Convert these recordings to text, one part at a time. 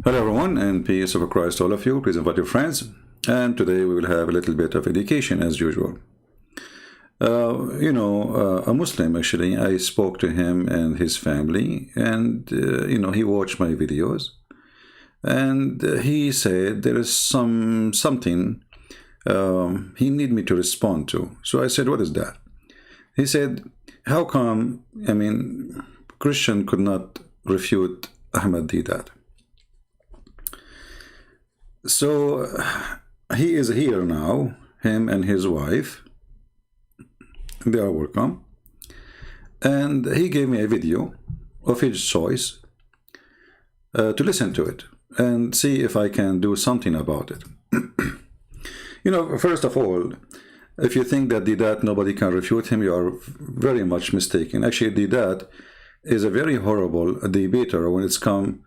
Hello everyone, and peace of Christ to all of you. Please invite your friends. And today we will have a little bit of education as usual. A Muslim actually, I spoke to him and his family, and he watched my videos, and he said there is something he need me to respond to. So I said, what is that? He said, how come, Christian could not refute Ahmad Deedat? So he is here now, him and his wife, they are welcome, and he gave me a video of his choice to listen to it and see if I can do something about it. First of all, if you think that Deedat nobody can refute him, you are very much mistaken. Actually, Deedat is a very horrible debater when it's come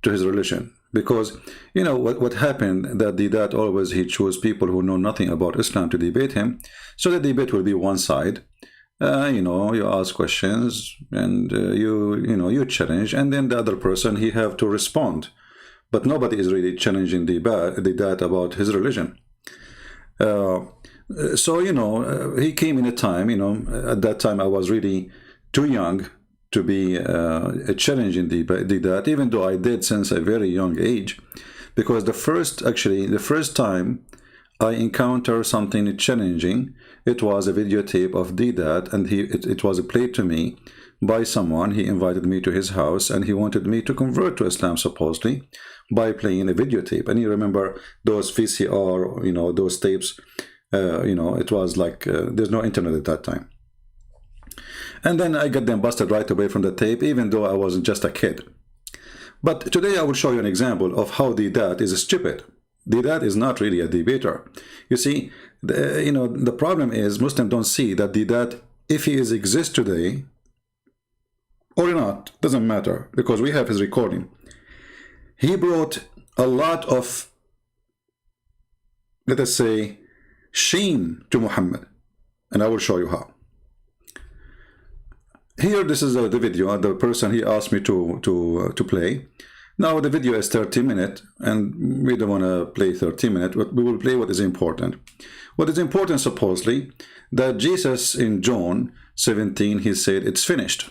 to his religion. Because, what happened, that Deedat always, he chose people who know nothing about Islam to debate him. So the debate will be one side. You ask questions and you challenge, and then the other person, he have to respond. But nobody is really challenging Deedat about his religion. He came in a time, at that time I was really too young to be a challenge in Deedat, even though I did since a very young age, because the first time I encountered something challenging, it was a videotape of Deedat, and it was played to me by someone. He invited me to his house, and he wanted me to convert to Islam, supposedly, by playing a videotape. And you remember those VCR, those tapes, it was like, there's no internet at that time. And then I got them busted right away from the tape, even though I wasn't just a kid. But today I will show you an example of how Deedat is stupid. Deedat is not really a debater. You see, the problem is Muslims don't see that Deedat, if he exists today or not, doesn't matter, because we have his recording. He brought a lot of, let us say, shame to Muhammad, and I will show you how. Here, this is the video, the person he asked me to play. Now the video is 30 minutes, and we don't want to play 30 minutes, but we will play what is important. What is important, supposedly, that Jesus in John 17, he said, it's finished.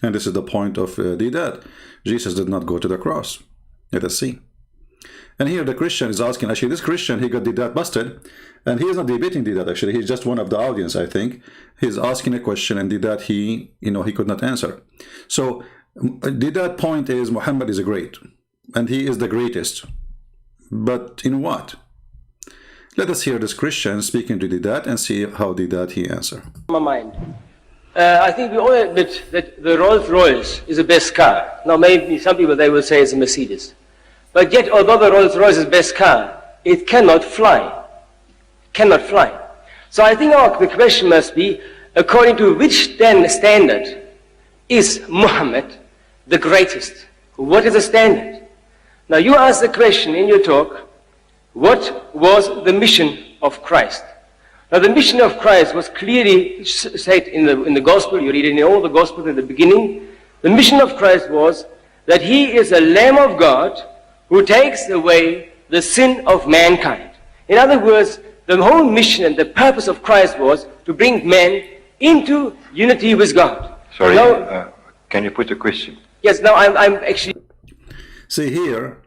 And this is the point of Deedat. Jesus did not go to the cross. Let us see. And here the Christian is asking, actually this Christian, he got Deedat busted, and he is not debating Deedat, actually, he's just one of the audience, I think. He's asking a question, and Deedat, he could not answer. So Deedat point is, Muhammad is great, and he is the greatest. But in what? Let us hear this Christian speaking to Deedat and see how Deedat he answer. My mind. I think we all admit that the Rolls Royce is the best car. Now maybe some people, they will say it's a Mercedes. But yet, although the Rolls Royce is the best car, it cannot fly. Cannot fly. So I think the question must be, according to which then standard is Muhammad the greatest? What is the standard? Now you ask the question in your talk, what was the mission of Christ? Now the mission of Christ was clearly said in the gospel. You read it in all the gospels in the beginning. The mission of Christ was that he is a Lamb of God who takes away the sin of mankind. In other words, the whole mission and the purpose of Christ was to bring man into unity with God. Sorry, now, can you put a question? Yes, now I'm actually... See here,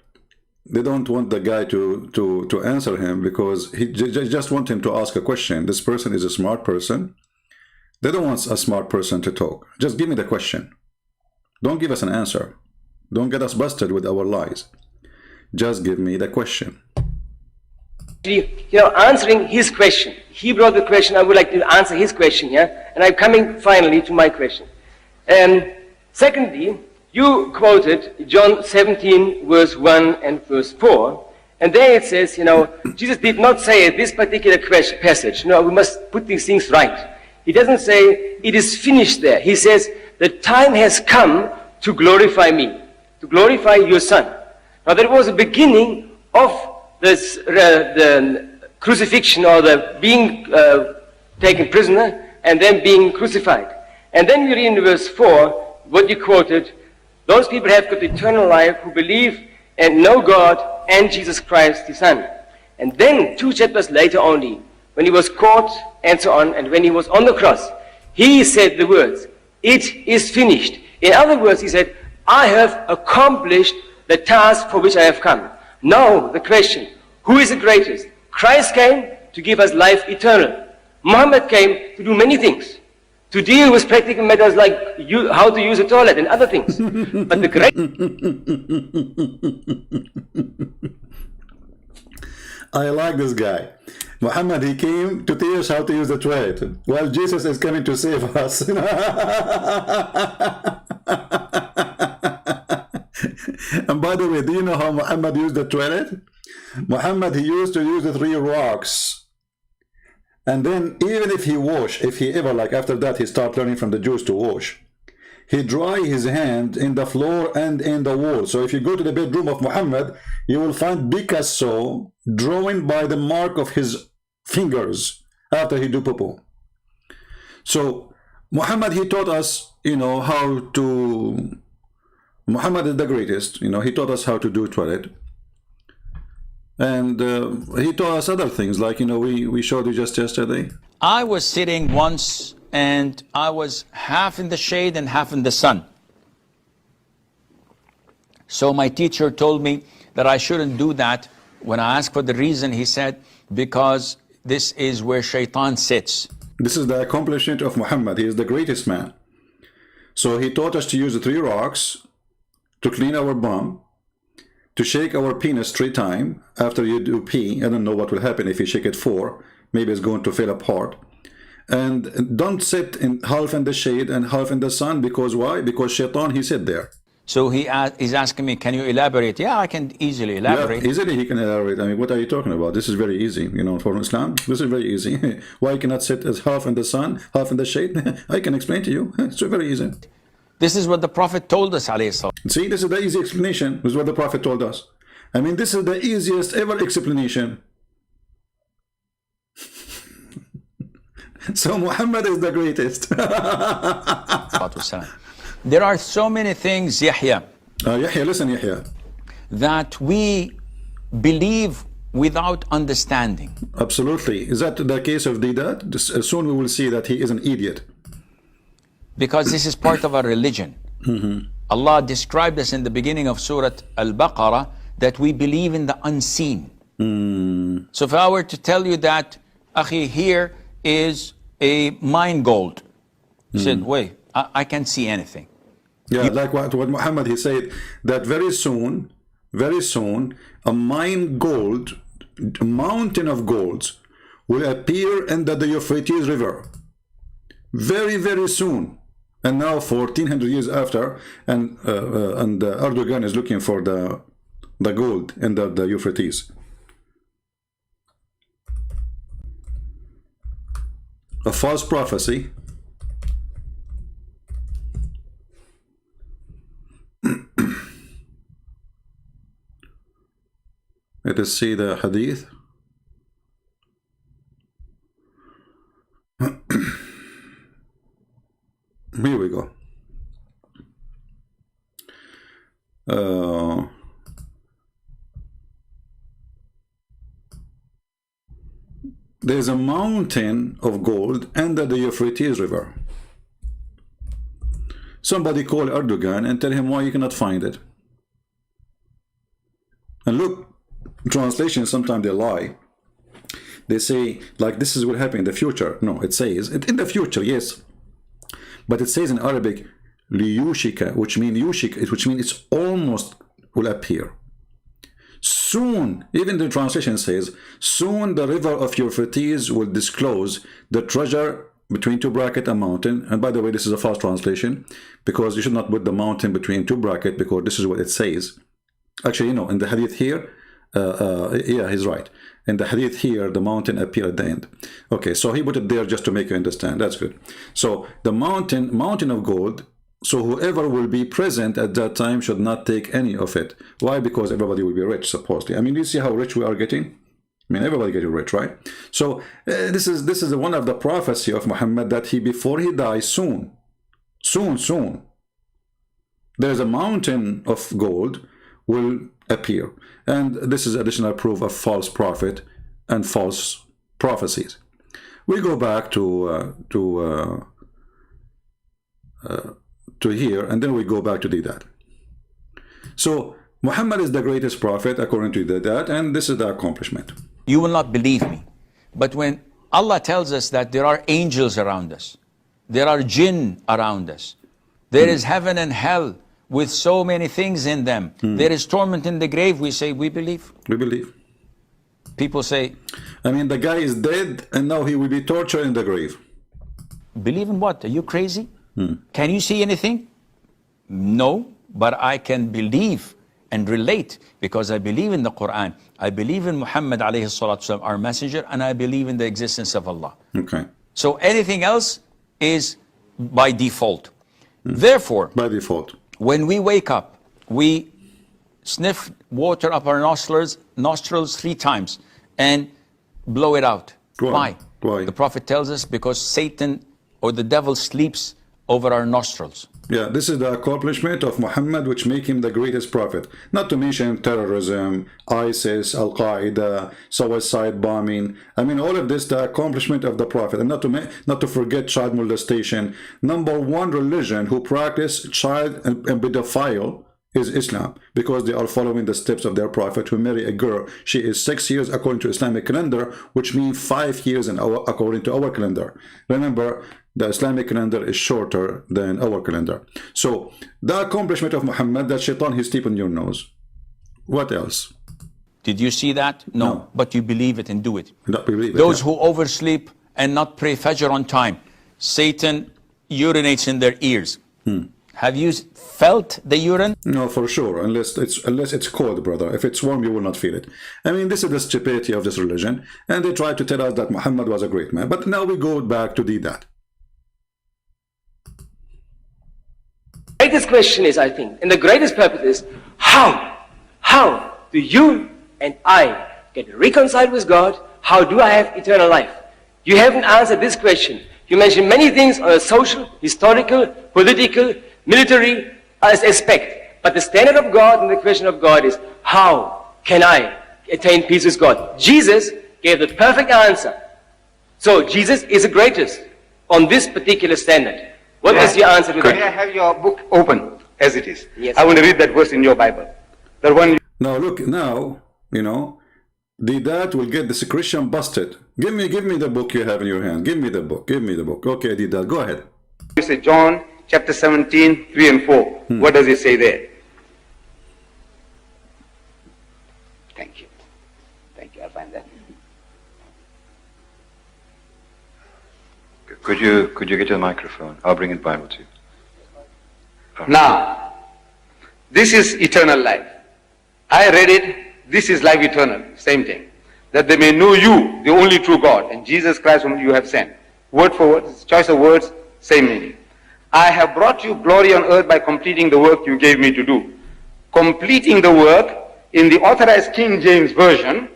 they don't want the guy to answer him, because he just want him to ask a question. This person is a smart person. They don't want a smart person to talk. Just give me the question. Don't give us an answer. Don't get us busted with our lies. Just give me the question. Answering his question. He brought the question. I would like to answer his question here. And I'm coming finally to my question. Secondly, you quoted John 17, verse 1 and verse 4. And there it says, Jesus did not say this particular passage, we must put these things right. He doesn't say it is finished there. He says the time has come to glorify me, to glorify your son. Now that was the beginning of this, the crucifixion, or the being taken prisoner and then being crucified. And then you read in verse 4, what you quoted, those people have got eternal life who believe and know God and Jesus Christ, his Son. And then 2 chapters later only, when he was caught and so on, and when he was on the cross, he said the words, "It is finished." In other words, he said, I have accomplished the task for which I have come. Now the question, who is the greatest? Christ came to give us life eternal. Muhammad came to do many things, to deal with practical matters like how to use a toilet and other things. But the great... I like this guy. Muhammad, he came to teach us how to use the toilet, while Jesus is coming to save us. And by the way, do you know how Muhammad used the toilet? Muhammad, he used to use the 3 rocks. And then even if he ever, like after that, he started learning from the Jews to wash, he dry his hand in the floor and in the wall. So if you go to the bedroom of Muhammad, you will find Picasso drawing by the mark of his fingers after he do poo. So Muhammad, he taught us, how to... Muhammad is the greatest, he taught us how to do toilet. And he taught us other things, like, we showed you just yesterday. I was sitting once and I was half in the shade and half in the sun. So my teacher told me that I shouldn't do that. When I asked for the reason, he said, because this is where Shaitan sits. This is the accomplishment of Muhammad. He is the greatest man. So he taught us to use the 3 rocks to clean our bum, to shake our penis 3 times after you do pee. I don't know what will happen if you shake it 4. Maybe it's going to fall apart. And don't sit in half in the shade and half in the sun, because why? Because Shaitan, he sit there. So he's asking me, can you elaborate? Yeah, I can easily elaborate. Yeah, easily he can elaborate. I mean, what are you talking about? This is very easy, for Islam. This is very easy. Why you cannot sit as half in the sun, half in the shade? I can explain to you. It's very easy. This is what the Prophet told us, alayhi salam. See, this is the easy explanation. This is what the Prophet told us. I mean, this is the easiest ever explanation. So Muhammad is the greatest. There are so many things, Yahya, Yahya, listen, Yahya, that we believe without understanding. Absolutely. Is that the case of Deedat? Soon we will see that he is an idiot. Because this is part of our religion. Allah described us in the beginning of Surah Al-Baqarah that we believe in the unseen. So if I were to tell you that, Akhi, here is a mine gold, you said, wait, I can't see anything. Yeah, like what Muhammad, he said that very soon, a mountain of golds will appear in the Euphrates River. Very, very soon. And now 1400 years after, and Erdogan is looking for the gold in the Euphrates. A false prophecy. Let us see the hadith. Here we go. There's a mountain of gold under the Euphrates River. Somebody call Erdogan and tell him why you cannot find it. And look, translations, sometimes they lie. They say, like, this is what happened in the future. No, it says, in the future, yes. But it says in Arabic, liyushika, which means it's almost will appear. Soon, even the translation says, soon the river of Euphrates will disclose the treasure between 2 brackets, a mountain. And by the way, this is a false translation, because you should not put the mountain between 2 brackets, because this is what it says. Actually, in the hadith here, yeah, he's right. In the hadith here, the mountain appeared at the end. Okay, so he put it there just to make you understand. That's good. So the mountain of gold. So whoever will be present at that time should not take any of it. Why? Because everybody will be rich, supposedly. I mean, you see how rich we are getting? I mean, everybody getting rich, right? So this is one of the prophecy of Muhammad, that before he dies, soon, there's a mountain of gold will appear. And this is additional proof of false prophet and false prophecies. We go back to here, and then we go back to Deedat. So Muhammad is the greatest prophet according to Deedat, and this is the accomplishment. You will not believe me. But when Allah tells us that there are angels around us, there are jinn around us, there is heaven and hell with so many things in them, there is torment in the grave, we say, we believe. We believe. People say, I mean, the guy is dead, and now he will be tortured in the grave. believe in what? Are you crazy? Can you see anything? No, but I can believe and relate because I believe in the Quran. I believe in Muhammad alayhi salatu wasalam, our messenger, and I believe in the existence of Allah. Okay. So anything else is by default. Therefore, By default. when we wake up, we sniff water up our nostrils 3 times and blow it out. Why? Why? The Prophet tells us because Satan or the devil sleeps over our nostrils. Yeah, this is the accomplishment of Muhammad, which make him the greatest prophet. Not to mention terrorism, ISIS, Al-Qaeda, suicide bombing. I mean, all of this, the accomplishment of the prophet. And not to forget child molestation. #1 religion who practice child and pedophile is Islam, because they are following the steps of their prophet, who marry a girl. She is 6 years according to Islamic calendar, which means 5 years according to our calendar. Remember, the Islamic calendar is shorter than our calendar. So the accomplishment of Muhammad, that shaitan he sleep on your nose. What else? Did you see that? No. But you believe it and do it. Not believe it, Those yeah. who oversleep and not pray Fajr on time, Satan urinates in their ears. Have you felt the urine? No, for sure, unless it's cold, brother. If it's warm, you will not feel it. I mean, this is the stupidity of this religion, and they try to tell us that Muhammad was a great man. But now we go back to Deedat. The greatest question is, I think, and the greatest purpose is, how do you and I get reconciled with God? How do I have eternal life? You haven't answered this question. You mentioned many things on a social, historical, political, military aspect. But the standard of God and the question of God is, how can I attain peace with God? Jesus gave the perfect answer. So Jesus is the greatest on this particular standard. What is your answer to that? May I have your book open as it is? Yes. I want to read that verse in your Bible. The one. Now look, now you know, Deedat will get this Christian busted. Give me the book you have in your hand. Give me the book. Give me the book. Okay, Deedat, go ahead. You say John chapter 17, 3 and 4. What does it say there? Thank you. Thank you. I'll find that. Could you get your microphone? I'll bring it Bible to you. Now, this is eternal life. I read it. This is life eternal. Same thing. That they may know you, the only true God, and Jesus Christ whom you have sent. Word for word, choice of words, same meaning. I have brought you glory on earth by completing the work you gave me to do. Completing the work, in the Authorized King James Version,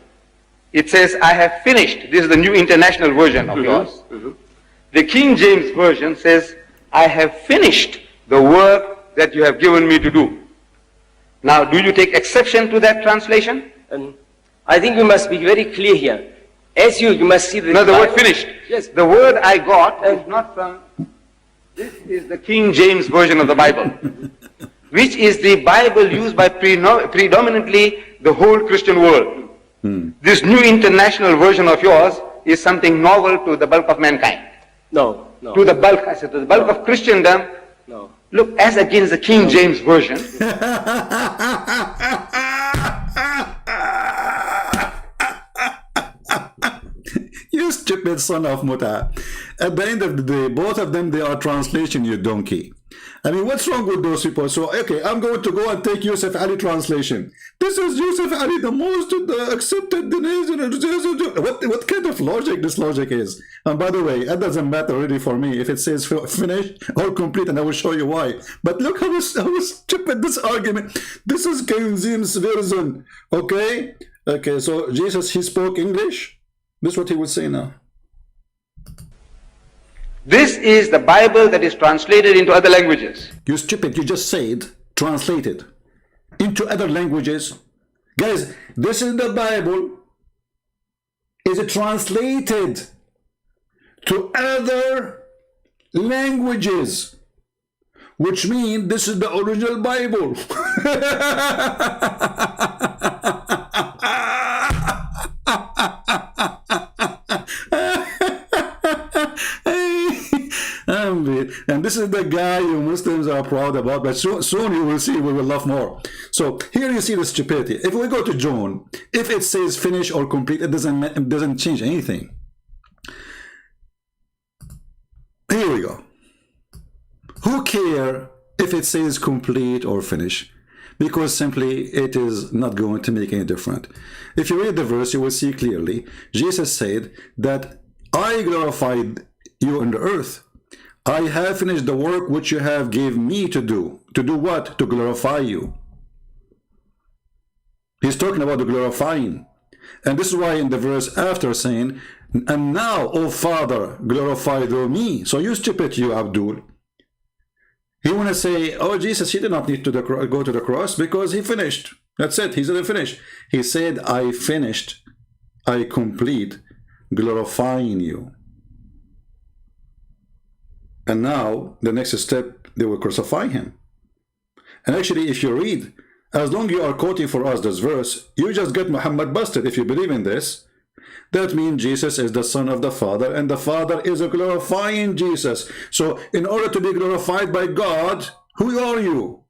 it says, I have finished. This is the New International Version of yours. The King James Version says, I have finished the work that you have given me to do. Now, do you take exception to that translation? I think we must be very clear here. As you must see the... No, the word finished. Yes. The word I got is not from... This is the King James Version of the Bible, which is the Bible used by predominantly the whole Christian world. This New International Version of yours is something novel to the bulk of mankind. No. To the bulk, I said, to the bulk of Christendom. No. Look, as against the King James Version, You stupid son of Muta. At the end of the day, both of them, they are translation, you donkey. I mean, what's wrong with those people? So, okay, I'm going to go and take Yusuf Ali translation. This is Yusuf Ali, the most accepted. What kind of logic this logic is? And by the way, that doesn't matter really for me if it says finish or complete, and I will show you why. But look how stupid this argument. This is King James version. Okay? Okay, so Jesus, he spoke English. This is what he would say now. this is the Bible that is translated into other languages. You stupid, you just said translated into other languages. Guys, this is the Bible. Is it translated to other languages, which means this is the original Bible. And this is the guy you Muslims are proud about, but soon you will see we will laugh more. So here you see the stupidity. If we go to John, if it says finish or complete, it doesn't change anything. Here we go. Who care if it says complete or finish? Because simply it is not going to make any difference. If you read the verse, you will see clearly Jesus said that I glorified you on the earth. I have finished the work which you have gave me to do. To do what? To glorify you. He's talking about the glorifying. And this is why in the verse after saying, and now, O Father, glorify through me. So you stupid, you Abdul. He want to say, oh, Jesus, he did not need to go to the cross because he finished. That's it. He didn't finish. He said, I finished. I complete glorifying you. And now, the next step, they will crucify him. And actually, if you read, as long as you are quoting for us this verse, you just get Muhammad busted. If you believe in this, that means Jesus is the Son of the Father, and the Father is a glorifying Jesus. So, in order to be glorified by God, who are you?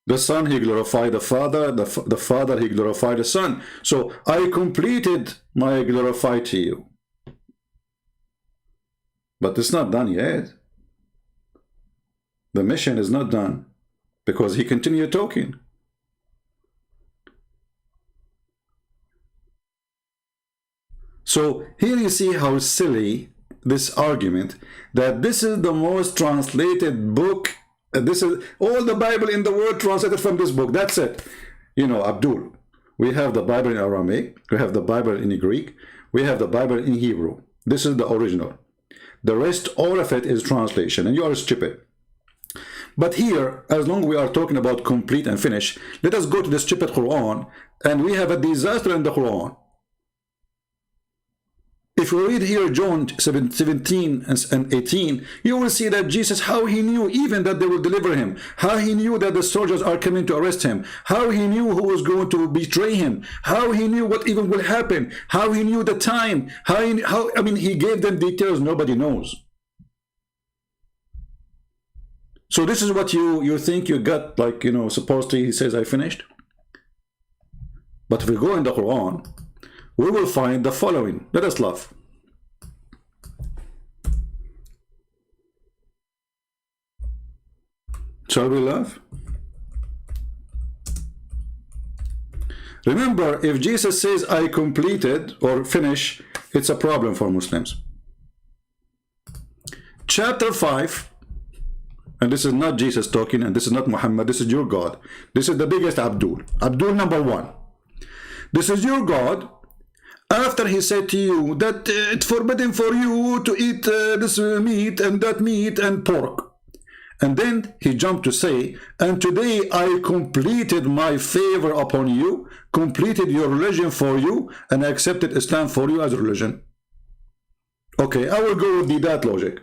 The Son, he glorified the Father. The Father, he glorified the Son. So, I completed my glorify to you. But it's not done yet. The mission is not done because he continued talking. So here you see how silly this argument that this is the most translated book. This is all the Bible in the world translated from this book. That's it. You know, Abdul, we have the Bible in Aramaic, we have the Bible in Greek, we have the Bible in Hebrew. This is the original. The rest, all of it is translation, and you are stupid. But here, as long as we are talking about complete and finish, let us go to the stupid Quran, and we have a disaster in the Quran. If you read here John 17 and 18, you will see that Jesus, how he knew even that they will deliver him, how he knew that the soldiers are coming to arrest him, how he knew who was going to betray him, how he knew what even will happen, how he knew the time, I mean, he gave them details nobody knows. So this is what you think you got, like, you know, supposedly he says, I finished. But if we go in the Quran, we will find the following. Let us laugh. Shall we laugh? Remember, if Jesus says, I completed or finish, it's a problem for Muslims. Chapter 5, and this is not Jesus talking, and this is not Muhammad, this is your God. This is the biggest Abdul. Abdul number 1. This is your God. After he said to you that it's forbidden for you to eat this meat and that meat and pork. And then he jumped to say, and today I completed my favor upon you, completed your religion for you, and accepted Islam for you as a religion. Okay, I will go with that logic.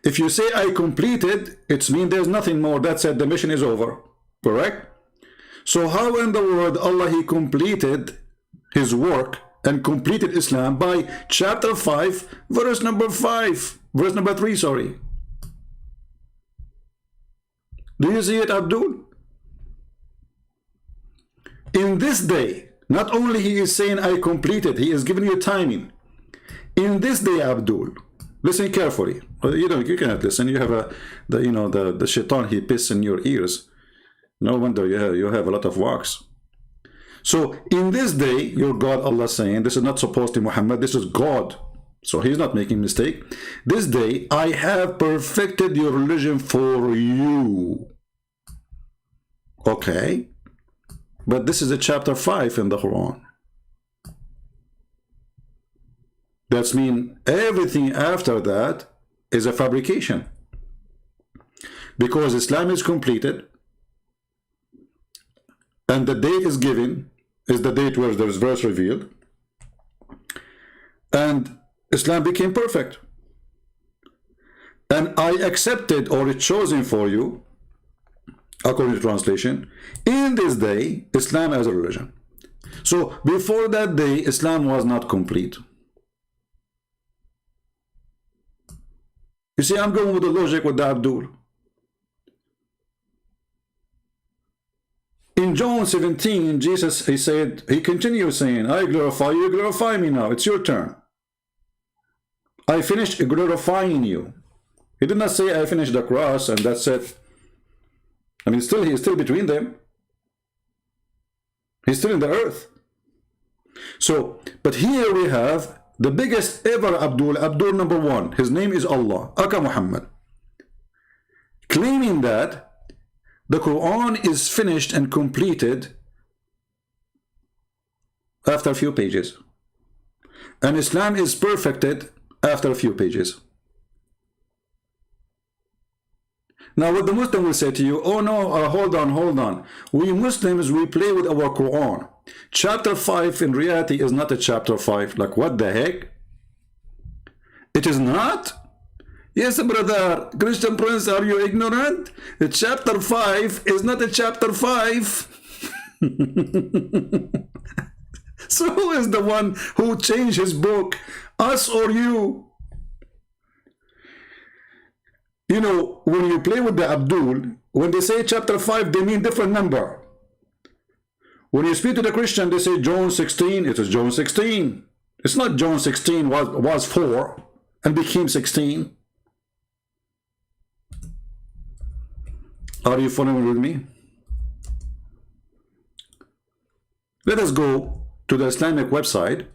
If you say I completed, it means there's nothing more. That's it, the mission is over. Correct? So how in the world Allah, he completed his work and completed Islam by chapter 5, verse number 3, sorry. Do you see it, Abdul? In this day, not only he is saying I completed, he is giving you timing. In this day, Abdul, listen carefully. You know, you cannot listen. You have the shaitan, he pisses in your ears. No wonder you have a lot of wax. So in this day, your God, Allah saying, this is not supposed to be Muhammad, this is God. So he's not making mistake. This day, I have perfected your religion for you. Okay. But this is a chapter 5 in the Quran. That means everything after that is a fabrication. Because Islam is completed, and the date is given, is the date where there is verse revealed, and Islam became perfect. And I accepted, or it's chosen for you, according to translation, in this day, Islam as a religion. So before that day, Islam was not complete. You see, I'm going with the logic with the Abdul. In John 17, Jesus, he continues saying, I glorify you, glorify me now. It's your turn. I finished glorifying you. He did not say I finished the cross and that's it. I mean, still, he's still between them. He's still in the earth. So, but here we have the biggest ever Abdul number one. His name is Allah, Aka Muhammad, claiming that the Quran is finished and completed after a few pages, and Islam is perfected after a few pages. Now what the Muslim will say to you, oh no, hold on. We Muslims, we play with our Quran. Chapter 5 in reality is not a chapter 5. Like, what the heck? It is not? Yes, brother. Christian Prince, are you ignorant? The chapter 5 is not a chapter 5. So who is the one who changed his book? Us or you? You know, when you play with the Abdul, when they say chapter 5, they mean different number. When you speak to the Christian, they say John 16, it is John 16. It's not John 16 was 4 and became 16. Are you following with me? Let us go to the Islamic website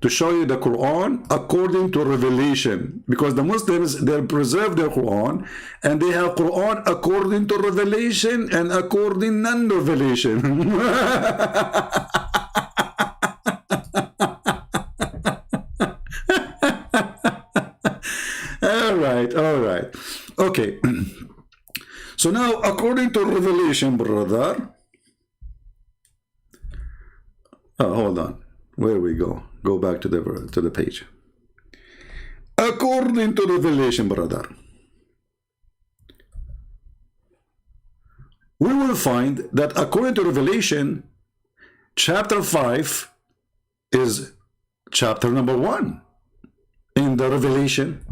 to show you the Quran according to revelation, because the Muslims, they preserve their Quran and they have Quran according to revelation and according non-revelation. all right, okay. So now, according to revelation, brother, hold on, where we go? Go back to the page. According to revelation, brother, we will find that according to revelation, chapter 5 is chapter number 1 in the revelation.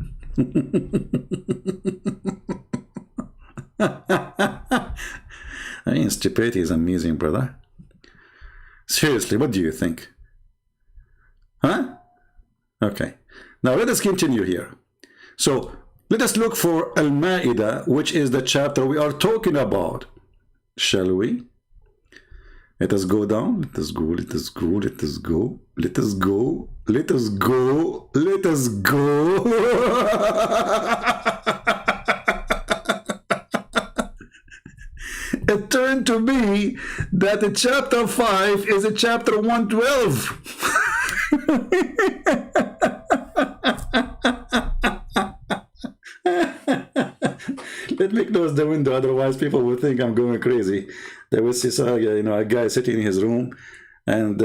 I mean, stupidity is amazing, brother. Seriously, what do you think? Huh? Okay. Now let us continue here. So let us look for Al-Ma'idah, which is the chapter we are talking about. Shall we? Let us go down. Let us go. Let us go. Let us go. Let us go. Let us go. Let us go. It turned to be that the chapter 5 is a chapter 112. Let me close the window, otherwise people will think I'm going crazy. They will see, a guy sitting in his room, and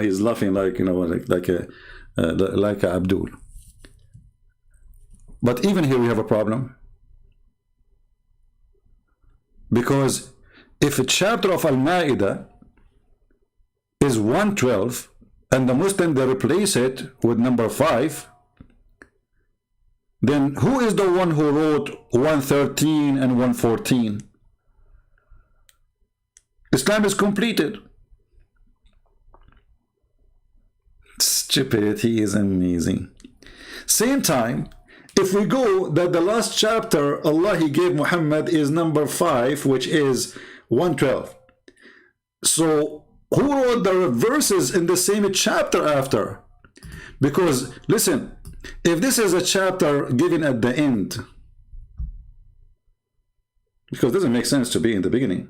he's laughing like a Abdul. But even here we have a problem, because if a chapter of Al-Ma'idah is 112 and the Muslim, they replace it with number 5, then who is the one who wrote 113 and 114? Islam is completed. Stupidity is amazing. Same time, if we go that the last chapter Allah He gave Muhammad is number 5, which is 112. So who wrote the verses in the same chapter after? Because listen, if this is a chapter given at the end, because it doesn't make sense to be in the beginning.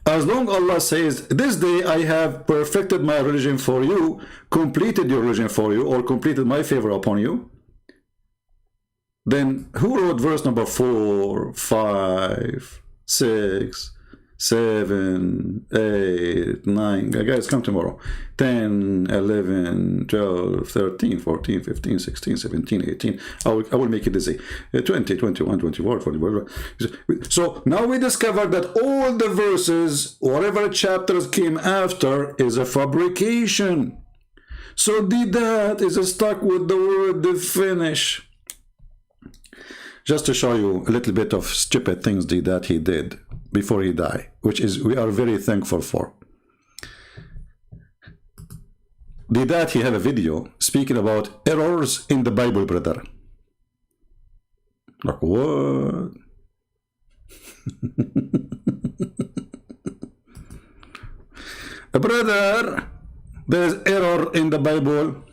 As long Allah says, this day I have perfected my religion for you, completed your religion for you, or completed my favor upon you, then who wrote verse number 4, 5, 6, 7, 8, 9. Guys, come tomorrow. 10, 11, 12, 13, 14, 15, 16, 17, 18. I will make it easy. 20, 21, 24, 24. So now we discovered that all the verses, whatever chapters came after, is a fabrication. So Deedat is stuck with the word the finish. Just to show you a little bit of stupid things that he did before he died, which is we are very thankful for. Deedat, he have a video speaking about errors in the Bible, brother. Like what? Brother, there's error in the Bible.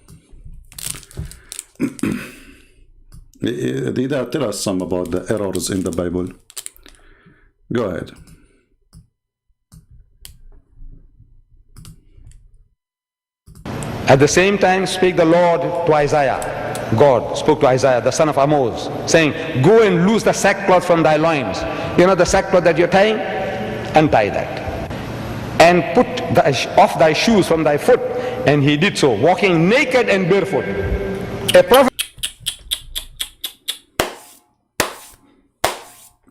Deedat, tell us some about the errors in the Bible. Go ahead. At the same time spake the Lord to Isaiah. God spoke to Isaiah, the son of Amos, saying, go and loose the sackcloth from thy loins. You know the sackcloth that you're tying? Untie that. And put off thy shoes from thy foot. And he did so, walking naked and barefoot. A prophet.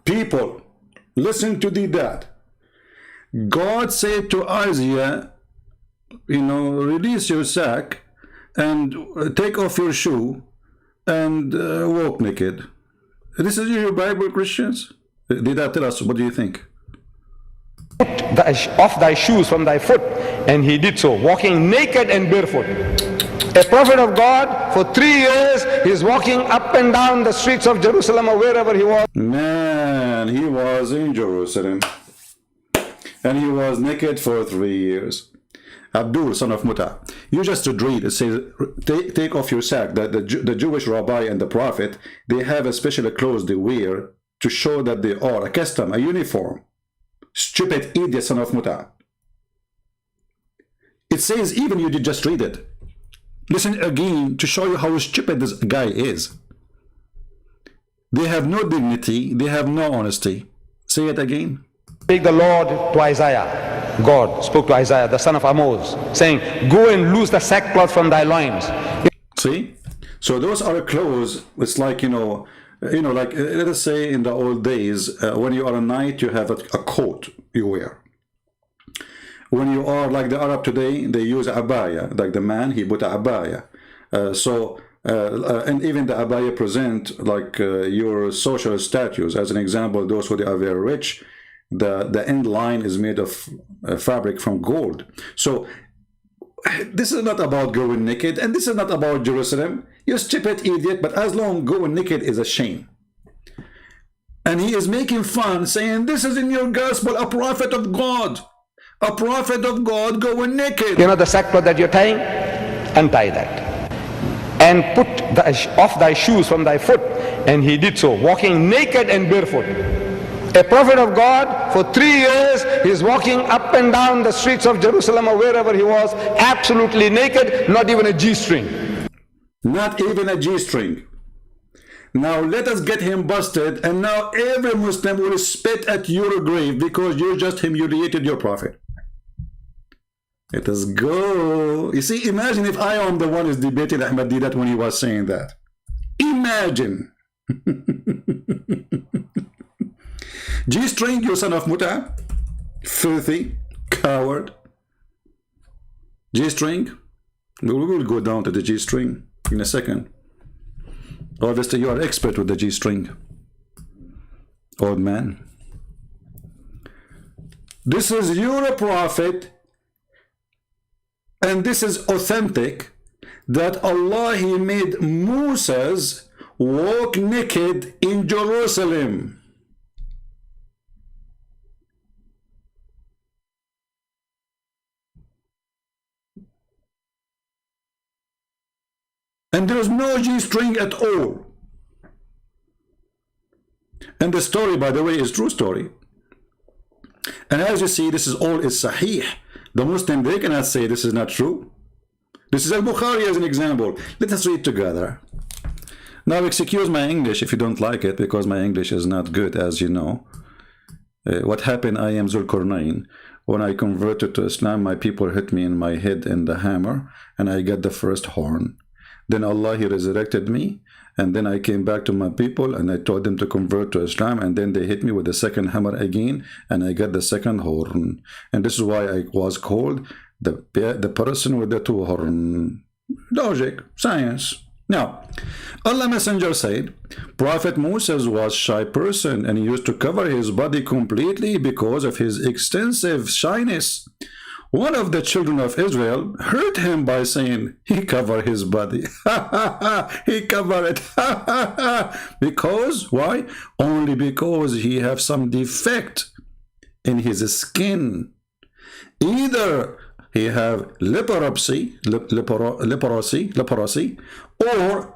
People, listen to Deedat. God said to Isaiah, you know, release your sack and take off your shoe and walk naked. This is your Bible, Christians? Deedat, tell us, what do you think? Put off thy shoes from thy foot. And he did so, walking naked and barefoot. A prophet of God, for 3 years, he's walking up and down the streets of Jerusalem or wherever he was. Man, he was in Jerusalem. And he was naked for 3 years. Abdul, son of Muta, you just read, it says, take off your sack. The Jewish rabbi and the prophet, they have a special clothes they wear to show that they are a custom, a uniform. Stupid idiot, son of Muta. It says, even you did just read it. Listen again to show you how stupid this guy is. They have no dignity, they have no honesty. Say it again. Speak the Lord to Isaiah. God spoke to Isaiah, the son of Amos, saying, go and loose the sackcloth from thy loins. See? So those are clothes. It's like, like let us say in the old days, when you are a knight, you have a coat you wear. When you are like the Arab today, they use abaya. Like the man, he put a abaya. And even the abaya present like your social status. As an example, those who are very rich, the end line is made of fabric from gold. So this is not about going naked, and this is not about Jerusalem. You stupid idiot, but as long going naked is a shame. And he is making fun, saying, this is in your gospel, a prophet of God. A prophet of God going naked. You know the sackcloth that you're tying? Untie that. And put off thy shoes from thy foot. And he did so, walking naked and barefoot. A prophet of God, for 3 years, he's walking up and down the streets of Jerusalem or wherever he was, absolutely naked, not even a G-string. Not even a G-string. Now let us get him busted, and now every Muslim will spit at your grave because you just humiliated your prophet. Let us go. You see, imagine if I am the one who's debating Ahmad Deedat when he was saying that. Imagine. G-string, you son of Muta. Filthy. Coward. G-string. We will go down to the G-string in a second. Obviously, you are expert with the G-string. Old man. This is your prophet. And this is authentic. That Allah, He made Moses walk naked in Jerusalem. And there is no G-string at all. And the story, by the way, is true story. And as you see, this is all is sahih. The Muslim, they cannot say this is not true. This is Al-Bukhari as an example. Let us read together. Now excuse my English if you don't like it, because my English is not good, as you know. what happened, I am Zulkarnain. When I converted to Islam, my people hit me in my head in the hammer, and I got the first horn. Then Allah, He resurrected me, and then I came back to my people, and I told them to convert to Islam, and then they hit me with the second hammer again, and I got the second horn. And this is why I was called the person with the two horns. Logic, science. Now, Allah Messenger said, Prophet Moses was a shy person, and he used to cover his body completely because of his extensive shyness. One of the children of Israel hurt him by saying, he covered his body. He covered it. Because, why? Only because he have some defect in his skin. Either he have leprosy, or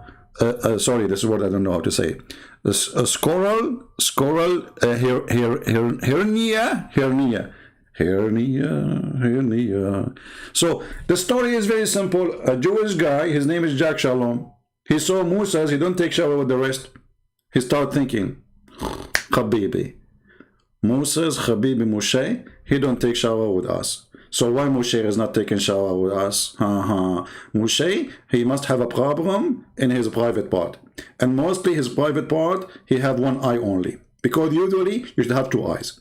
sorry, this word I don't know how to say. A hernia. So the story is very simple. A Jewish guy, his name is Jack Shalom. He saw Moses. He don't take shower with the rest. He started thinking, Habibi, Moses, Habibi, Moshe. He don't take shower with us. So why Moshe is not taking shower with us? Moshe, he must have a problem in his private part. And mostly his private part, he have one eye only. Because usually you should have two eyes.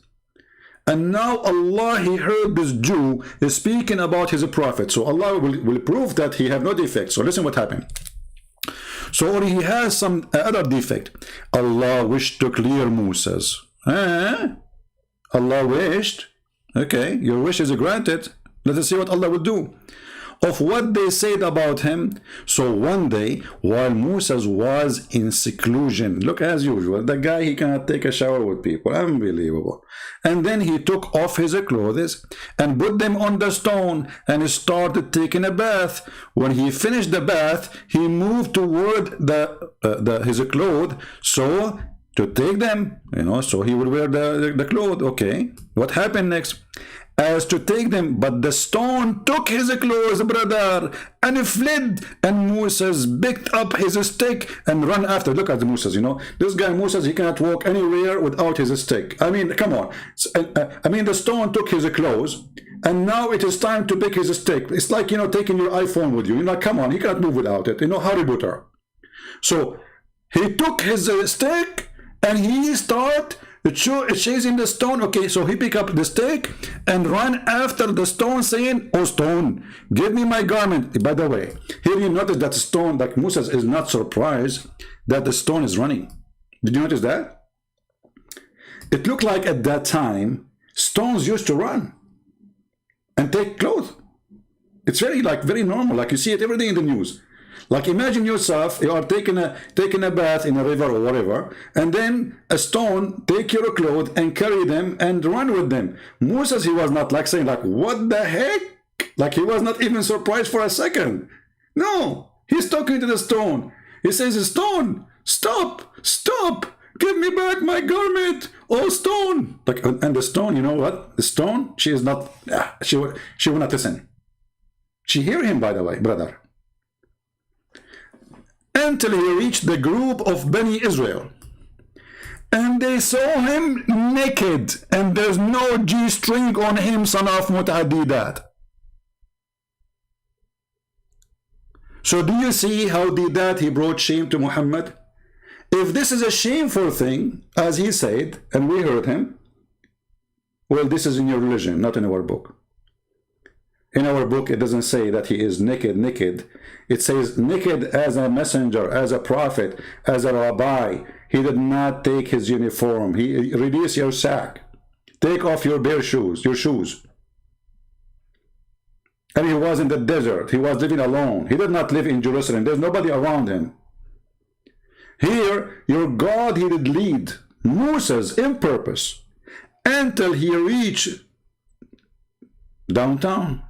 And now Allah, He heard this Jew is speaking about his prophet. So Allah will prove that he have no defect. So listen what happened. So he has some other defect. Allah wished to clear Moses. Allah wished. Okay, your wish is granted. Let us see what Allah will do. Of what they said about him. So one day, while Moses was in seclusion, look, as usual, the guy, he cannot take a shower with people. Unbelievable. And then he took off his clothes and put them on the stone and started taking a bath. When he finished the bath, he moved toward his clothes. So to take them, so he would wear the clothes. Okay, what happened next? As to take them, but the stone took his clothes, brother, and fled. And Moses picked up his stick and ran after. Look at Moses, this guy Moses, he cannot walk anywhere without his stick. I mean, come on. I mean, the stone took his clothes, and now it is time to pick his stick. It's like, taking your iPhone with you. You're like, come on, he cannot move without it. Harry Potter. So he took his stick, and he started chasing the stone. Okay, so he picked up the stick and ran after the stone, saying, "Oh stone, give me my garment." By the way, here you notice that stone, like Moses is not surprised that the stone is running. Did you notice that? It looked like at that time stones used to run and take clothes. It's very normal, like you see it every day in the news. Like imagine yourself, you are taking a bath in a river or whatever, and then a stone take your clothes and carry them and run with them. Moses, he was not like saying like, what the heck? Like he was not even surprised for a second. No, he's talking to the stone. He says, stone, stop, give me back my garment. Oh stone. Like, and the stone, you know what? The stone, she is not, she will not listen. She hear him, by the way, brother. Until he reached the group of Bani Israel. And they saw him naked, and there's no G-string on him, son of Ahmad Deedat. So do you see how Deedat, he brought shame to Muhammad? If this is a shameful thing, as he said, and we heard him, well, this is in your religion, not in our book. In our book, it doesn't say that he is naked. It says naked as a messenger, as a prophet, as a rabbi. He did not take his uniform. He reduced your sack. Take off your bare shoes, your shoes. And he was in the desert. He was living alone. He did not live in Jerusalem. There's nobody around him. Here, your God, he did lead Moses in purpose until he reached downtown.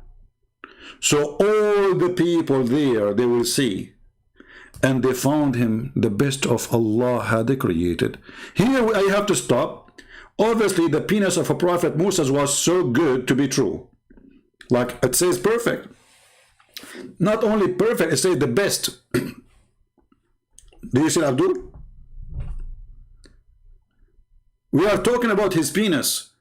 So all the people there, they will see, and they found him the best of Allah had created. Here I have to stop. Obviously the penis of a prophet Moses was so good to be true. Like it says perfect. Not only perfect, it says the best. Do you see Abdul? We are talking about his penis.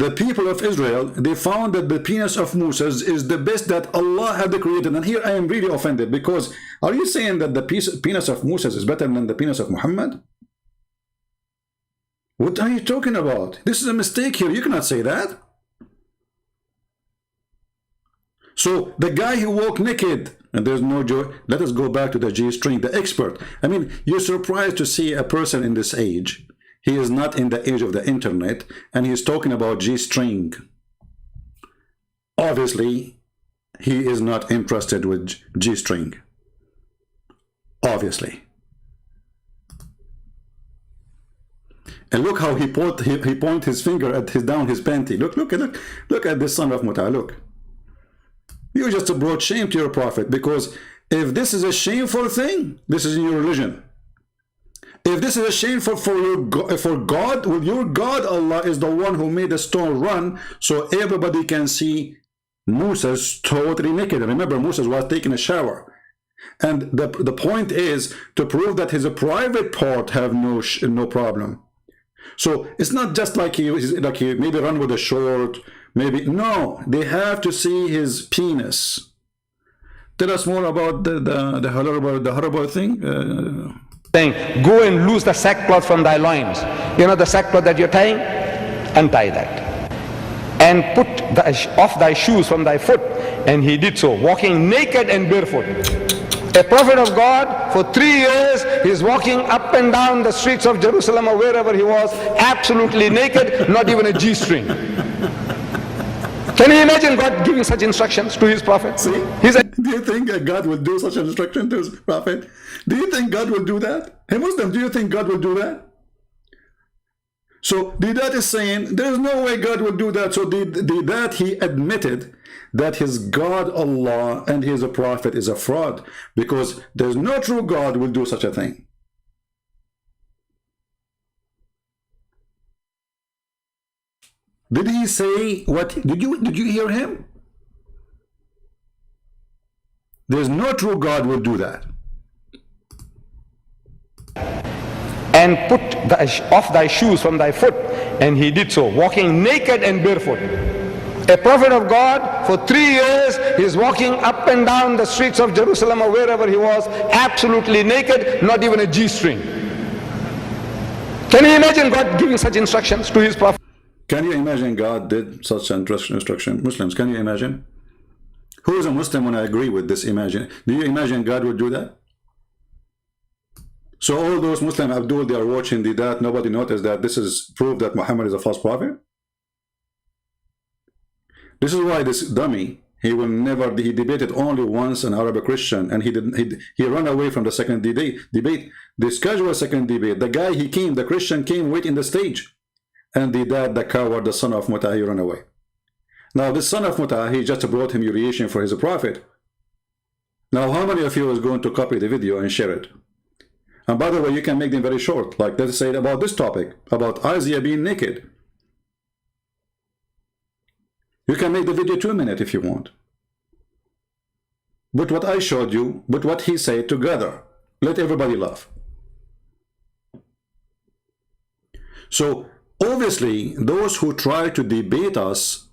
the people of Israel, they found that the penis of Moses is the best that Allah had created. And here I am really offended, because are you saying that the penis of Moses is better than the penis of Muhammad? What are you talking about? This is a mistake here. You cannot say that. So the guy who walked naked, and there's no joy. Let us go back to the G-string, the expert. I mean, you're surprised to see a person in this age. He is not in the age of the internet, and he's talking about G-string. Obviously, he is not interested with G-string. Obviously. And look how he point his finger at down his panty. Look at this son of Muta. Look. You just brought shame to your prophet, because if this is a shameful thing, this is in your religion. If this is a shameful for God, well, your God Allah is the one who made the stone run so everybody can see Moses totally naked. Remember, Moses was taking a shower. And the point is to prove that his private part have no problem. So it's not just like he maybe run with a short, maybe. No, they have to see his penis. Tell us more about the horrible thing. Saying, go and loose the sackcloth from thy loins. You know the sackcloth that you're tying? Untie that. And put off thy shoes from thy foot. And he did so, walking naked and barefoot. A prophet of God, for 3 years, he's walking up and down the streets of Jerusalem or wherever he was, absolutely naked, not even a G-string. Can you imagine God giving such instructions to his prophet? See? Do you think God will do such an instruction to his prophet? Do you think God will do that? Hey Muslim, do you think God will do that? So Deedat is saying there's no way God will do that. So Deedat, he admitted that his God Allah and his prophet is a fraud, because there's no true God will do such a thing. Did he say what? Did you hear him? There's no true God will do that. And put off thy shoes from thy foot. And he did so, walking naked and barefoot. A prophet of God, for 3 years, he's walking up and down the streets of Jerusalem or wherever he was, absolutely naked, not even a G-string. Can you imagine God giving such instructions to his prophet? Can you imagine God did such an instruction? Muslims, can you imagine? Who is a Muslim when I agree with this imagine? Do you imagine God would do that? So all those Muslim Abdul, they are watching that, nobody noticed that this is proof that Muhammad is a false prophet? This is why this dummy, he debated only once an Arab Christian, and he ran away from the second debate. They scheduled a second debate. The guy, the Christian came waiting the stage. And the coward, the son of Muta, he ran away. Now this son of Muta, he just brought humiliation for his prophet. Now how many of you is going to copy the video and share it? And by the way, you can make them very short, like let's say about this topic, about Isaiah being naked. You can make the video 2 minutes if you want. But what I showed you, but what he said together, let everybody laugh. So obviously, those who try to debate us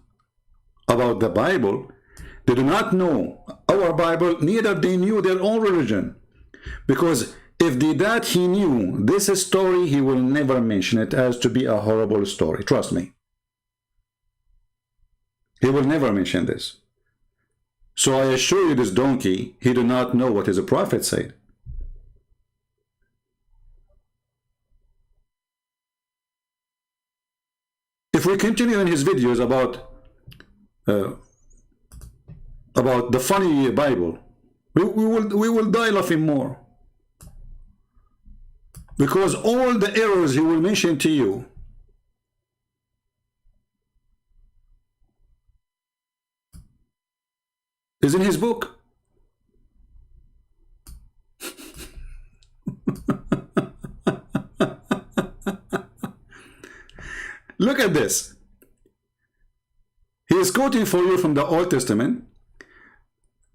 about the Bible, they do not know our Bible, neither they knew their own religion. Because if Deedat, he knew this story, he will never mention it as to be a horrible story. Trust me. He will never mention this. So I assure you, this donkey, he do not know what his prophet said. If we continue in his videos about the funny Bible, we will die laughing more, because all the errors he will mention to you is in his book. Look at this. He is quoting for you from the Old Testament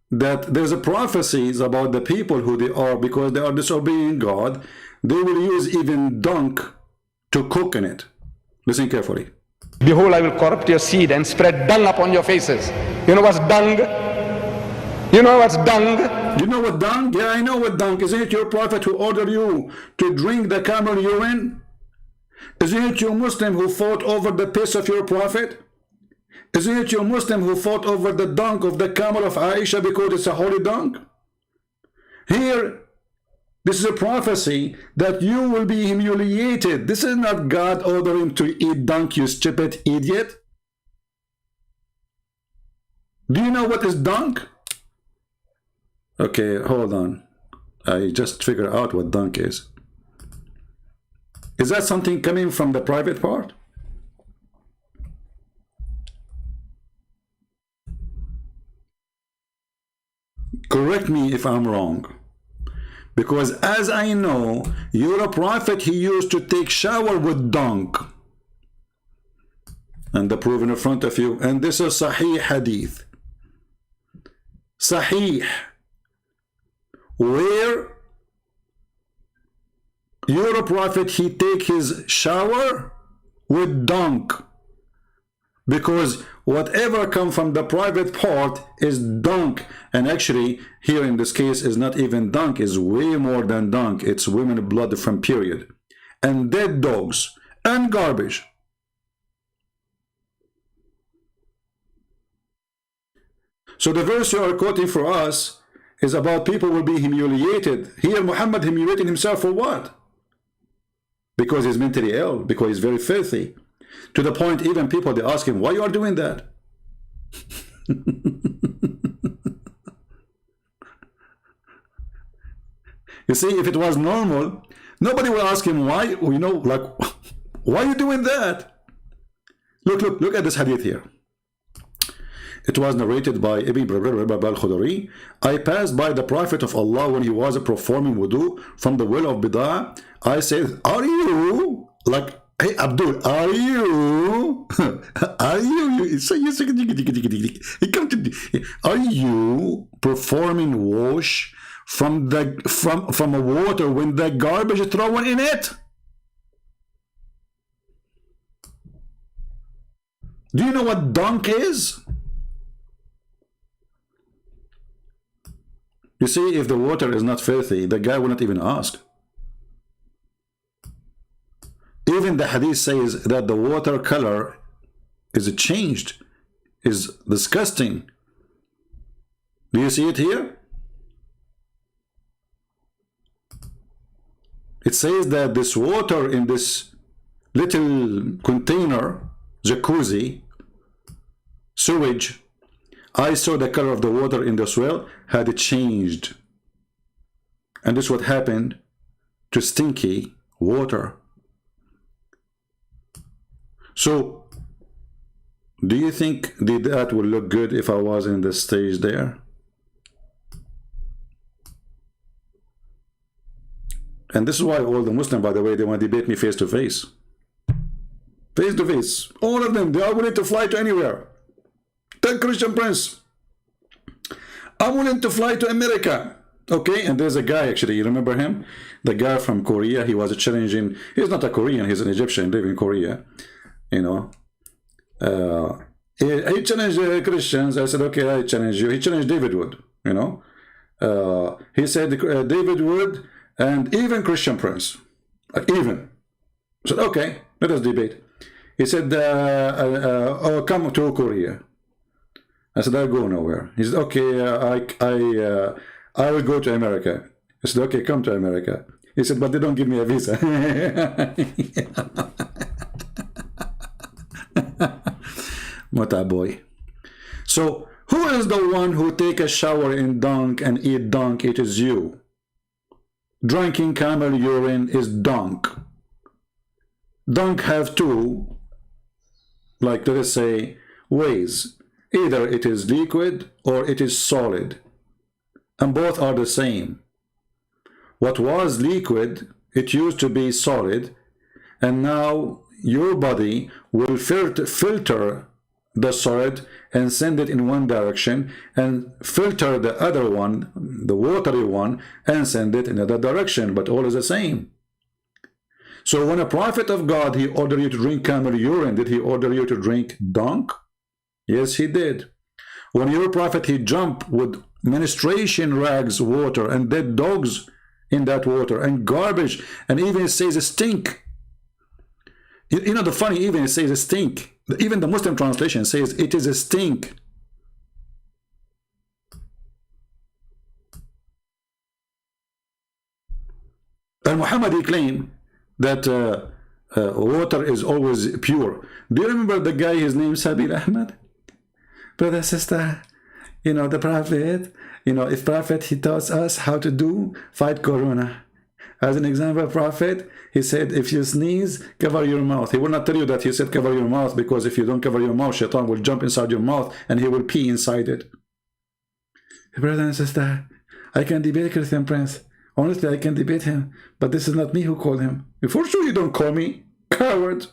that there's a prophecies about the people who they are, because they are disobeying God. They will use even dung to cook in it. Listen carefully. Behold, I will corrupt your seed and spread dung upon your faces. You know what's dung? You know what's dung? You know what dung? Yeah, I know what dung. Isn't it your prophet who ordered you to drink the camel urine? Isn't it your Muslim who fought over the piss of your prophet? Isn't it your Muslim who fought over the dung of the camel of Aisha because it's a holy dung? Here, this is a prophecy that you will be humiliated. This is not God ordering to eat dung, you stupid idiot. Do you know what is dung? Okay, hold on. I just figured out what dung is. Is that something coming from the private part? Correct me if I'm wrong. Because as I know, you're a prophet, he used to take shower with dung. And the proof in front of you. And this is Sahih Hadith. Sahih. Where you're a prophet, he take his shower with dung. Because whatever come from the private part is dung. And actually, here in this case, is not even dung, is way more than dung. It's women blood from period. And dead dogs. And garbage. So the verse you are quoting for us is about people will be humiliated. Here Muhammad humiliated himself for what? Because he's mentally ill. Because he's very filthy. To the point even people, they ask him, why you are doing that? You see, if it was normal, nobody will ask him why, you know, like, why are you doing that? Look at this hadith here. It was narrated by Ibn al-Khudari. I passed by the Prophet of Allah when he was performing wudu from the well of Bid'ah. I said, are you, like, hey Abdul, are you? Are you? Are you performing wash from a water when the garbage is thrown in it? Do you know what dung is? You see, if the water is not filthy, the guy will not even ask. Even the hadith says that the water color is changed, is disgusting. Do you see it here? It says that this water in this little container, jacuzzi, sewage, I saw the color of the water in the well had changed. And this is what happened to stinky water. So, do you think that would look good if I was in the stage there? And this is why all the Muslims, by the way, they want to debate me face to face. Face to face. All of them, they are willing to fly to anywhere. Tell Christian Prince, I'm willing to fly to America. Okay, and there's a guy, actually, you remember him? The guy from Korea, he was challenging, he's not a Korean, he's an Egyptian, live in Korea. You know, he challenged Christians. I said, okay, I challenge you. He challenged David Wood, you know. He said, David Wood and even Christian Prince. Even. I said, okay, let us debate. He said, oh, come to Korea. I said, I'll go nowhere. He said, okay, I will go to America. I said, okay, come to America. He said, but they don't give me a visa. Mata boy. So, who is the one who take a shower in dung and eat dung? It is you. Drinking camel urine is dung. Dung have two, like let us say, ways. Either it is liquid or it is solid. And both are the same. What was liquid, it used to be solid, and now your body will filter the solid and send it in one direction, and filter the other one, the watery one, and send it in another direction, but all is the same. So when a prophet of God, he ordered you to drink camel urine, did he order you to drink dung? Yes, he did. When your prophet, he jumped with menstruation rags water and dead dogs in that water and garbage, and even it says a stink. You know the funny, even it says a stink. Even the Muslim translation says it is a stink. And Muhammad, he claimed that water is always pure. Do you remember the guy, his name Sabil Ahmad? Brother, sister, you know, the prophet, you know, if prophet, he taught us how to fight corona. As an example, prophet, he said, if you sneeze, cover your mouth. He will not tell you that he said cover your mouth, because if you don't cover your mouth, shaitan will jump inside your mouth and he will pee inside it. Brother and sister, I can debate Christian Prince. Honestly, I can debate him, but this is not me who called him. For sure you don't call me coward.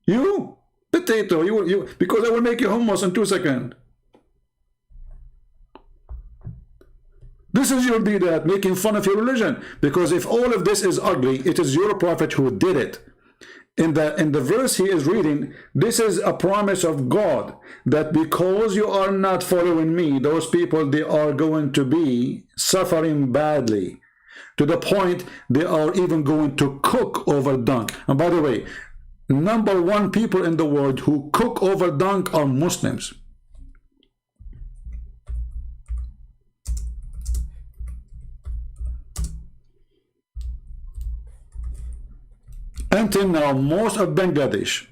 You, potato, you, because I will make you hummus in 2 seconds. This is your Deedat, making fun of your religion. Because if all of this is ugly, it is your prophet who did it. In the verse he is reading, this is a promise of God, that because you are not following me, those people, they are going to be suffering badly. To the point they are even going to cook over dung. And by the way, #1 people in the world who cook over dung are Muslims. Until now, most of Bangladesh,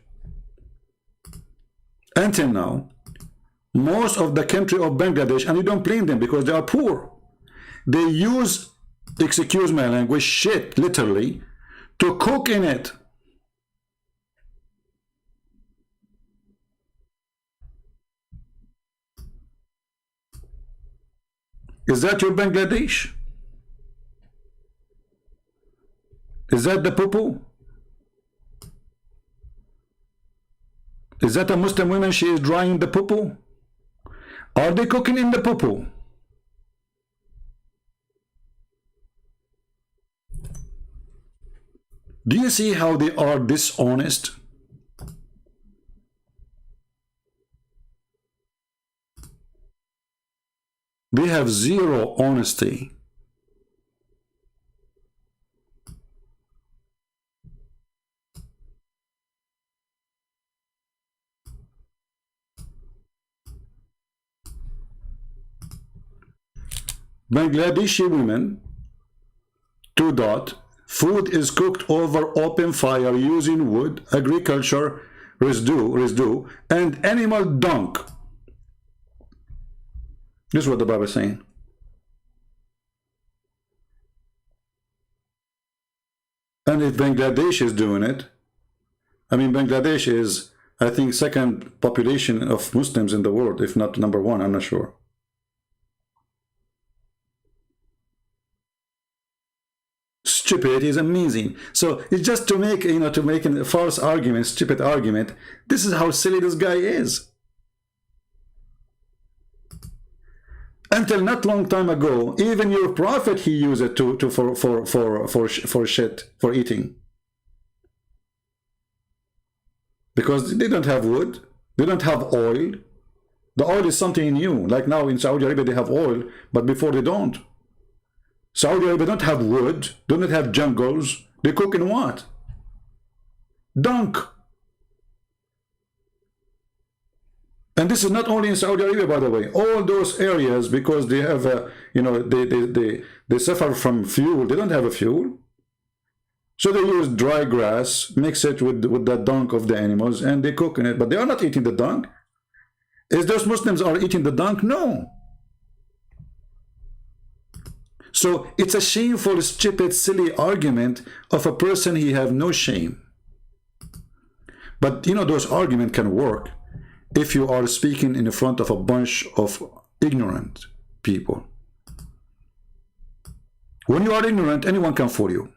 until now, most of the country of Bangladesh, and you don't blame them because they are poor, they use, excuse my language, shit, literally, to cook in it. Is that your Bangladesh? Is that the poo-poo? Is that a Muslim woman, she is drying the poo-poo? Are they cooking in the poo-poo? Do you see how they are dishonest? They have zero honesty. Bangladeshi women, 2 dot, food is cooked over open fire using wood, agriculture, residue, and animal dung. This is what the Bible is saying. And if Bangladesh is doing it, I mean, Bangladesh is, I think, 2nd population of Muslims in the world, if not #1, I'm not sure. Stupid is amazing. So it's just to make, you know, to make a false argument, stupid argument. This is how silly this guy is. Until not long time ago, even your prophet, he used it for shit, for eating. Because they don't have wood, they don't have oil. The oil is something new. Like now in Saudi Arabia, they have oil, but before they don't. Saudi Arabia don't have wood, do not have jungles. They cook in what? Dung. And this is not only in Saudi Arabia, by the way. All those areas, because they have, you know, they suffer from fuel. They don't have a fuel. So they use dry grass, mix it with the dung of the animals, and they cook in it. But they are not eating the dung. Is those Muslims are eating the dung? No. So it's a shameful, stupid, silly argument of a person he have no shame. But you know, those arguments can work if you are speaking in front of a bunch of ignorant people. When you are ignorant, anyone can fool you.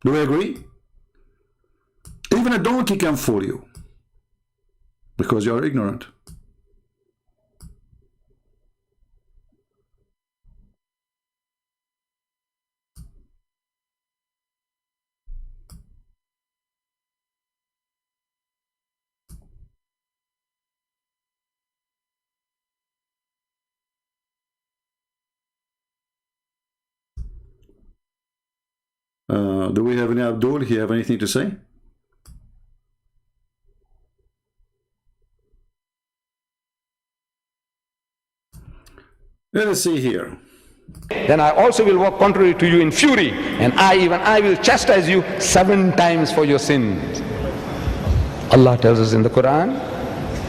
Do we agree? Even a donkey can fool you because you are ignorant. Do we have any Abdul? He have anything to say? Let us see here. Then I also will walk contrary to you in fury, and I will chastise you 7 times for your sins. Allah tells us in the Quran,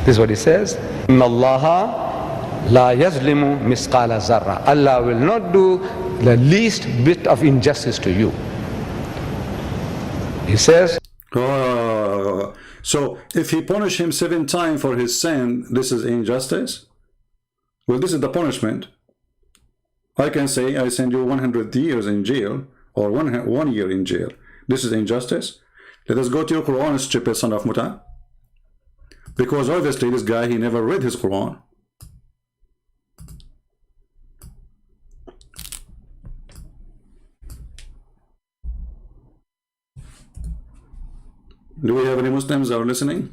this is what he says, Inna Allaha la yazlimu misqala zarra. Allah will not do the least bit of injustice to you. He says, so if he punish him 7 times for his sin, this is injustice? Well, this is the punishment. I can say I send you 100 years in jail, or 1 year in jail. This is injustice. Let us go to your Quran, stupid son of Muta. Because obviously this guy, he never read his Quran. Do we have any Muslims that are listening?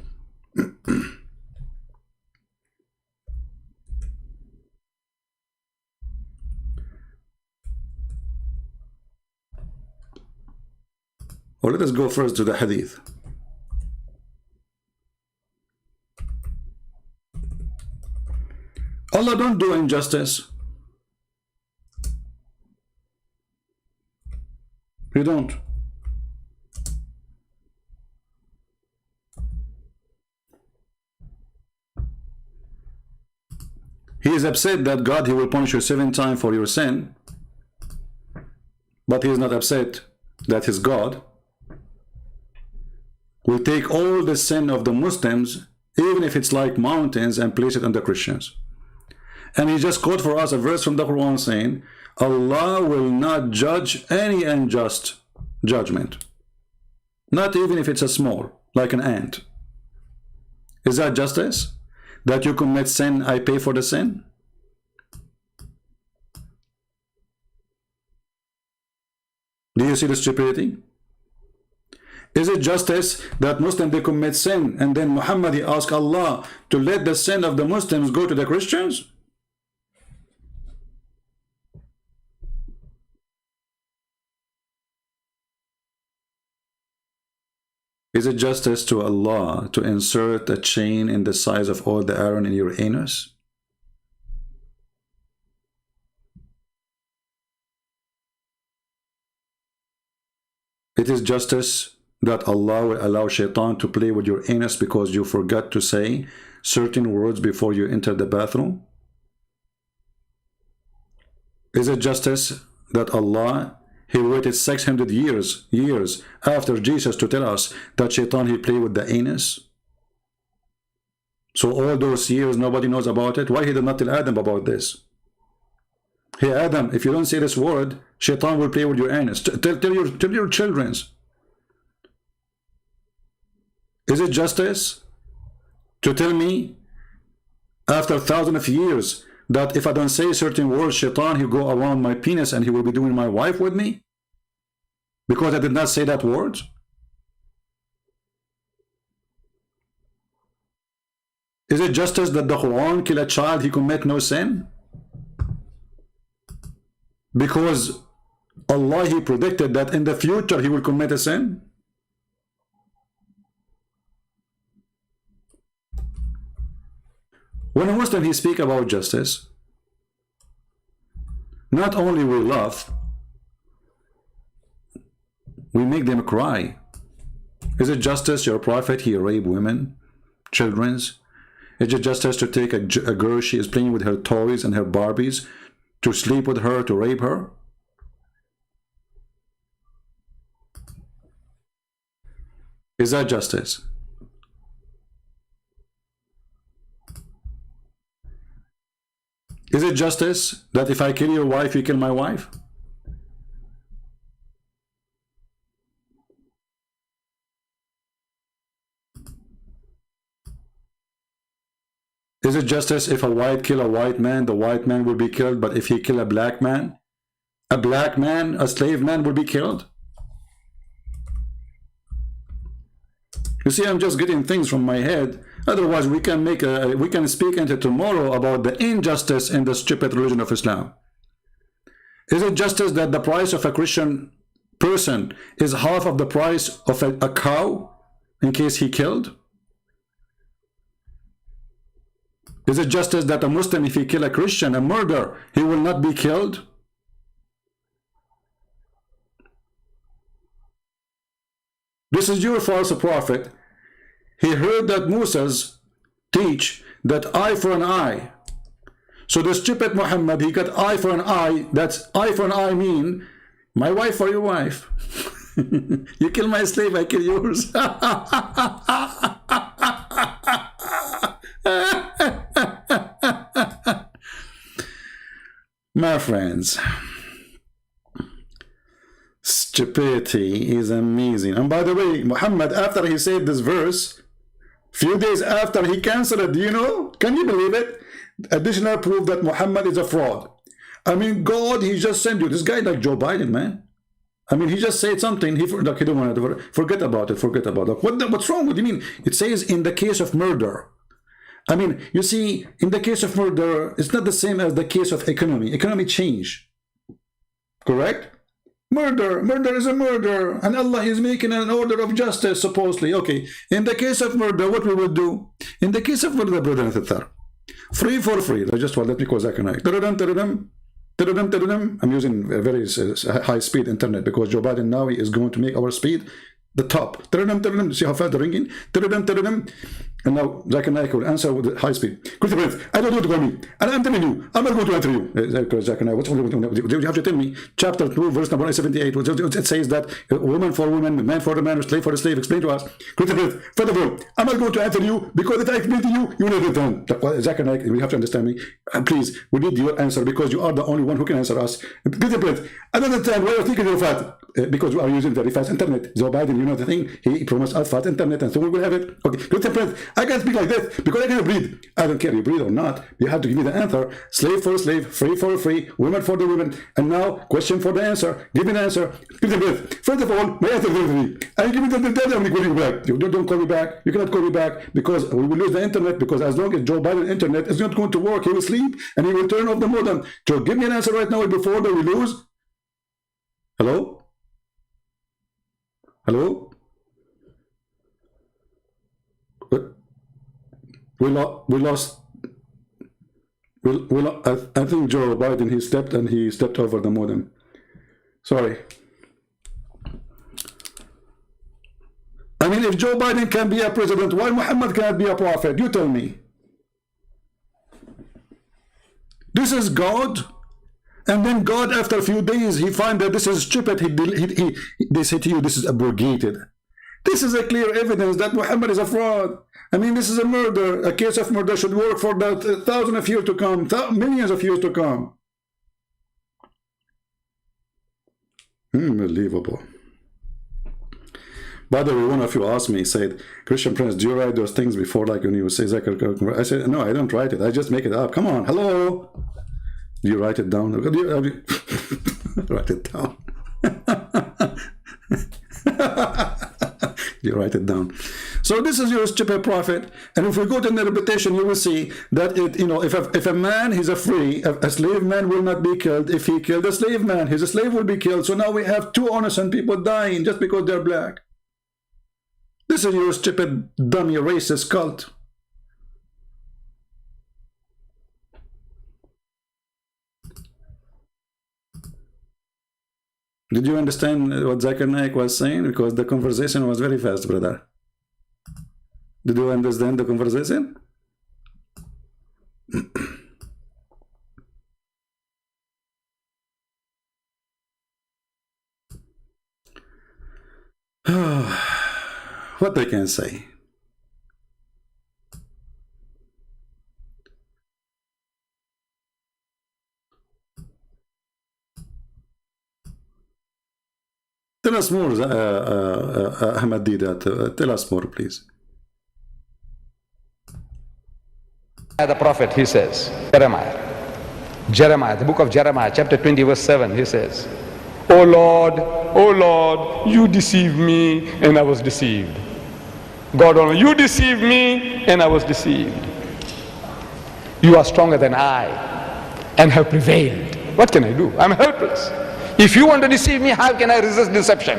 Or let us go first to the hadith. Allah don't do injustice. He don't. He is upset that God, he will punish you 7 times for your sin, but he is not upset that his God will take all the sin of the Muslims, even if it's like mountains, and place it on the Christians. And he just quote for us a verse from the Quran saying, Allah will not judge any unjust judgment, not even if it's a small, like an ant. Is that justice? That you commit sin, I pay for the sin? Do you see the stupidity? Is it justice that Muslims, they commit sin, and then Muhammad, he asked Allah to let the sin of the Muslims go to the Christians? Is it justice to Allah to insert a chain in the size of all the iron in your anus? It is justice that Allah will allow shaitan to play with your anus because you forgot to say certain words before you enter the bathroom? Is it justice that Allah, he waited 600 years after Jesus to tell us that shaitan, he played with the anus? So all those years nobody knows about it. Why he did not tell Adam about this? Hey Adam, if you don't say this word, shaitan will play with your anus. Tell your children. Is it justice to tell me after thousands of years that if I don't say certain words, shaitan, he'll go around my penis and he will be doing my wife with me? Because I did not say that word? Is it justice that the Quran kill a child, he commit no sin? Because Allah, he predicted that in the future he will commit a sin? When a Muslim, he speak about justice, not only we laugh, we make them cry. Is it justice your prophet, he rape women, children's? Is it justice to take a girl, she is playing with her toys and her Barbies, to sleep with her, to rape her? Is that justice? Is it justice that if I kill your wife, you kill my wife? Is it justice if a white kill a white man, the white man will be killed, but if he kill a black man, a slave man will be killed? You see, I'm just getting things from my head. Otherwise, we can speak into tomorrow about the injustice in the stupid religion of Islam. Is it justice that the price of a Christian person is half of the price of a cow in case he killed? Is it justice that a Muslim, if he kill a Christian, a murder, he will not be killed? This is your false prophet. He heard that Moses teach that eye for an eye. So the stupid Muhammad, he got eye for an eye. That's eye for an eye mean my wife for your wife. You kill my slave, I kill yours. My friends, stupidity is amazing. And by the way, Muhammad, after he said this verse, few days after he canceled it, do you know? Can you believe it? Additional proof that Muhammad is a fraud. I mean, God, he just sent you. This guy like Joe Biden, man. I mean, he just said something. He don't want to forget about it. Forget about it. What's wrong? What do you mean? It says in the case of murder. I mean, you see, in the case of murder, it's not the same as the case of economy. Economy change. Correct? Murder is a murder, and Allah is making an order of justice, supposedly. Okay, in the case of murder, what we will do? In the case of murder, brother and sister, free for free. Just let me cause that I'm using a very high-speed internet because Joe Biden now is going to make our speed the top. See how fast the ringing? And now Zach and I will answer with high speed. I don't want to call me. And I'm telling you, I'm not going to answer you. Zach and I, you have to tell me, chapter 2, verse number 78. It says that woman for woman, man for the man, slave for the slave. Explain to us. First of all, I'm not going to answer you because if I explain to you, you will never done. Zach and I, you have to understand me. Please, we need your answer because you are the only one who can answer us. I don't understand why you're thinking you're fat. Because we are using very fast internet. Joe Biden, you know the thing, he promised us fast internet, and so we will have it. Okay, Christian Prince, I can speak like this because I cannot breathe. I don't care, you breathe or not. You have to give me the answer. Slave for slave, free for free, women for the women. And now, question for the answer. Give me the answer. Christian Prince, first of all, my answer is free. I give me the answer, I'm going to call you back. You don't call me back. You cannot call me back because we will lose the internet because as long as Joe Biden internet is not going to work, he will sleep and he will turn off the modem. So give me an answer right now before that we lose. Hello? Hello? We lost. I think Joe Biden, he stepped over the modem. Sorry. I mean, if Joe Biden can be a president, why Muhammad cannot be a prophet? You tell me. This is God. And then God, after a few days, he find that this is stupid. They say to you, this is abrogated. This is a clear evidence that Muhammad is a fraud. I mean, this is a murder. A case of murder should work for that 1,000 of years to come, millions of years to come. Unbelievable. By the way, one of you asked me, said, Christian Prince, do you write those things before, like when you say Zechariah? I said, no, I don't write it. I just make it up. Come on, hello. Do you write it down? Write it down. You write it down. So this is your stupid prophet. And if we go to the interpretation, you will see that if a man is a slave man will not be killed. If he killed a slave man, his slave will be killed. So now we have two innocent people dying just because they're black. This is your stupid, dummy, racist cult. Did you understand what Zakir Naik was saying? Because the conversation was very fast, brother. Did you understand the conversation? What they can say? Tell us more, Ahmad Deedat. Tell us more, please. The prophet, he says, Jeremiah, the book of Jeremiah, chapter 20, verse 7, he says, O Lord, you deceived me and I was deceived. God, you deceived me and I was deceived. You are stronger than I and have prevailed. What can I do? I'm helpless. If you want to deceive me, how can I resist deception?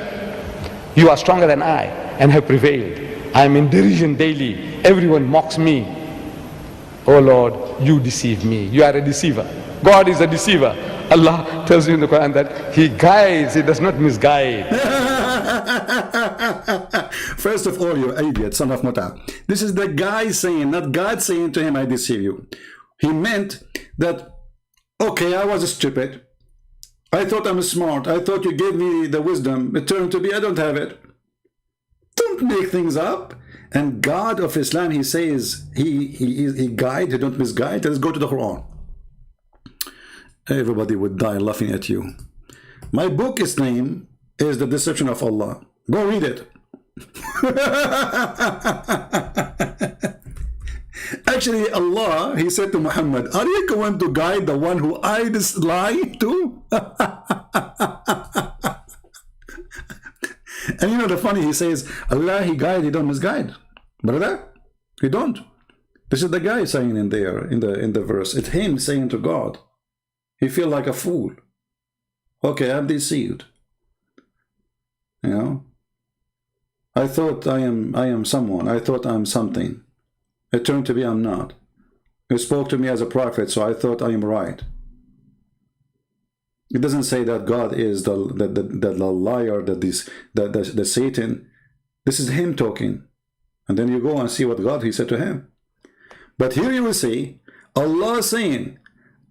You are stronger than I and have prevailed. I am in derision daily. Everyone mocks me. Oh Lord, you deceive me. You are a deceiver. God is a deceiver. Allah tells you in the Quran that He guides, He does not misguide. First of all, you idiot, son of Muta. This is the guy saying, not God saying to him, I deceive you. He meant that, okay, I was stupid. I thought I'm smart. I thought you gave me the wisdom. It turned to be I don't have it. Don't make things up. And God of Islam, he says, he guide, he don't misguide. Let's go to the Quran. Everybody would die laughing at you. My book's name is The Deception of Allah. Go read it. Actually, Allah, he said to Muhammad, are you going to guide the one who I lie to? And you know the funny, he says, Allah, he guide, he don't misguide. Brother, he don't. This is the guy saying in there, in the verse. It's him saying to God. He feel like a fool. Okay, I'm deceived. You know? I thought I am someone. I thought I'm something. It turned to be I'm not. You spoke to me as a prophet, so I thought I am right. It doesn't say that God is the liar, the Satan. This is him talking. And then you go and see what God, he said to him. But here you will see Allah saying,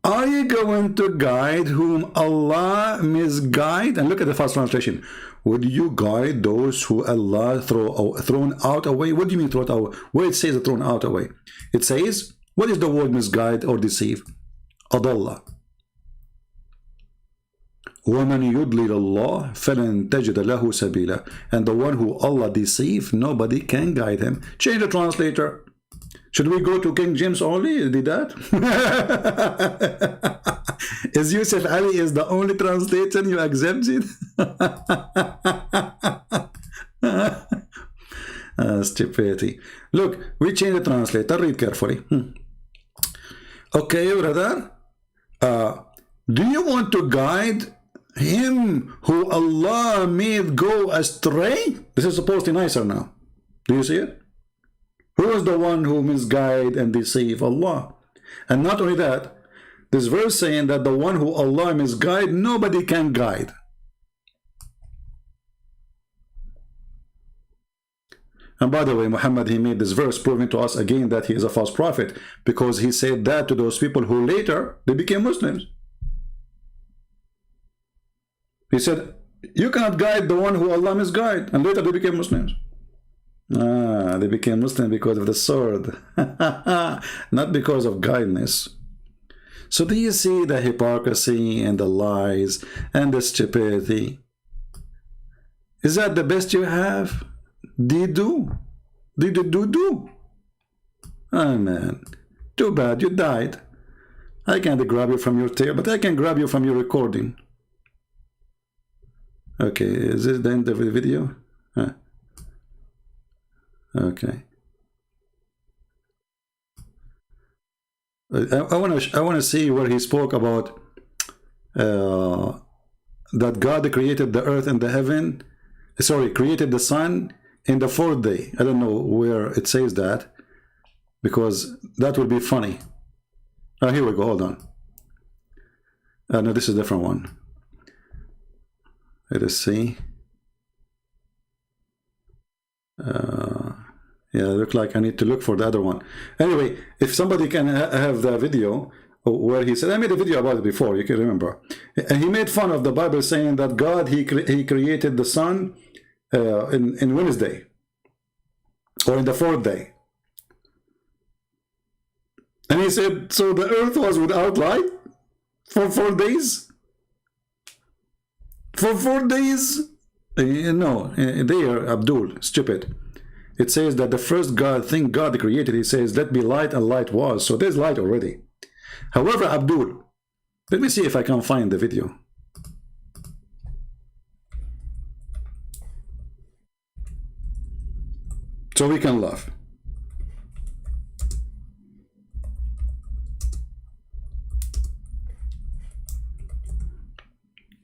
are you going to guide whom Allah misguide? And look at the first translation. Would you guide those who Allah thrown out away? What do you mean thrown out? Where it says thrown out away? It says, what is the word misguide or deceive? Adallah. وَمَنْ يُضْلِلَ اللَّهِ فَلَنْ تَجِدَ لَهُ سَبِيلًا. And the one who Allah deceive, nobody can guide him. Change the translator. Should we go to King James only? Did that? Is Yusuf Ali is the only translator you accept it? Stupidity. Look, we change the translator. Read carefully. Okay, brother. Do you want to guide him who Allah made go astray? This is supposed to be nicer now. Do you see it? Who is the one who misguide and deceive? Allah. And not only that, this verse saying that the one who Allah misguide, nobody can guide. And by the way, Muhammad, he made this verse proving to us again that he is a false prophet, because he said that to those people who later, they became Muslims. He said, you cannot guide the one who Allah misguide, and later they became Muslims. They became Muslim because of the sword, not because of guidance. So do you see the hypocrisy and the lies and the stupidity? Is that the best you have? Did you do? Oh man, too bad you died. I can't grab you from your tail, but I can grab you from your recording. Okay, is this the end of the video? Okay. I want to see where he spoke about that God created the earth and the heaven. Sorry, created the sun in the fourth day. I don't know where it says that, because that would be funny. Oh, here we go. Hold on. No, this is a different one. Let us see. Yeah, look like I need to look for the other one. Anyway, if somebody can have the video where he said, I made a video about it before, you can remember. And he made fun of the Bible saying that God, he created the sun in Wednesday, or in the fourth day. And he said, so the earth was without light for 4 days? For 4 days? No, there, Abdul, stupid. It says that the first thing God created, he says, let be light, and light was. So there's light already. However, Abdul, let me see if I can find the video. So we can laugh.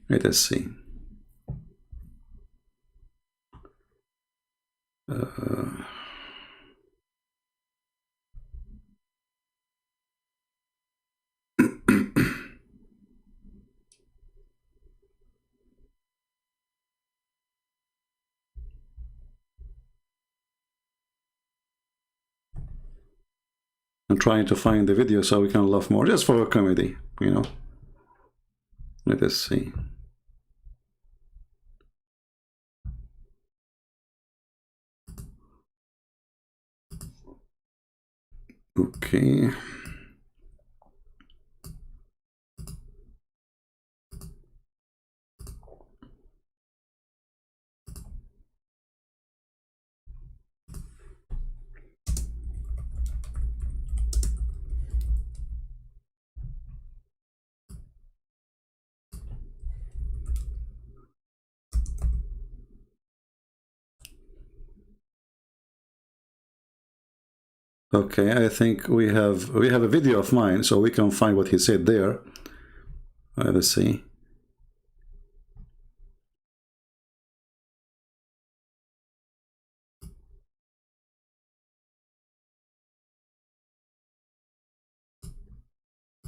Let us see. I'm trying to find the video so we can laugh more, just for a comedy, you know. Let us see. Okay. Okay, I think we have a video of mine, so we can find what he said there. Let's see.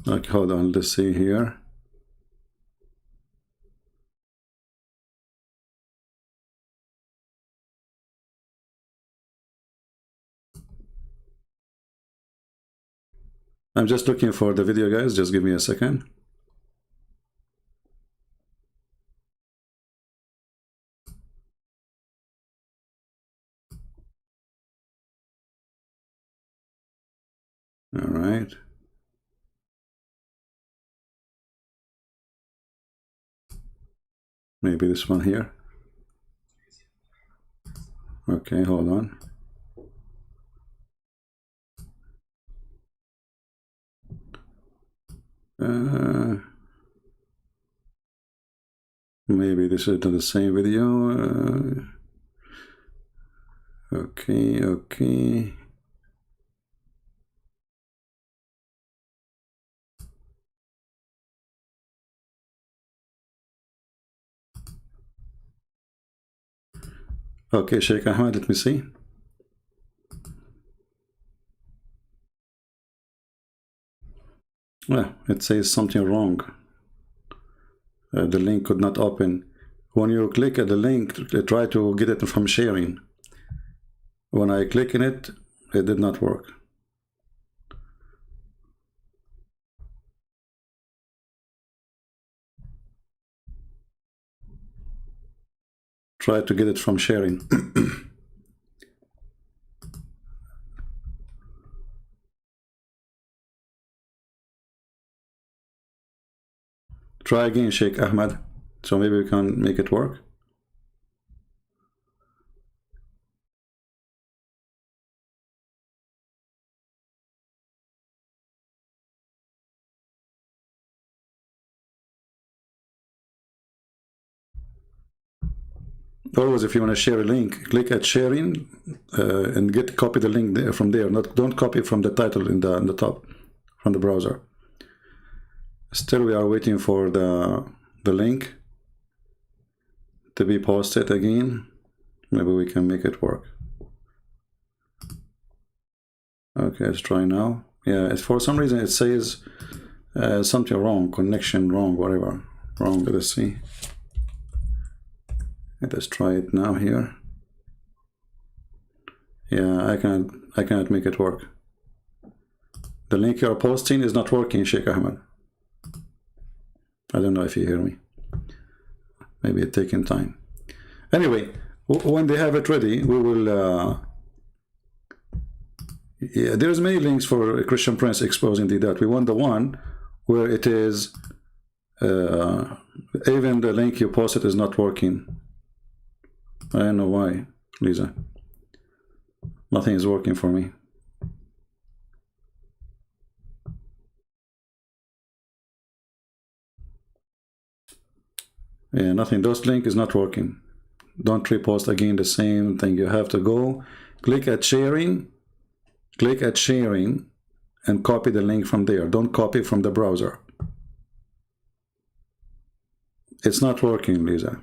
Okay, hold on, let's see here. I'm just looking for the video, guys. Just give me a second. All right. Maybe this one here. Okay, hold on. Maybe this is not the same video. Okay. Okay, Sheikh Ahmad, let me see. Well, it says something wrong. The link could not open. When you click at the link, try to get it from sharing. When I click in it, it did not work. Try to get it from sharing. Try again, Sheikh Ahmad, so maybe we can make it work. Always, if you want to share a link, click at sharing and copy the link there, from there. Don't copy from the title in the top from the browser. Still, we are waiting for the link to be posted again. Maybe we can make it work. Okay, let's try now. Yeah, for some reason it says something wrong, connection wrong, whatever wrong. Let's see. Let's try it now here. Yeah, I cannot make it work. The link you are posting is not working, Sheikh Ahmad. I don't know if you hear me. Maybe it's taking time. Anyway, when they have it ready, we will. Yeah, there's many links for a Christian Prince exposing that. We want the one where it is even the link you posted is not working. I don't know why, Lisa. Nothing is working for me. Yeah, nothing. Those link is not working. Don't repost again the same thing. You have to go click at sharing, and copy the link from there. Don't copy from the browser. It's not working, Lisa.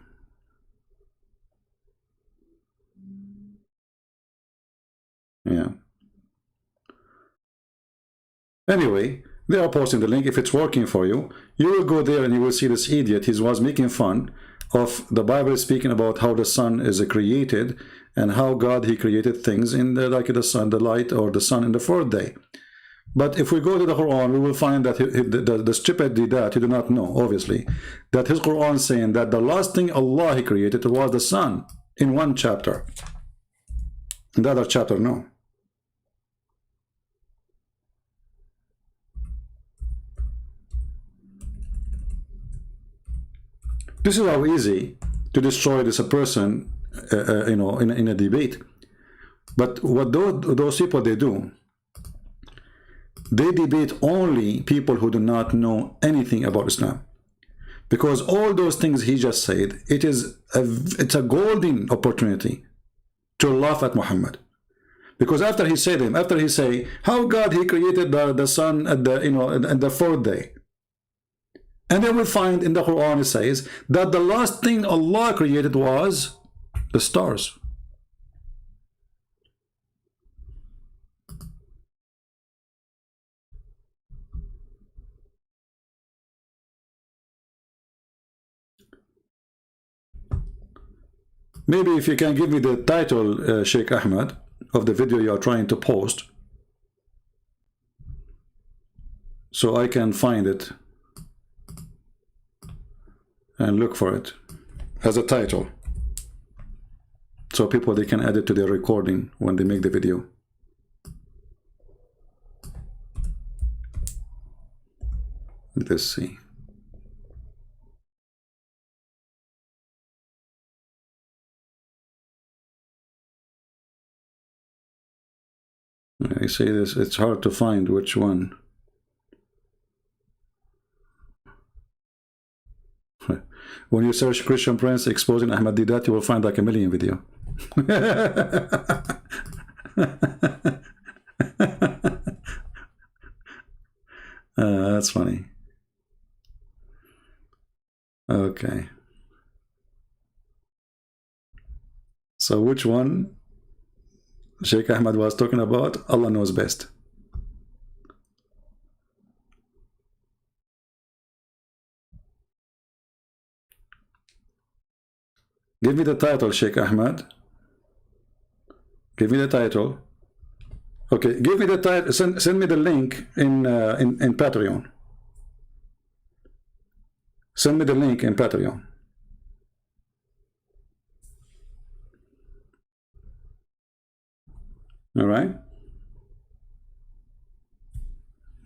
Yeah. Anyway, they are posting the link. If it's working for you, you will go there and you will see this idiot. He was making fun of the Bible, speaking about how the sun is created and how God, he created things in the, like the sun, the light, or the sun in the fourth day. But if we go to the Quran, we will find that the stupid Deedat, he do not know, obviously, that his Quran saying that the last thing Allah he created was the sun in one chapter. In the other chapter, no. This is how easy to destroy this a person, you know, in a debate. But what those people, they do, they debate only people who do not know anything about Islam, because all those things he just said, it's a golden opportunity to laugh at Muhammad. Because after he said him, after he say how God he created the sun at the, you know, at the fourth day, and then we find in the Quran it says that the last thing Allah created was the stars. Maybe if you can give me the title, Sheikh Ahmad, of the video you are trying to post, so I can find it and look for it as a title, so people, they can add it to their recording when they make the video. Let's see. I say this, it's hard to find which one. When you search Christian Prince exposing Ahmad Deedat, you will find like a million video. That's funny. Okay. So which one Sheikh Ahmad was talking about? Allah knows best. Give me the title, Sheikh Ahmad. Give me the title. Okay, give me the title. Send me the link in Patreon. Send me the link in Patreon. All right.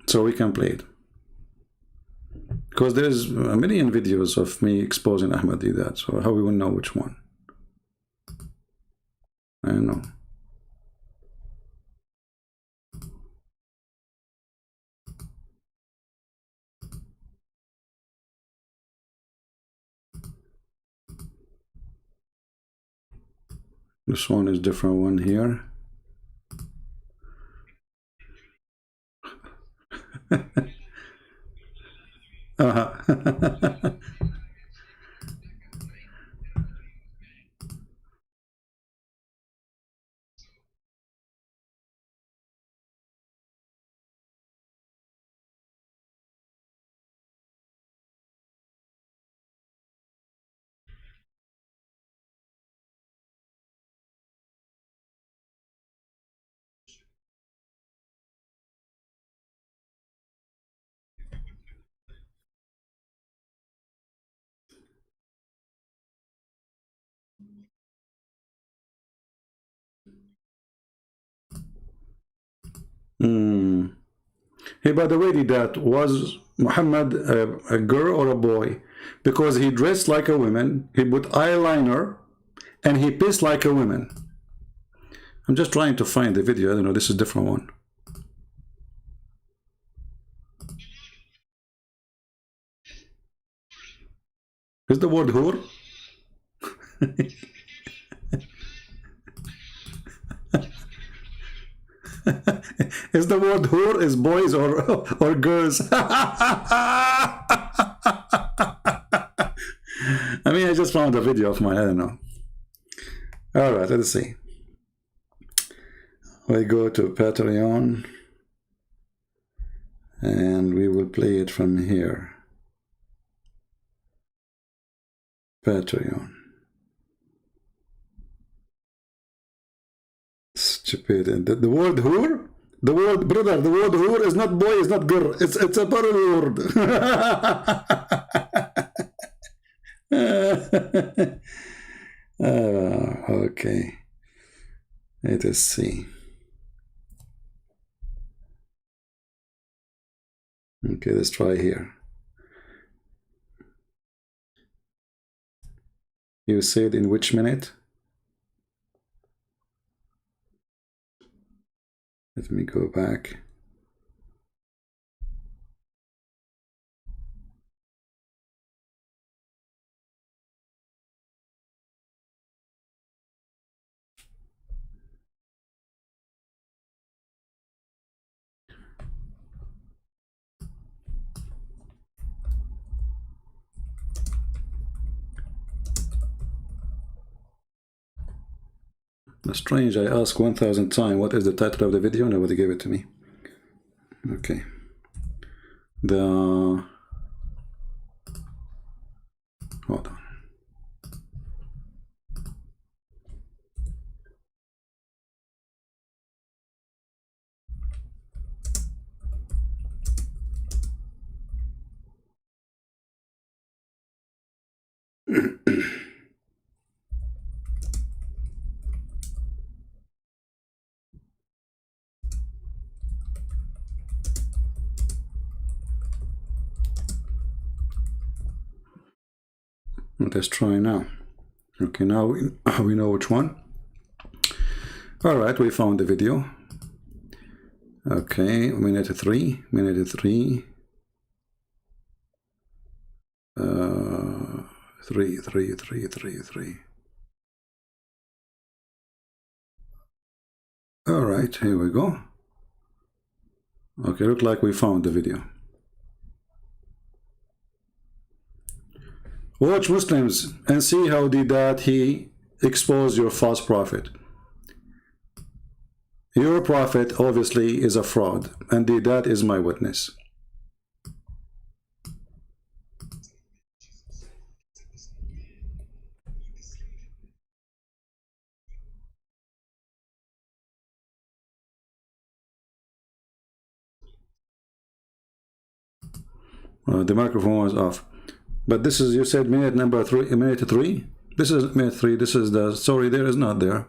So we can play it. Because there's a million videos of me exposing Ahmad Deedat, so how we will know which one? I don't know. This one is different one here. Hey, by the way, Deedat, was Muhammad a girl or a boy? Because he dressed like a woman, he put eyeliner, and he pissed like a woman. I'm just trying to find the video. I don't know, this is a different one. Is the word whore? Is the word whore is boys or girls? just found a video of mine. I don't know. All right, let's see. We go to Patreon, and we will play it from here. Patreon. Stupid. And the word whore? The word, brother, the word whore is not boy, it's not girl. It's a plural word. Okay. Let us see. Okay, let's try here. You said in which minute? Let me go back. Strange, I asked 1,000 times what is the title of the video, nobody gave it to me. Okay. Hold on. Let's try now. Okay, now we know which one. All right, we found the video. Okay, minute 3. Three. All right, here we go. Okay, look like we found the video. Watch Muslims and see how Deedat he exposed your false prophet. Your prophet obviously is a fraud, and Deedat is my witness. The microphone was off. But this is, you said minute number 3, minute 3? This is minute 3, this is the, sorry, there is not there.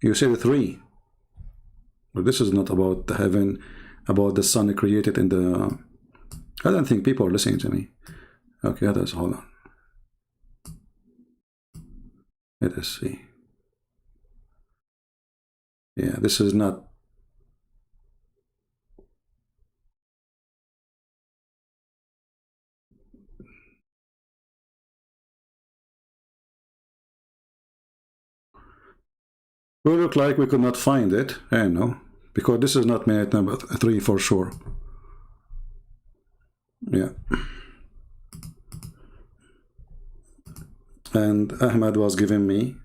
You said 3. But this is not about the heaven, about the sun created in the, I don't think people are listening to me. Okay, others, hold on. Let us see. Yeah, this is not. We look like we could not find it. I know, because this is not minute number 3 for sure. Yeah. And Ahmad was giving me.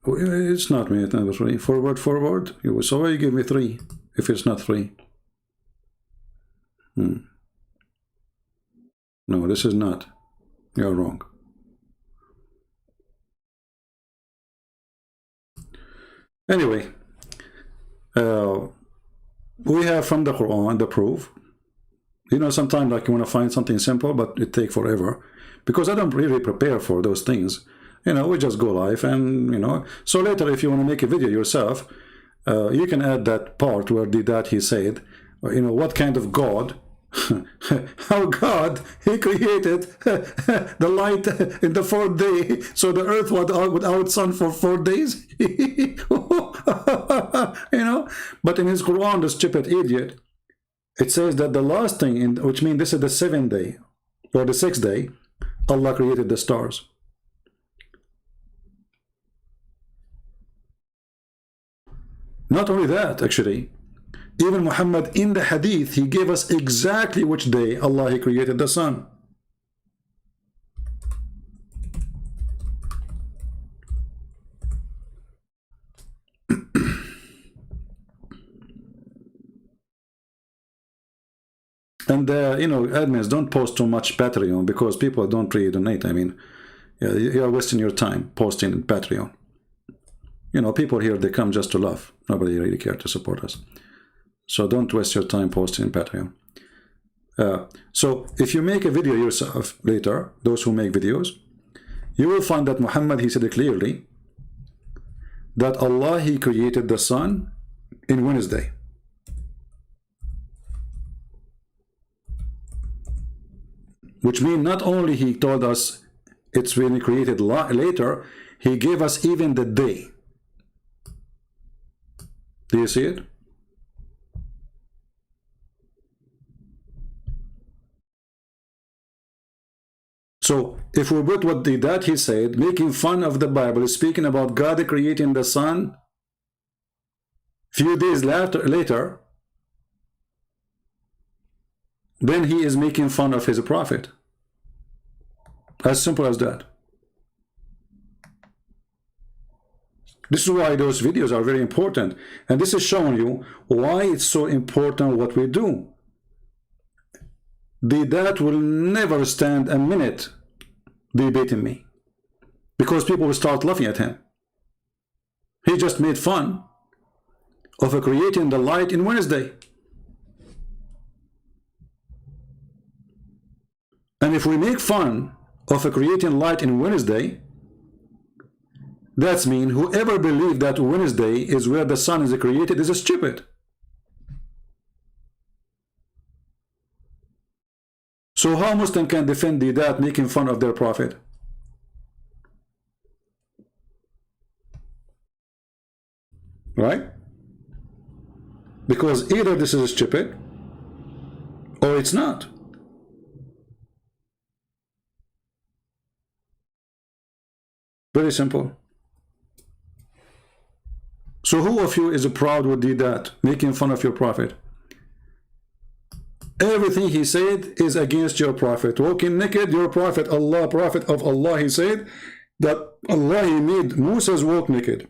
It's not minute number 3. Forward. So why you give me 3 if it's not 3? No, this is not. You're wrong. Anyway, we have from the Quran the proof. You know, sometimes like you want to find something simple, but it takes forever. Because I don't really prepare for those things. You know, we just go live and, you know. So later, if you want to make a video yourself, you can add that part where Deedat he said, you know, what kind of God, how God, he created the light in the 4th day, so the earth was without sun for 4 days. You know, but in his Quran, the stupid idiot, it says that the last thing, which means this is the 7th day, or the 6th day, Allah created the stars. Not only that, actually, Even Muhammad in the hadith, he gave us exactly which day Allah he created the sun. And you know, admins, don't post too much Patreon because people don't really donate. I mean, yeah, you are wasting your time posting in Patreon. You know, people here, they come just to laugh. Nobody really cares to support us. So don't waste your time posting in Patreon. So if you make a video yourself later, those who make videos, you will find that Muhammad, he said it clearly, that Allah, he created the sun in Wednesday. Which means not only he told us it's when he created later, he gave us even the day. Do you see it? So if we put what that he said, making fun of the Bible, speaking about God creating the sun few days later, then he is making fun of his prophet. As simple as that. This is why those videos are very important. And this is showing you why it's so important what we do. That will never stand a minute debating me. Because people will start laughing at him. He just made fun of creating the light in Wednesday. And if we make fun of creating light in Wednesday, that means whoever believes that Wednesday is where the sun is created is stupid. So how Muslim can defend that making fun of their prophet? Right? Because either this is stupid or it's not. Very simple. So who of you is proud with that, making fun of your prophet? Everything he said is against your prophet. Walking naked, your prophet, Allah, prophet of Allah, he said that Allah, he made Moses walk naked.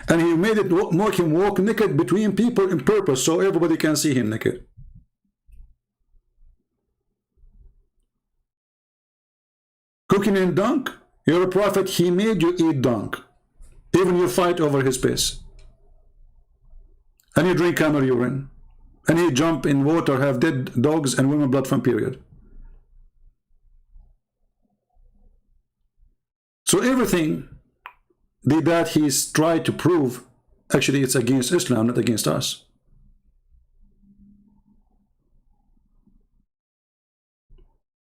And he made it make him walk naked between people in purpose so everybody can see him naked. Cooking in dung, your prophet, he made you eat dung. Even you fight over his piss. And you drink camel urine. And he jump in water, have dead dogs and women blood from period. So everything that he's tried to prove, actually it's against Islam, not against us.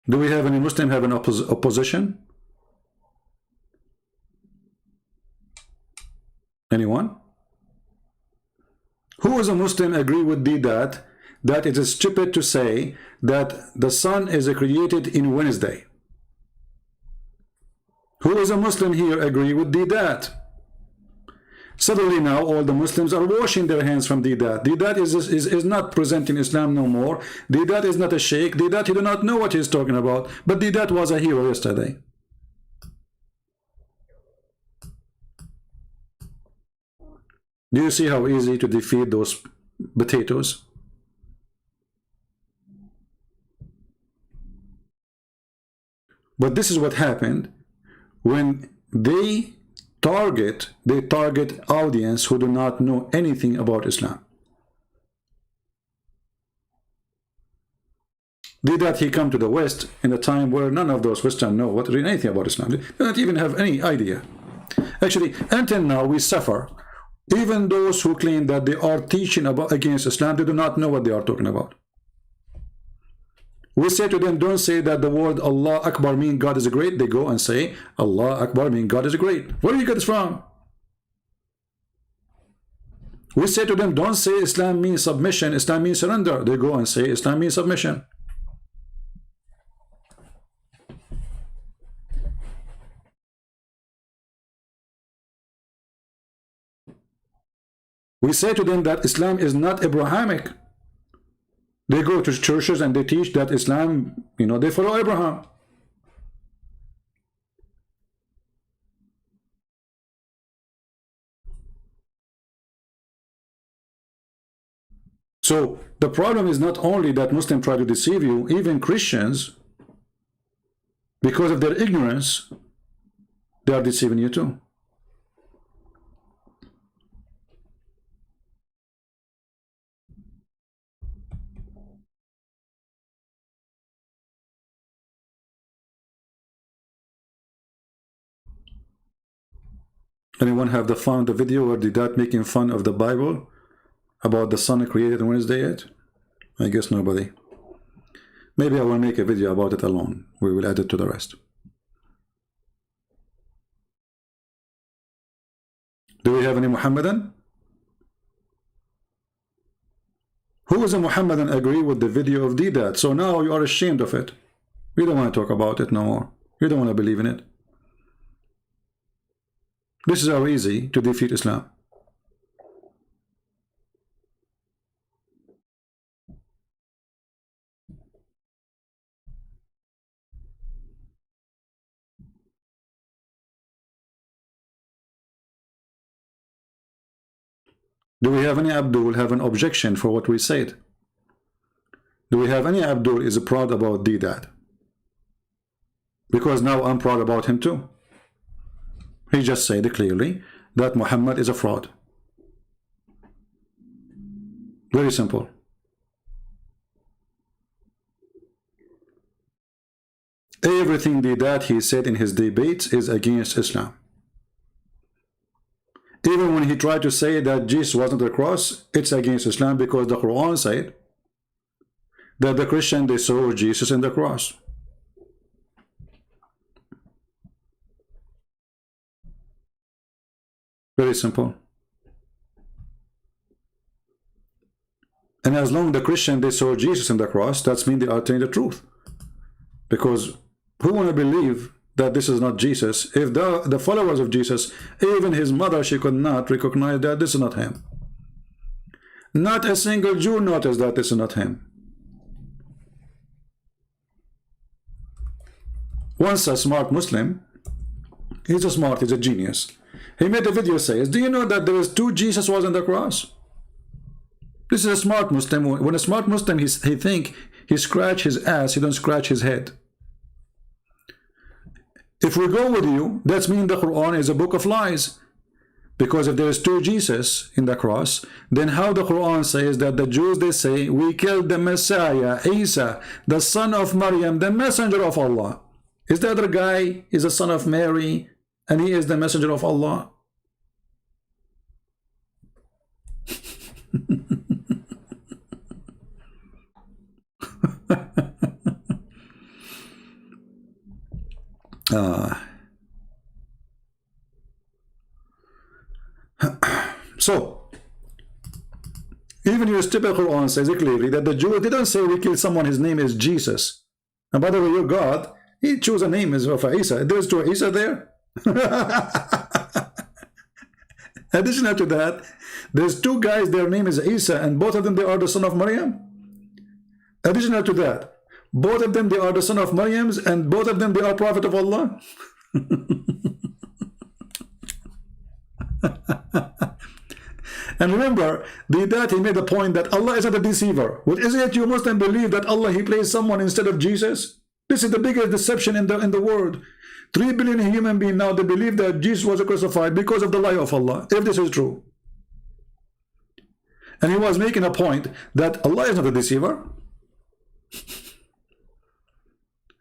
Do we have any Muslim have an opposition? Anyone? Who is a Muslim agree with that it is stupid to say that the sun is created in Wednesday? Who is a Muslim here agree with that? Suddenly now all the Muslims are washing their hands from that. That is not presenting Islam no more. That is not a sheikh. That he do not know what he's talking about. But that was a hero yesterday. Do you see how easy to defeat those potatoes? But this is what happened when they target audience who do not know anything about Islam. Did that he come to the West in a time where none of those Western know anything about Islam? They don't even have any idea. Actually, until now we suffer. Even those who claim that they are teaching against Islam, they do not know what they are talking about. We say to them, don't say that the word Allah Akbar means God is great. They go and say, Allah Akbar means God is great. Where do you get this from? We say to them, don't say Islam means submission, Islam means surrender. They go and say Islam means submission. We say to them that Islam is not Abrahamic. They go to churches and they teach that Islam, you know, they follow Abraham. So the problem is not only that Muslims try to deceive you, even Christians, because of their ignorance, they are deceiving you too. Anyone have the found the video where Deedat making fun of the Bible about the sun created on Wednesday yet? I guess nobody. Maybe I will make a video about it alone. We will add it to the rest. Do we have any Muhammadan? Who is a Muhammadan agree with the video of Deedat? So now you are ashamed of it. We don't want to talk about it no more. We don't want to believe in it. This is how easy to defeat Islam. Do we have any Abdul have an objection for what we said? Do we have any Abdul is proud about Deedat? Because now I'm proud about him too. He just said clearly that Muhammad is a fraud. Very simple. Everything that he said in his debates is against Islam. Even when he tried to say that Jesus wasn't the cross, it's against Islam because the Quran said that the Christian, they saw Jesus in the cross. Very simple. And as long as the Christian, they saw Jesus in the cross, that means they are telling the truth. Because who want to believe that this is not Jesus? If the followers of Jesus, even his mother, she could not recognize that this is not him. Not a single Jew noticed that this is not him. Once a smart Muslim, he's a genius. He made a video says, do you know that there was two Jesus was on the cross? This is a smart Muslim. When a smart Muslim, he think he scratch his ass, he don't scratch his head. If we go with you, that means the Quran is a book of lies. Because if there is two Jesus in the cross, then how the Quran says that the Jews, they say, we killed the Messiah, Isa, the son of Maryam, the messenger of Allah. Is the other guy is the son of Mary, and he is the messenger of Allah? So, even your stupid Quran says clearly that the Jews didn't say we killed someone, his name is Jesus. And by the way, your God, he chose a name of Isa. There's two Isa there. Additional to that, there's two guys, their name is Isa, and both of them, they are the son of Maryam. Additional to that, both of them, they are the son of Maryam, and both of them, they are prophet of Allah. And remember, Deedat, he made the point that Allah is not a deceiver. What is it you Muslim believe that Allah, he placed someone instead of Jesus? This is the biggest deception in the world. 3 billion human beings now, they believe that Jesus was crucified because of the lie of Allah, if this is true. And he was making a point that Allah is not a deceiver.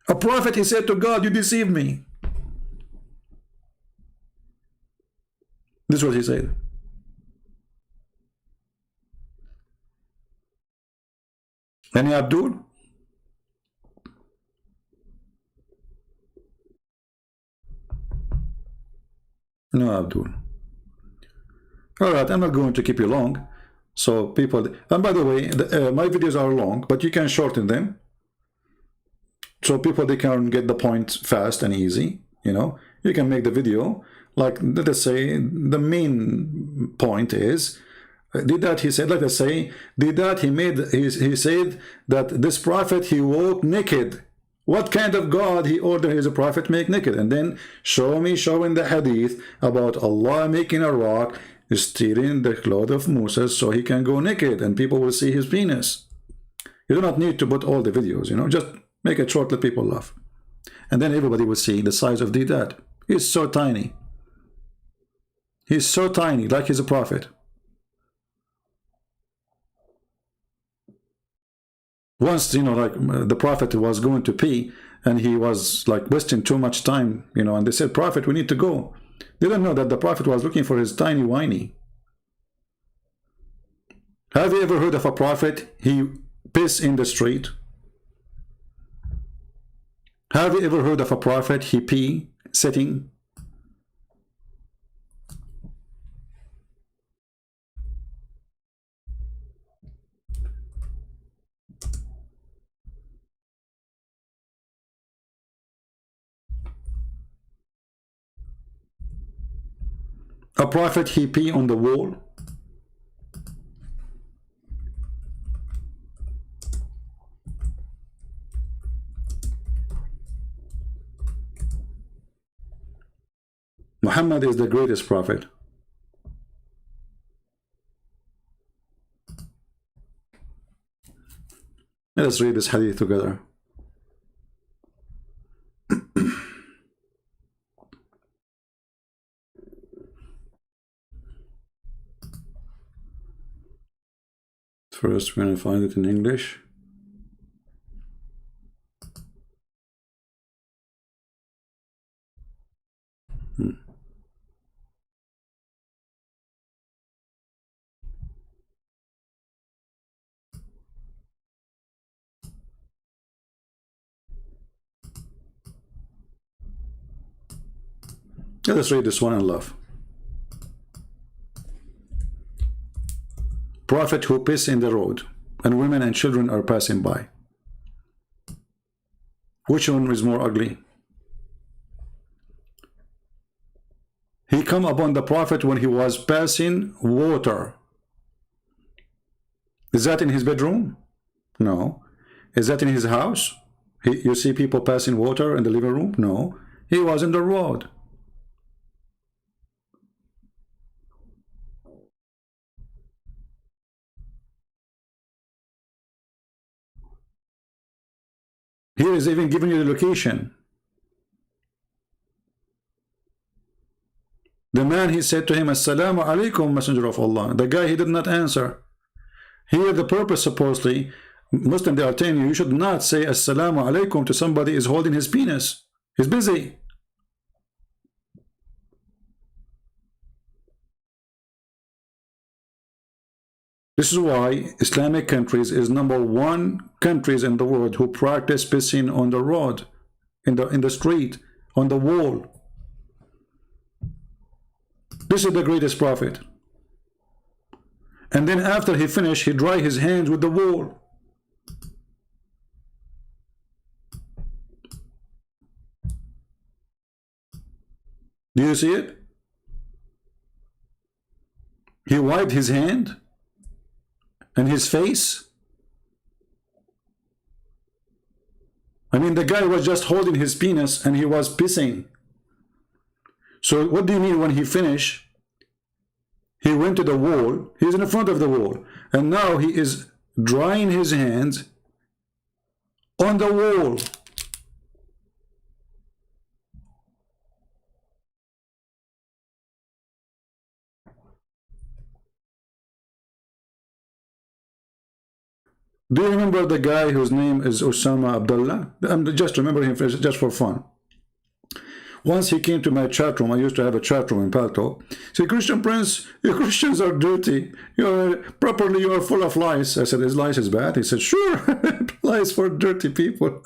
A prophet, he said to God, you deceived me. This is what he said. Any Abdul? No Abdul. Alright, I'm not going to keep you long. So people, and by the way, my videos are long, but you can shorten them. So people, they can get the point fast and easy. You know, you can make the video, like, let us say, the main point is, Did that he said, let us say, did that he said that this prophet, he walked naked. What kind of God he ordered his prophet make naked? And then showing the hadith about Allah making a rock, stealing the cloth of Moses so he can go naked and people will see his penis. You do not need to put all the videos, you know, just make it short, let people laugh. And then everybody will see the size of Deedat. He's so tiny. He's so tiny, like he's a prophet. Once, you know, like the prophet was going to pee and he was like wasting too much time, you know, and they said, prophet, we need to go. They didn't know that the prophet was looking for his tiny whiny. Have you ever heard of a prophet, he piss in the street? Have you ever heard of a prophet, he pee sitting? A prophet, he pee on the wall? Muhammad is the greatest prophet. Let us read this hadith together. First, we're going to find it in English. Let us read this one in love. Prophet who piss in the road, and women and children are passing by. Which one is more ugly? He come upon the prophet when he was passing water. Is that in his bedroom? No. Is that in his house? You see people passing water in the living room? No. He was in the road. Here is even giving you the location. The man, he said to him, Assalamu alaikum, messenger of Allah. The guy, he did not answer. Here the purpose, supposedly, Muslim, they are telling you, you should not say Assalamu alaikum to somebody is holding his penis. He's busy. This is why Islamic countries is #1 countries in the world who practice pissing on the road, in the street, on the wall. This is the greatest prophet. And then after he finished, he dry his hands with the wall. Do you see it? He wiped his hand and his face. I mean, the guy was just holding his penis and he was pissing. So what do you mean when he finished? He went to the wall. He's in front of the wall. And now he is drying his hands on the wall. Do you remember the guy whose name is Osama Abdullah? I'm just remembering him just for fun. Once he came to my chat room. I used to have a chat room in Palto. He said, Christian Prince, you Christians are dirty. You are full of lies. I said, is lies is bad? He said, sure, lies for dirty people.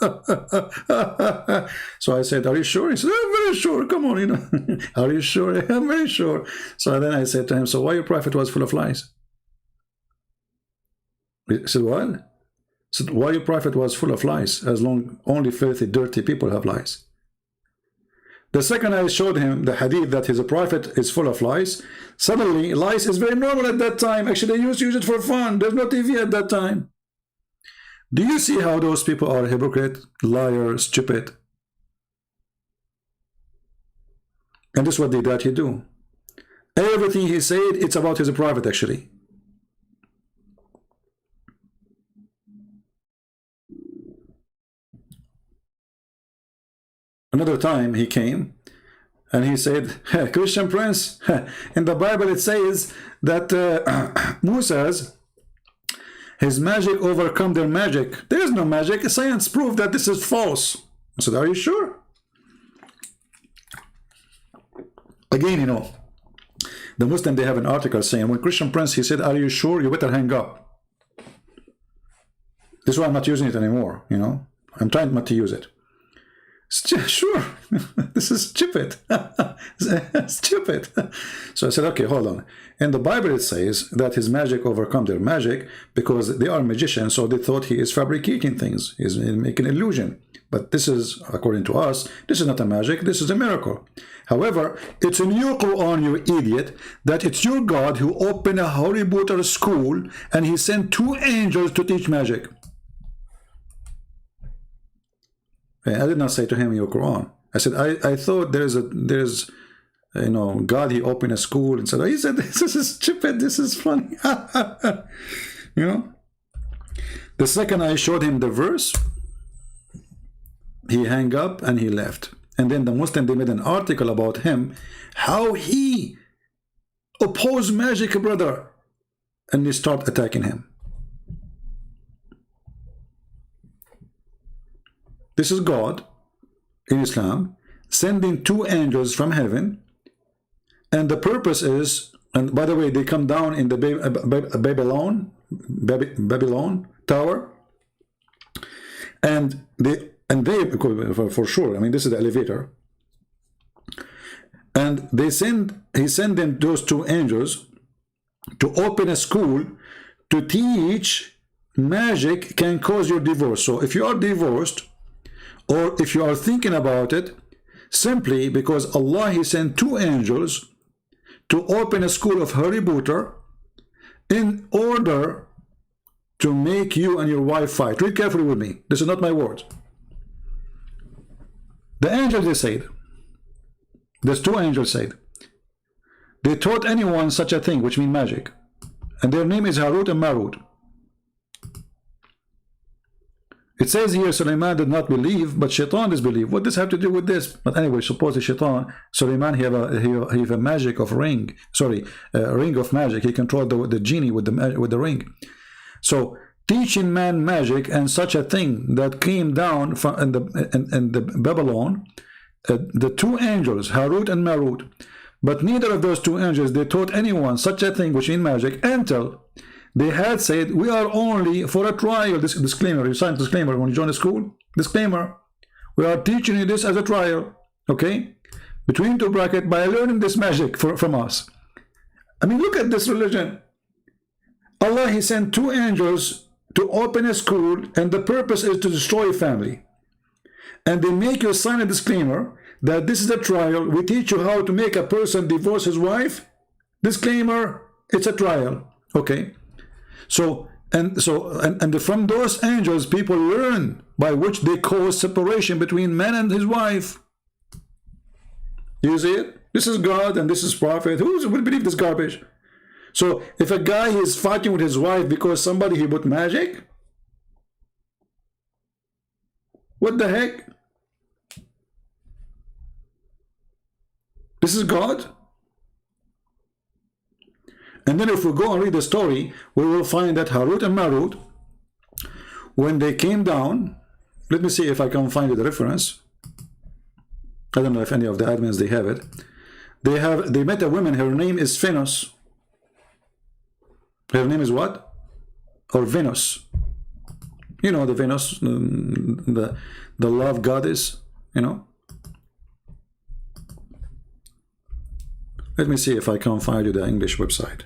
So I said, are you sure? He said, I'm very sure. Come on, you know. Are you sure? I'm very sure. So then I said to him, so why your prophet was full of lies? He said, what? So why your prophet was full of lies, as long only filthy, dirty people have lies? The second I showed him the hadith that his prophet is full of lies, suddenly lies is very normal at that time. Actually, they used to use it for fun. There's no TV at that time. Do you see how those people are hypocrite, liar, stupid? And this is what Deedat he do. Everything he said, it's about his prophet actually. Another time he came and he said, Christian Prince, in the Bible it says that his magic overcome their magic. There is no magic. Science proved that this is false. I said, are you sure? Again, you know, the Muslim, they have an article saying, when Christian Prince, he said, are you sure? You better hang up. This is why I'm not using it anymore, you know. I'm trying not to use it. Sure, this is stupid. Stupid. So I said, okay, hold on. In the Bible it says that his magic overcome their magic because they are magicians, so they thought he is fabricating things, he's making illusion. But this is, according to us, this is not a magic, this is a miracle. However, it's in your Quran, you idiot, that it's your God who opened a Harry Potter school and he sent 2 angels to teach magic. I did not say to him in your Quran. I said, I thought there's you know, God, he opened a school and said, he said, this is stupid, this is funny. You know, the second I showed him the verse, he hung up and he left. And then the Muslim, they made an article about him, how he opposed magic, brother, and they start attacking him. This is God in Islam sending 2 angels from heaven, and the purpose is, and by the way, they come down in the Babylon tower, and they for sure, I mean, this is the elevator, and he sent them, those 2 angels, to open a school to teach magic can cause your divorce. So if you are divorced, or if you are thinking about it, simply because Allah, he sent 2 angels to open a school of Harry Potter in order to make you and your wife fight. Read carefully with me. This is not my words. The angels, they said, there's 2 angels said, they taught anyone such a thing, which means magic. And their name is Harut and Marut. It says here Sulaiman did not believe, but Shaitan disbelieved. What does this have to do with this? But anyway, suppose the Shaitan, Sulaiman, he have a magic of ring. Sorry, ring of magic. He controlled the genie with the ring. So teaching man magic and such a thing that came down from in the Babylon, the 2 angels, Harut and Marut. But neither of those 2 angels, they taught anyone such a thing, which in magic, until they had said, we are only for a trial. This disclaimer, you sign disclaimer when you join the school. Disclaimer, we are teaching you this as a trial, okay? Between 2 brackets, by learning this magic from us. I mean, look at this religion. Allah, he sent 2 angels to open a school, and the purpose is to destroy a family. And they make you sign a disclaimer that this is a trial. We teach you how to make a person divorce his wife. Disclaimer, it's a trial, okay? So from those angels, people learn by which they cause separation between man and his wife. You see it? This is God and this is prophet. Who would believe this garbage? So if a guy is fighting with his wife because somebody he put magic, what the heck? This is God? And then if we go and read the story, we will find that Harut and Marut, when they came down, let me see if I can find the reference. I don't know if any of the admins, they have it. They met a woman, her name is Venus. Her name is what? Or Venus. You know the Venus, the love goddess, you know. Let me see if I can find you the English website.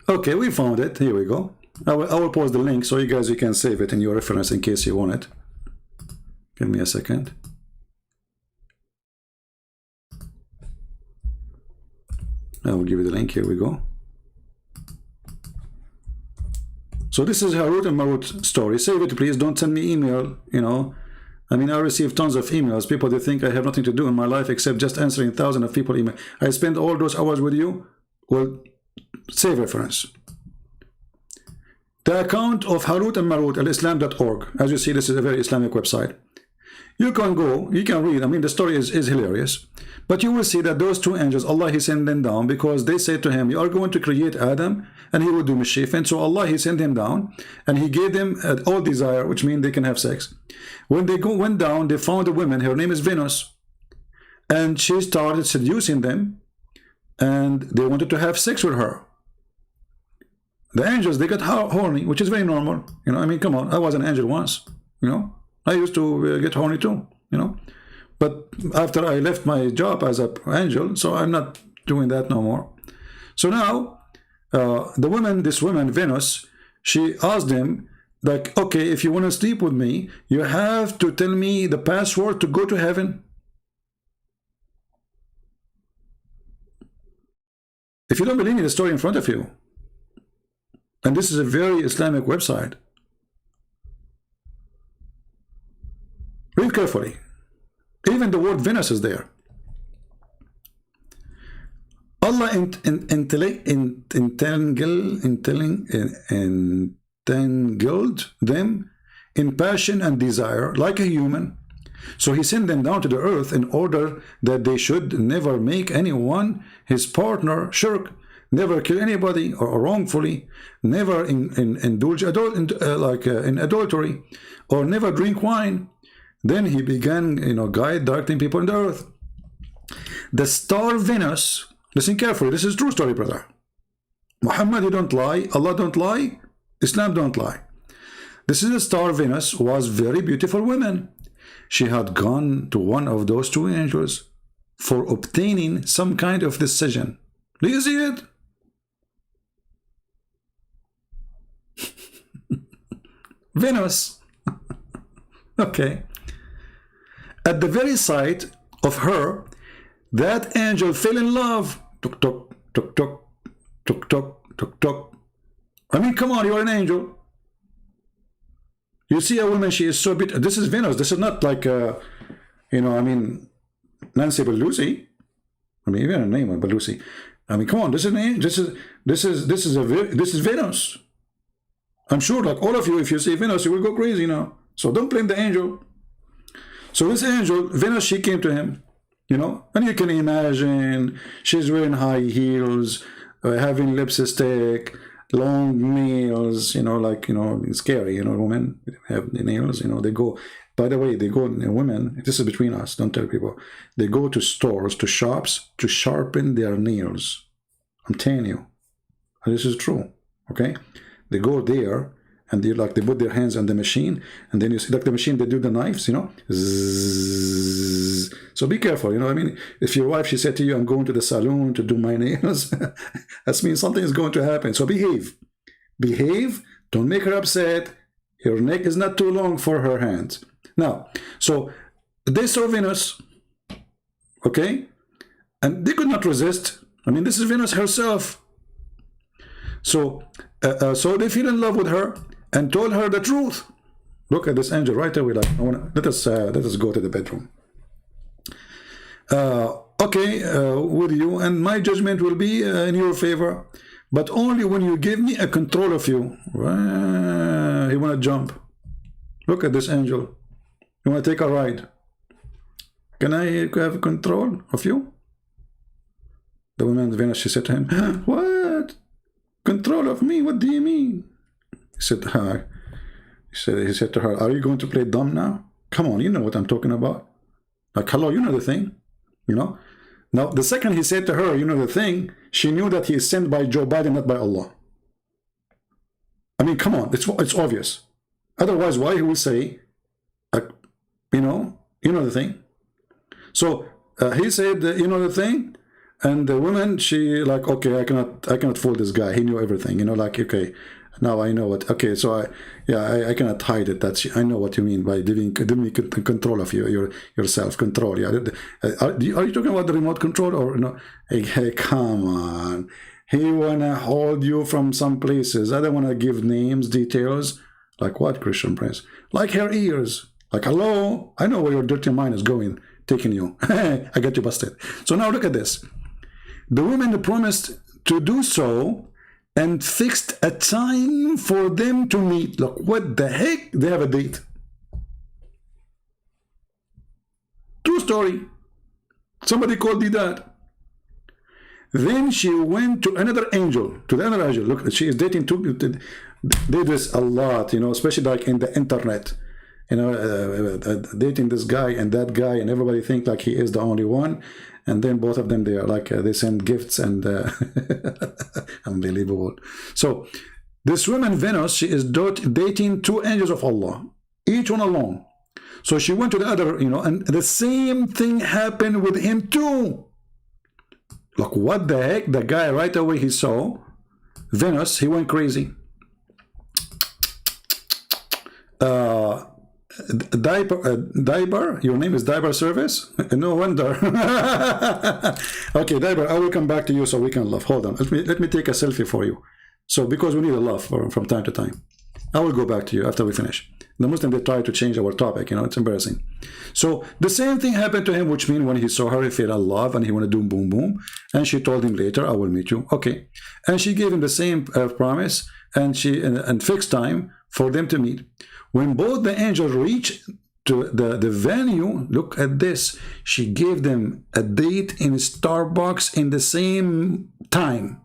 Okay, we found it. Here we go. I will post the link so you can save it in your reference in case you want it. Give me a second. I will give you the link. Here we go. So this is Harut and Marut story. Save it, please. Don't send me email, you know. I mean, I receive tons of emails. People, they think I have nothing to do in my life except just answering thousands of people email. I spend all those hours with you. Well, save reference. The account of Harut and Marut at islam.org. As you see, this is a very Islamic website. You can go, you can read. I mean, the story is hilarious. But you will see that those two angels, Allah, He sent them down because they said to him, you are going to create Adam and he will do mischief. And so Allah, He sent him down and He gave them all desire, which means they can have sex. When they went down, they found a woman, her name is Venus. And she started seducing them and they wanted to have sex with her. The angels, they got horny, which is very normal. You know, I mean, come on, I was an angel once, you know. I used to get horny too, you know. But after I left my job as an angel, so I'm not doing that no more. So now, this woman, Venus, she asked him, like, okay, if you want to sleep with me, you have to tell me the password to go to heaven. If you don't believe me, the story in front of you. And this is a very Islamic website. Read carefully. Even the word Venus is there. Allah entangled them in passion and desire like a human. So He sent them down to the earth in order that they should never make anyone his partner shirk, never kill anybody or wrongfully, never indulge in adultery, or never drink wine. Then He began, you know, directing people on the earth. The star Venus, listen carefully, this is true story, brother. Muhammad, he don't lie, Allah don't lie, Islam don't lie. This is the star Venus, was very beautiful woman. She had gone to one of those two angels for obtaining some kind of decision. Do you see it? Venus. Okay. At the very sight of her, that angel fell in love. Tuk tuk tuk tuk tuk tuk tuk tuk. I mean, come on, you are an angel. You see a woman, she is so beautiful. This is Venus. This is not like, you know, I mean, Nancy Pelosi. I mean, even her name is Pelosi. I mean, come on, this is Venus. I'm sure, like all of you, if you see Venus, you will go crazy now. So don't blame the angel. So this angel, Venus, she came to him, you know, and you can imagine she's wearing high heels, having lipstick, long nails, you know, like, you know, it's scary, you know, women have the nails, you know, they go, by the way, they go, women, this is between us, don't tell people, they go to stores, to shops, to sharpen their nails. I'm telling you, this is true, okay? They go there, and they put their hands on the machine, and then you see like the machine, they do the knives, you know. Zzz. So be careful, you know. I mean, if your wife, she said to you, I'm going to the salon to do my nails, that means something is going to happen. So behave, don't make her upset. Your neck is not too long for her hands. Now, so they saw Venus, okay, and they could not resist. I mean, this is Venus herself. So they fell in love with her and told her the truth. Look at this angel right away. Like, let us go to the bedroom. Okay, with you, and my judgment will be in your favor, but only when you give me a control of you. He want to jump. Look at this angel. You want to take a ride? Can I have control of you? The woman Venus, she said to him, what? Control of me? What do you mean? He said to her, are you going to play dumb now? Come on, you know what I'm talking about. Like, hello, you know the thing, you know. Now, the second he said to her, you know the thing, she knew that he is sent by Joe Biden, not by Allah. I mean, come on, it's obvious. Otherwise, why he will say, you know the thing. So he said, you know the thing, And the woman, she like, okay, I cannot fool this guy. He knew everything, you know, like, okay, now I know what. Okay, so I cannot hide it. I know what you mean by giving control of your self control. Yeah, are you talking about the remote control or no? Hey, come on. He wanna hold you from some places. I don't wanna give names, details. Like what, Christian Prince? Like her ears. Like, hello, I know where your dirty mind is going, taking you. I got you busted. So now look at this. The woman promised to do so and fixed a time for them to meet. Look, what the heck? They have a date. True story. Somebody called me that. Then she went to another angel, Look, she is dating two. They do this a lot, you know, especially like in the internet. You know, dating this guy and that guy, and everybody think like he is the only one. And then both of them, they are like, they send gifts and unbelievable. So this woman, Venus, she is dating two angels of Allah, each one alone. So she went to the other, you know, and the same thing happened with him too. Look, what the heck? The guy right away he saw Venus, he went crazy. Diaper, your name is Diaper Service? No wonder. Okay, Diaper, I will come back to you so we can laugh. Hold on, let me take a selfie for you. So because we need a laugh from time to time. I will go back to you after we finish. The Muslim, they try to change our topic, you know, it's embarrassing. So the same thing happened to him, which means when he saw her, he fell in love and he wanted to do boom boom. And she told him later, I will meet you. Okay. And she gave him the same promise and fixed time for them to meet. When both the angels reached to the venue, look at this. She gave them a date in Starbucks in the same time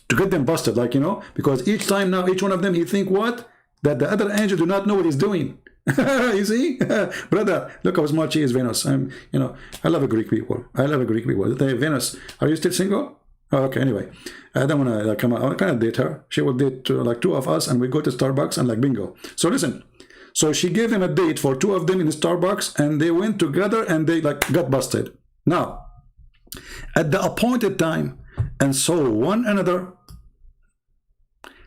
to get them busted, like, you know, because each time now, each one of them, he think what? That the other angel do not know what he's doing. You see? Brother, look how smart she is, Venus. You know, I love a Greek people. I love a Greek people. Venus, are you still single? Oh, okay, anyway. I don't want to like come out. I kind of date her. She will date like two of us and we go to Starbucks and like bingo. So listen. So she gave him a date for two of them in Starbucks and they went together and they like got busted. Now, at the appointed time and saw one another,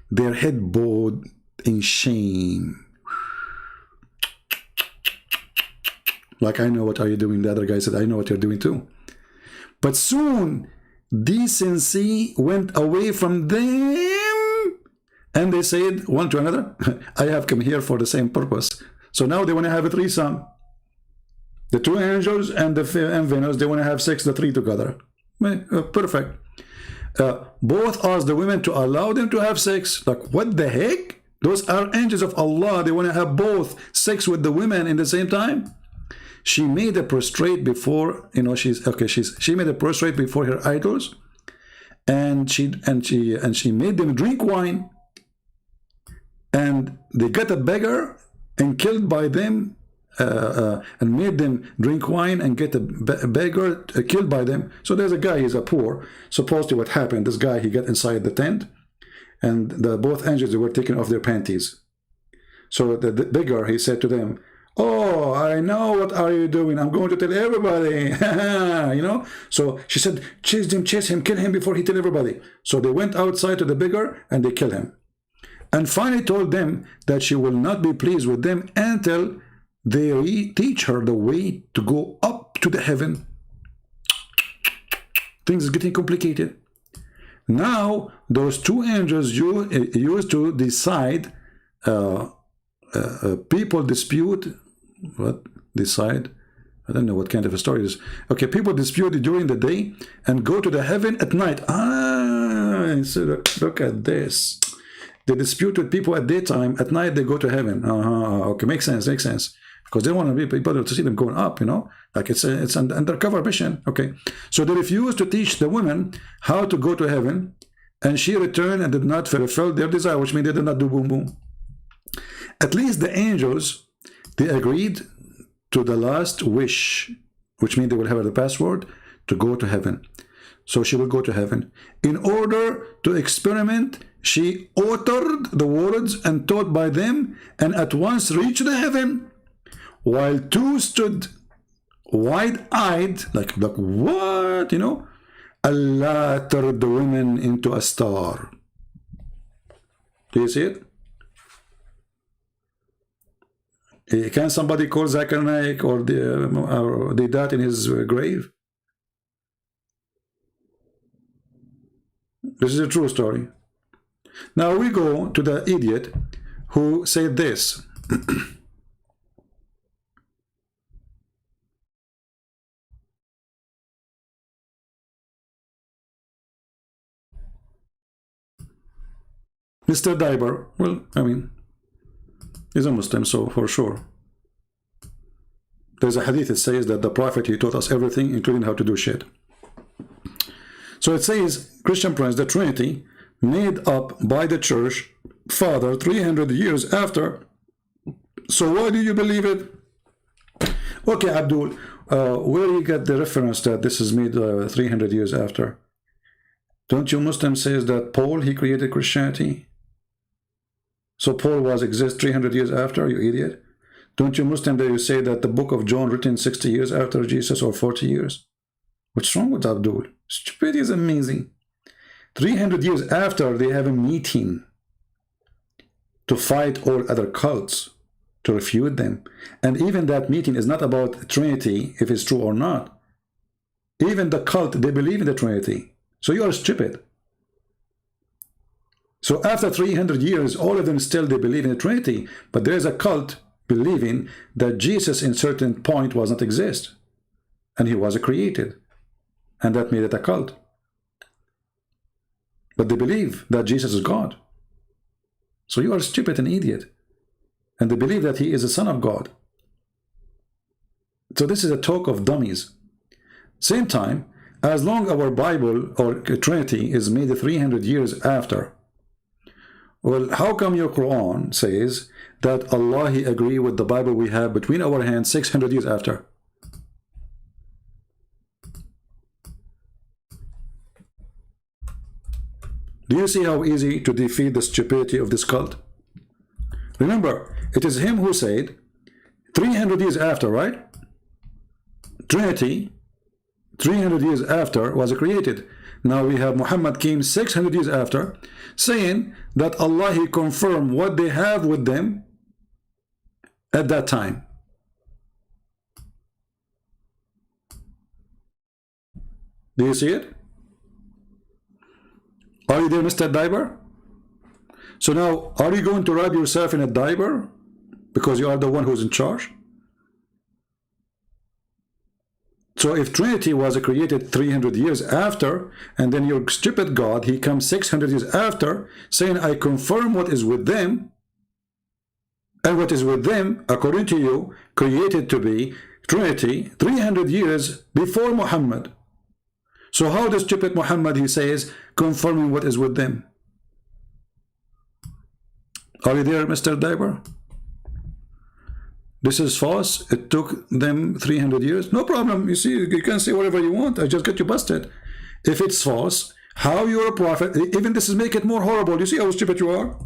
their head bowed in shame. Like, I know what are you doing. The other guy said, I know what you're doing too. But soon decency went away from them and they said one to another, I have come here for the same purpose. So now they want to have a threesome. The two angels and Venus, they want to have sex, the three together. Perfect. Both asked the women to allow them to have sex. Like, what the heck? Those are angels of Allah. They want to have both sex with the women in the same time. She made a prostrate before, you know, she made a prostrate before her idols, and she made them drink wine, and they got a beggar and killed by them, and made them drink wine and get a beggar killed by them. So there's a guy, he's a poor. Supposedly what happened, this guy, he got inside the tent, and both angels, they were taking off their panties. So the beggar, he said to them, oh, I know what are you doing. I'm going to tell everybody. You know? So she said, chase him, kill him before he tell everybody. So they went outside to the beggar and they killed him. And finally told them that she will not be pleased with them until they teach her the way to go up to the heaven. Things are getting complicated. Now, those two angels used to decide people dispute. What? Decide? I don't know what kind of a story it is. Okay, people dispute during the day and go to the heaven at night. So look at this. They dispute with people at daytime. At night, they go to heaven. Okay, makes sense, Because they want to be people to see them going up, you know? Like it's an undercover mission. Okay, so they refused to teach the women how to go to heaven, and she returned and did not fulfill their desire, which means they did not do boom boom. At least the angels, they agreed to the last wish, which means they will have the password to go to heaven. So she will go to heaven. In order to experiment, she uttered the words and taught by them, and at once reached the heaven, while two stood wide-eyed, like what, you know? Allah turned the women into a star. Do you see it? Can somebody call Zakir Naik or Deedat in his grave? This is a true story. Now we go to the idiot who said this. Mr. Diber, well, I mean, he's a Muslim, so for sure. There's a hadith that says that the Prophet, he taught us everything, including how to do shit. So it says, Christian Prince, the Trinity, made up by the Church Father 300 years after. So why do you believe it? Okay, Abdul, where you get the reference that this is made 300 years after? Don't you Muslims say that Paul, he created Christianity? So Paul was exist 300 years after, you idiot? Don't you Muslim that you say that the book of John written 60 years after Jesus or 40 years? What's wrong with Abdul? Stupidity is amazing. 300 years after, they have a meeting to fight all other cults, to refute them. And even that meeting is not about Trinity, if it's true or not. Even the cult, they believe in the Trinity. So you are stupid. So after 300 years, all of them still, they believe in the Trinity. But there is a cult believing that Jesus in certain point was not exist. And he was created. And that made it a cult. But they believe that Jesus is God. So you are stupid and idiot. And they believe that he is the Son of God. So this is a talk of dummies. Same time, as long our Bible or Trinity is made 300 years after, well, how come your Quran says that Allah, he agree with the Bible we have between our hands 600 years after? Do you see how easy to defeat the stupidity of this cult? Remember, it is him who said 300 years after, right? Trinity, 300 years after was created. Now we have Muhammad came 600 years after, saying that Allah, he confirmed what they have with them at that time. Do you see it? Are you there, Mr. Diber? So now, are you going to wrap yourself in a diaper because you are the one who's in charge? So if Trinity was created 300 years after, and then your stupid God, he comes 600 years after, saying, I confirm what is with them, and what is with them, according to you, created to be Trinity 300 years before Muhammad. So how does stupid Muhammad, he says, confirming what is with them? Are you there, Mr. Diber? This is false. It took them 300 years. No problem. You see, you can say whatever you want. I just got you busted. If it's false, how you're a prophet, even this is make it more horrible. You see how stupid you are?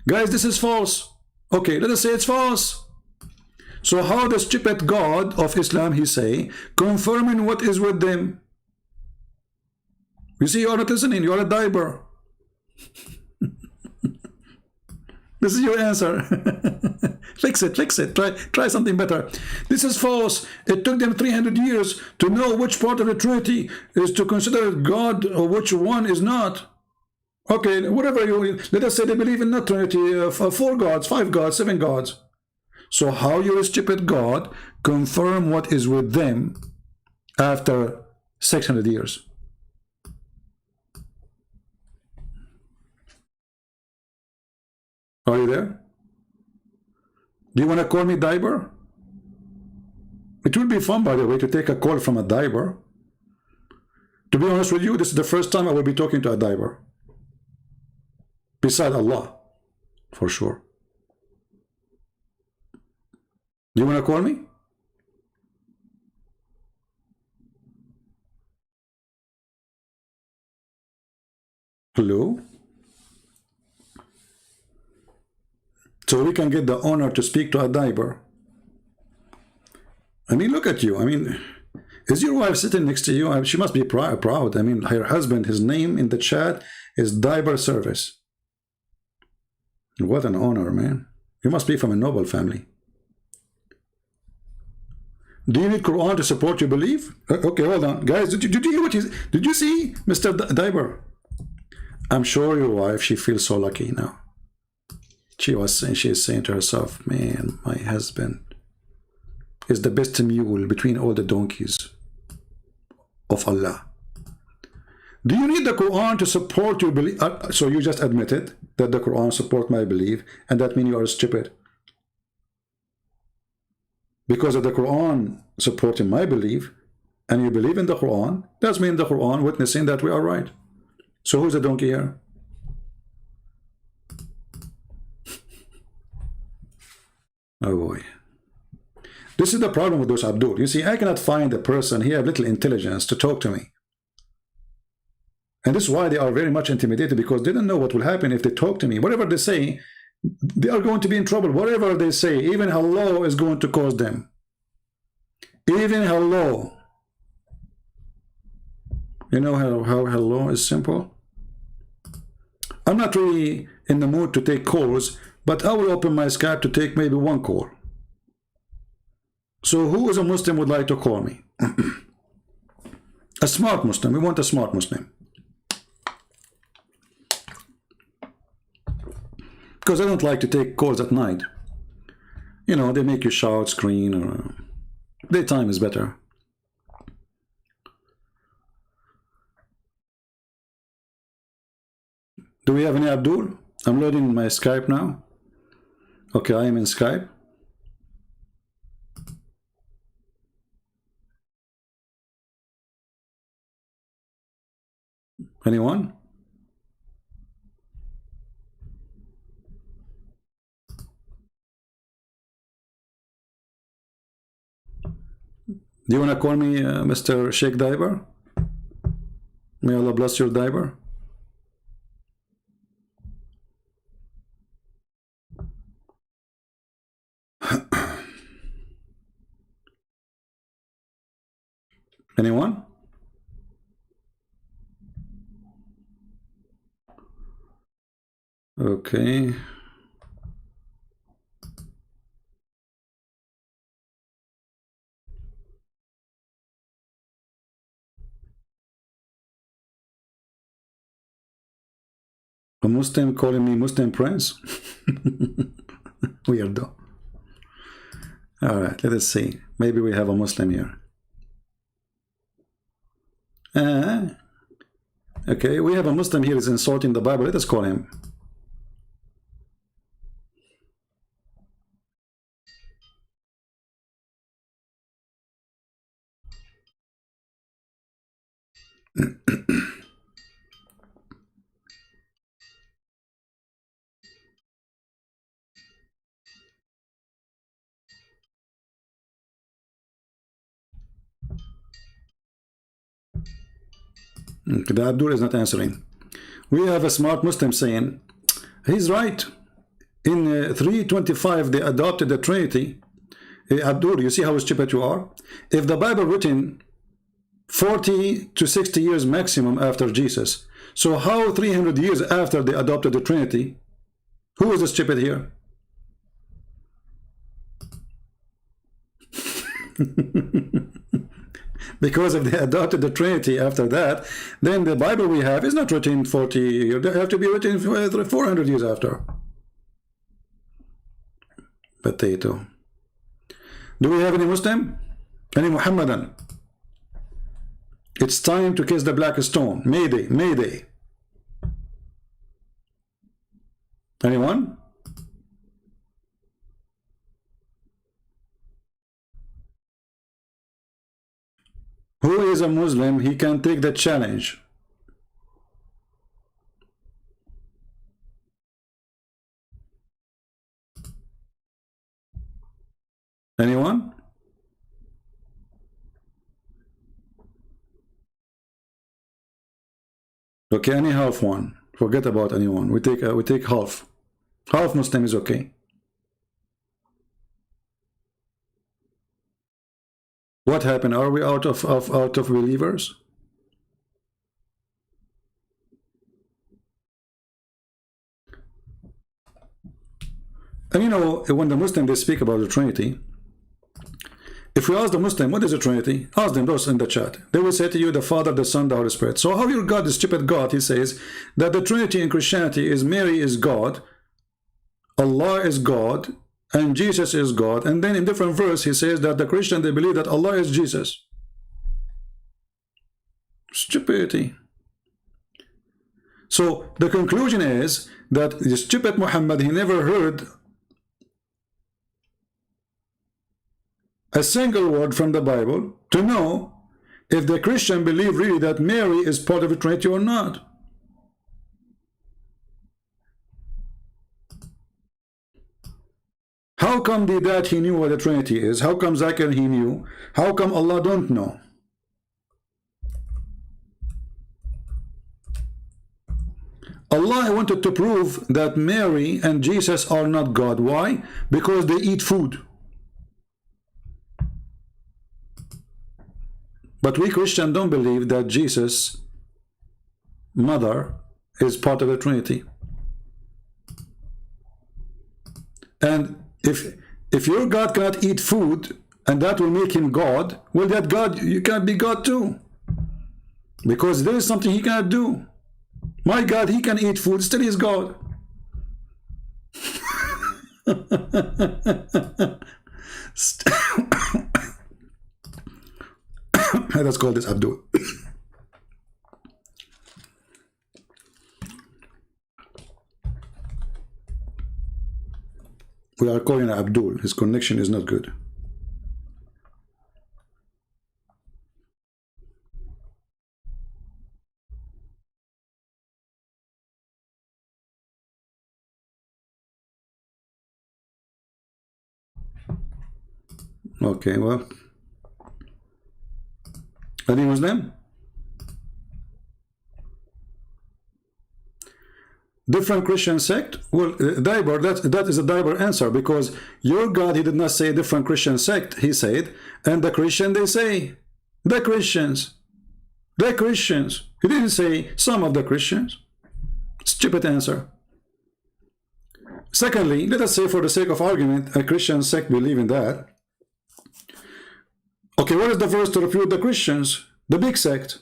Guys, this is false. Okay, let us say it's false. So how the stupid God of Islam, he say, confirming what is with them? You see, you are not listening. You are a diber. This is your answer. Fix it, fix it. Try something better. This is false. It took them 300 years to know which part of the Trinity is to consider God or which one is not. Okay, whatever you... Let us say they believe in not Trinity, 4 gods, 5 gods, 7 gods. So how your stupid God confirm what is with them after 600 years? Are you there? Do you want to call me Diber? It would be fun, by the way, to take a call from a Diber. To be honest with you, this is the first time I will be talking to a Diber. Beside Allah, for sure. Do you want to call me? Hello? So we can get the honor to speak to a Diber. I mean, look at you. I mean, Is your wife sitting next to you? She must be proud. I mean, her husband, his name in the chat is Diaper Service. What an honor, man. You must be from a noble family. Do you need Quran to support your belief? Okay, hold on. Guys, did you hear what did you see, Mr. Diaper? I'm sure your wife, she feels so lucky now. She is saying to herself, man, my husband is the best mule between all the donkeys of Allah. Do you need the Quran to support your belief? So you just admitted that the Quran support my belief, and that means you are stupid. Because of the Quran supporting my belief, and you believe in the Quran, that means the Quran witnessing that we are right. So who's the donkey here? Oh boy. This is the problem with those Abdul. You see, I cannot find a person here of little intelligence to talk to me. And this is why they are very much intimidated, because they don't know what will happen if they talk to me. Whatever they say, they are going to be in trouble. Whatever they say, even hello is going to cause them. Even hello. You know how hello is simple? I'm not really in the mood to take calls, but I will open my Skype to take maybe one call. So who is a Muslim would like to call me? A smart Muslim. We want a smart Muslim. Because I don't like to take calls at night. You know, they make you shout, scream, or daytime is better. Do we have any Abdul? I'm loading my Skype now. Okay, I am in Skype. Anyone? Do you want to call me Mr. Sheikh Diver? May Allah bless your diver. Anyone? Okay. A Muslim calling me Muslim Prince? Weirdo. Alright, let us see. Maybe we have a Muslim here. Okay, we have a Muslim here is insulting the Bible. Let us call him. The Abdul is not answering. We have a smart Muslim saying, he's right. In 325, they adopted the Trinity. Abdul, you see how stupid you are? If the Bible written 40 to 60 years maximum after Jesus, so how 300 years after they adopted the Trinity? Who is the stupid here? Because if they adopted the Trinity after that, then the Bible we have is not written 40 years. They have to be written 400 years after. Potato. Do we have any Muslim? Any Muhammadan? It's time to kiss the black stone. Mayday, Mayday. Anyone? Who is a Muslim? He can take the challenge. Anyone? Okay, any half one. Forget about anyone. We take half. Half Muslim is okay. What happened? Are we out of believers? And you know, when the Muslims they speak about the Trinity, if we ask the Muslim, what is the Trinity? Ask them those in the chat. They will say to you, the Father, the Son, the Holy Spirit. So how your God, the stupid God, he says that the Trinity in Christianity is Mary is God, Allah is God, and Jesus is God. And then in different verse, he says that the Christian, they believe that Allah is Jesus. Stupidity. So the conclusion is that the stupid Muhammad, he never heard a single word from the Bible to know if the Christian believe really that Mary is part of the Trinity or not. How come Deedat he knew what the Trinity is? How come Zakir he knew? How come Allah don't know? Allah wanted to prove that Mary and Jesus are not God. Why? Because they eat food. But we Christians don't believe that Jesus' mother is part of the Trinity. And if your God cannot eat food and that will make him God, well, that God, you can't be God too. Because there is something he cannot do. My God, he can eat food, still he's God. Let's call this Abdul. We are calling him Abdul. His connection is not good. Okay, well, any Muslim? Different Christian sect? Well, Diber, that is a Diber answer, because your God, he did not say different Christian sect, he said, and the Christian, they say, the Christians. He didn't say some of the Christians. Stupid answer. Secondly, let us say for the sake of argument, a Christian sect believe in that. Okay, what is the verse to refute the Christians? The big sect.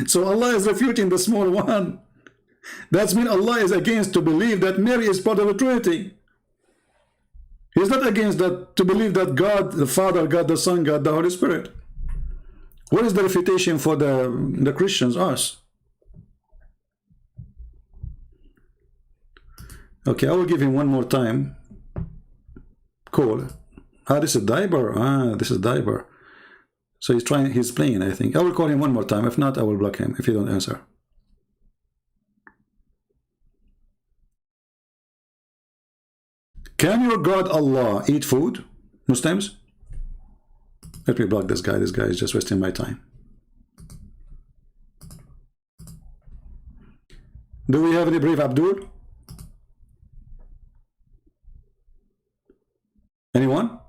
So Allah is refuting the small one. That means Allah is against to believe that Mary is part of the Trinity. He's not against that to believe that God, the Father, God, the Son, God, the Holy Spirit. What is the refutation for the Christians, us? Okay, I will give him one more time. Cool. Ah, this is Diber. Ah, this is Diber. So he's playing, I think. I will call him one more time. If not, I will block him if he don't answer. Can your God Allah eat food? Muslims? Let me block this guy. This guy is just wasting my time. Do we have any brave Abdul? Anyone?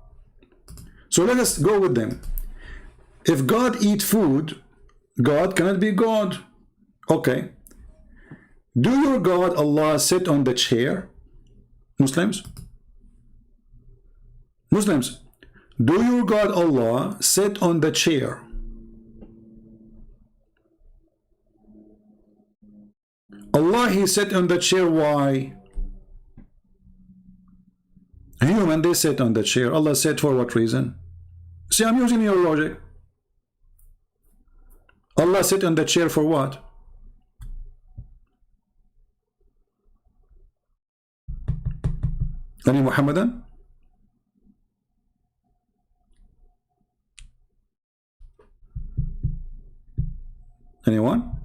So let us go with them. If God eat food, God cannot be God. Okay. Do your God Allah sit on the chair? Muslims? Muslims, do your God Allah sit on the chair? Allah, he sit on the chair. Why? Human, they sit on the chair. Allah said for what reason? See, I'm using your logic. Allah sit on the chair for what? Any Muhammadan? Anyone?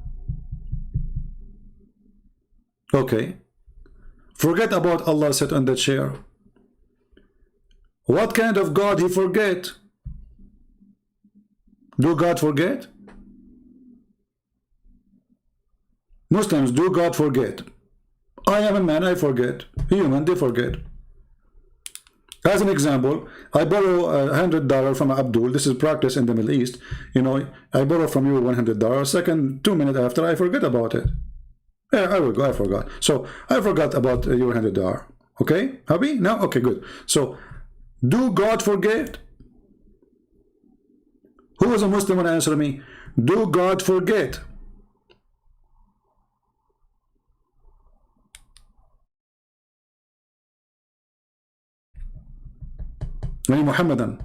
Okay. Forget about Allah sit on the chair. What kind of God he forget? Do God forget? Muslims, do God forget? I am a man, I forget. Human, they forget. As an example, I borrow $100 from Abdul. This is practice in the Middle East. You know, I borrow from you $100. Second, 2 minutes after, I forget about it. Yeah, I forgot. So I forgot about your $100. Okay, happy now? Okay, good. So, do God forget? Who is a Muslim when answer me? Do God forget? Any Muhammadan?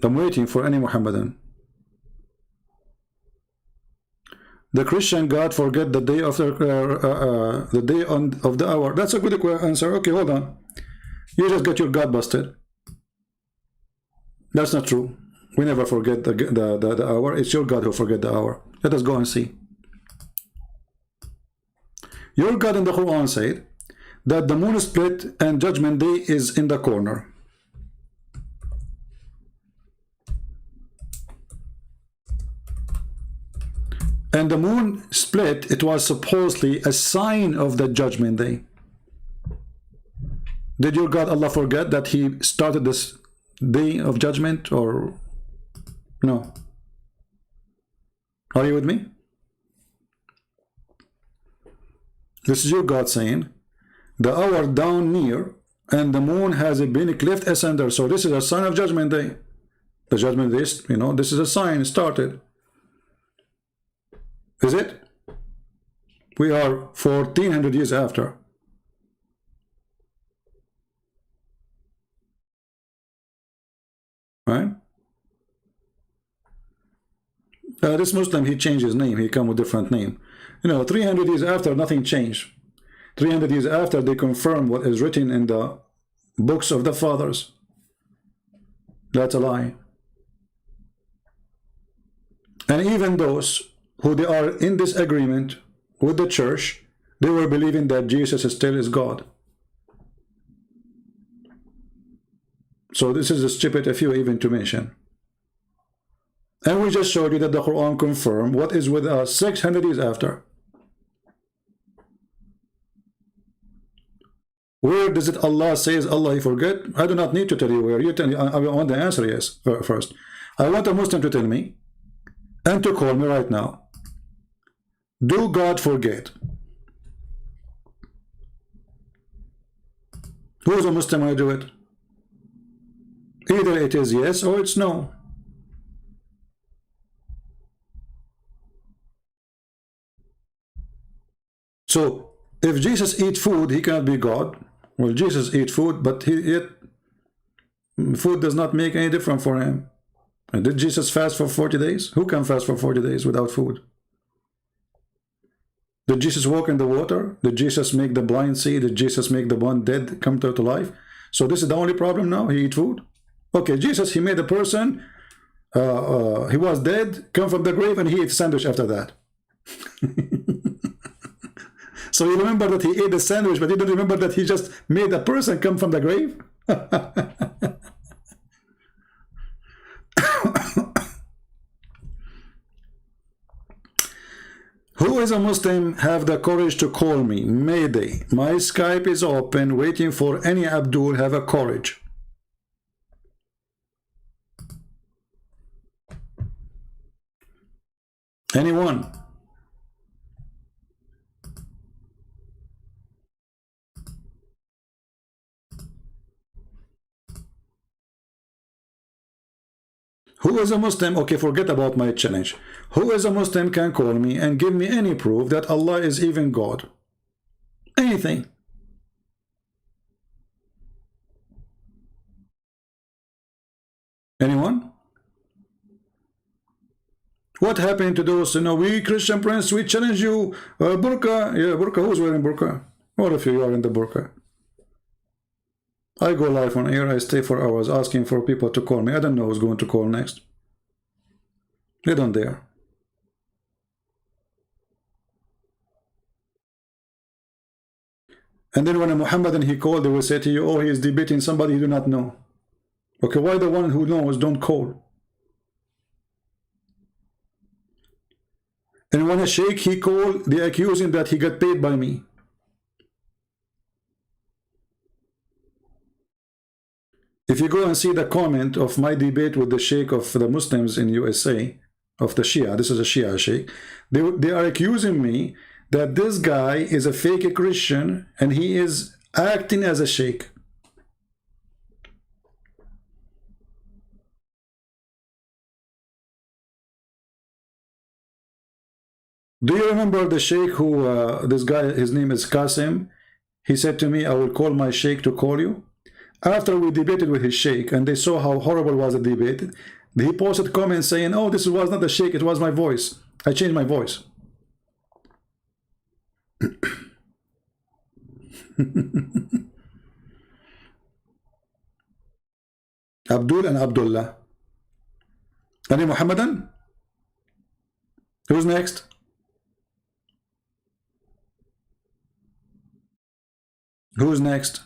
I'm waiting for any Muhammadan. The Christian God forget the day of the day of the hour. That's a good answer. Okay, hold on. You just get your God busted. That's not true. We never forget the hour. It's your God who forget the hour. Let us go and see. Your God in the Quran said that the moon split and judgment day is in the corner. And the moon split, it was supposedly a sign of the judgment day. Did your God Allah forget that he started this day of judgment, or no? Are you with me? This is your God saying the hour down near and the moon has been cleft asunder. So this is a sign of judgment day. The judgment day, you know, this is a sign started. Is it? We are 1400 years after. Right? This Muslim, he changed his name. He come with a different name. You know, 300 years after, nothing changed. 300 years after, they confirm what is written in the books of the fathers. That's a lie. And even those who they are in disagreement with the church, they were believing that Jesus still is God. So this is a stupid a few even to mention. And we just showed you that the Quran confirmed what is with us 600 years after. Where does it Allah says Allah he forget? I do not need to tell you where. You tell me. I want the answer yes first. I want a Muslim to tell me and to call me right now. Do God forget? Who is a Muslim when I do it? Either it is yes or it's no. So if Jesus eat food, he cannot be God. Well, Jesus eat food, but yet food does not make any difference for him. And did Jesus fast for 40 days? Who can fast for 40 days without food? Did Jesus walk in the water? Did Jesus make the blind see? Did Jesus make the one dead come to life? So this is the only problem now? He eat food? Okay, Jesus, he made a person, he was dead, come from the grave, and he ate sandwich after that. So you remember that he ate the sandwich, but you don't remember that he just made a person come from the grave? Who is a Muslim have the courage to call me? Mayday. My Skype is open, waiting for any Abdul have a courage. Anyone? Who is a Muslim? Okay, forget about my challenge. Who is a Muslim can call me and give me any proof that Allah is even God? Anything. Anyone? What happened to those, you know, we Christian prince, we challenge you, burqa, yeah, burqa, who's wearing burqa? What if you are in the burqa? I go live on air, I stay for hours asking for people to call me. I don't know who's going to call next. They don't dare. And then when a Muhammadan he called, they will say to you, oh, he is debating somebody you do not know. Okay, why the one who knows don't call? And when a sheikh, they accuse him that he got paid by me. If you go and see the comment of my debate with the sheikh of the Muslims in USA, of the Shia, this is a Shia sheikh, they are accusing me that this guy is a fake Christian and he is acting as a sheikh. Do you remember the sheikh who, this guy, his name is Qasim, he said to me, I will call my sheikh to call you. After we debated with his sheikh and they saw how horrible was the debate, he posted comments saying, oh, this was not the sheikh, it was my voice. I changed my voice. Abdul and Abdullah. Any Muhammadan? Who's next? Who's next?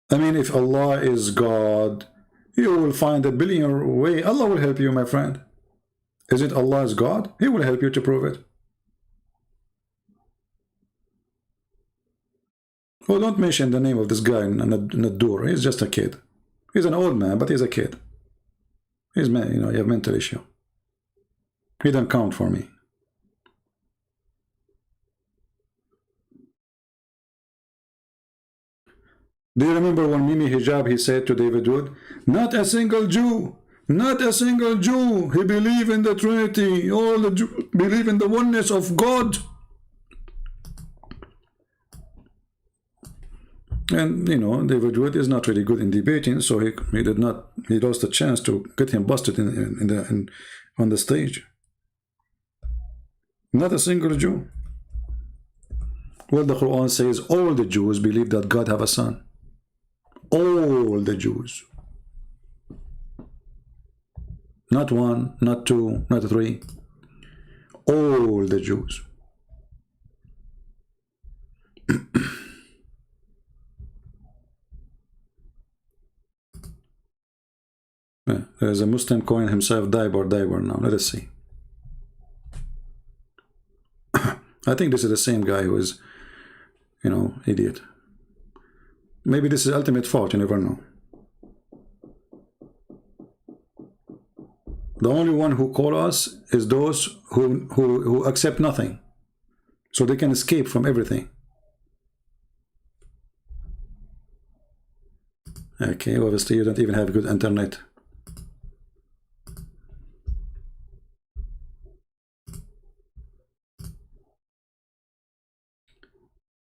I mean, if Allah is God, you will find a billion way. Allah will help you, my friend. Is it Allah is God? He will help you to prove it. Oh, don't mention the name of this guy in the door. He's just a kid. He's an old man, but he's a kid. He's, man, you know, you have mental issue. He don't count for me. Do you remember when Mimi Hijab, he said to David Wood, not a single Jew, not a single Jew, he believe in the Trinity, all the Jews believe in the oneness of God. And, you know, David Wood is not really good in debating, so he lost a chance to get him busted on the stage. Not a single Jew. Well, the Quran says all the Jews believe that God have a son. All the Jews. Not one, not two, not three. All the Jews. There's a Muslim calling himself Diber now. Let us see. I think this is the same guy who is, you know, idiot. Maybe this is ultimate fault, you never know. The only one who call us is those who accept nothing, so they can escape from everything. Okay, obviously you don't even have good internet.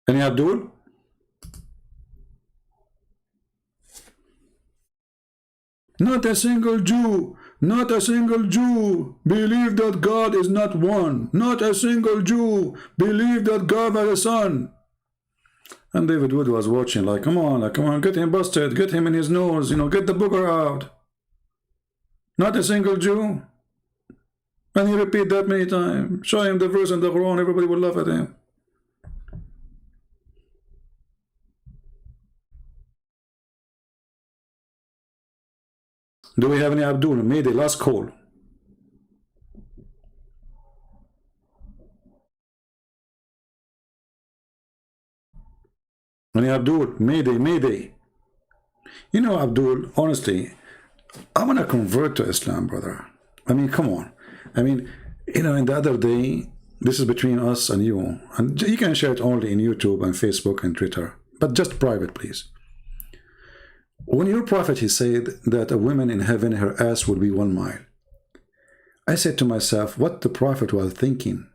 Any Abdul? Not a single Jew, not a single Jew believe that God is not one. Not a single Jew believe that God has a son. And David Wood was watching like, come on, get him busted, get him in his nose, you know, get the booger out. Not a single Jew. And he repeat that many times. Show him the verse in the Quran, everybody will laugh at him. Do we have any Abdul? Mayday, last call. Any Abdul? Mayday. You know, Abdul, honestly, I want to convert to Islam, brother. I mean, come on. I mean, you know, in the other day, this is between us and you. And you can share it only in YouTube and Facebook and Twitter. But just private, please. When your prophet, he said that a woman in heaven, her ass would be 1 mile. I said to myself, what the prophet was thinking?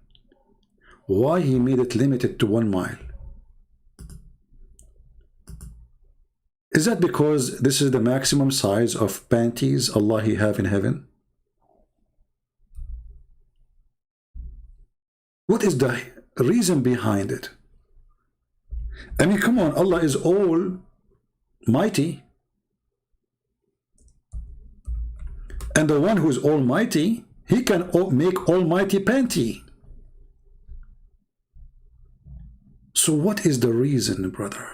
Why he made it limited to 1 mile? Is that because this is the maximum size of panties Allah he have in heaven? What is the reason behind it? I mean, come on, Allah is almighty. And the one who is almighty, he can make almighty panty. So what is the reason, brother?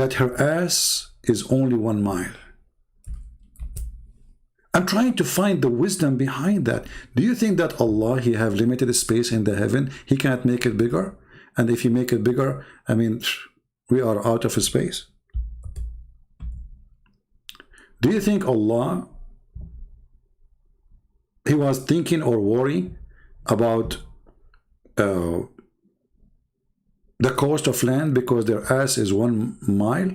that her ass is only 1 mile. I'm trying to find the wisdom behind that. Do you think that Allah, He have limited space in the heaven? He can't make it bigger? And if He make it bigger, I mean, we are out of space. Do you think Allah, He was thinking or worrying about the cost of land because their ass is 1 mile?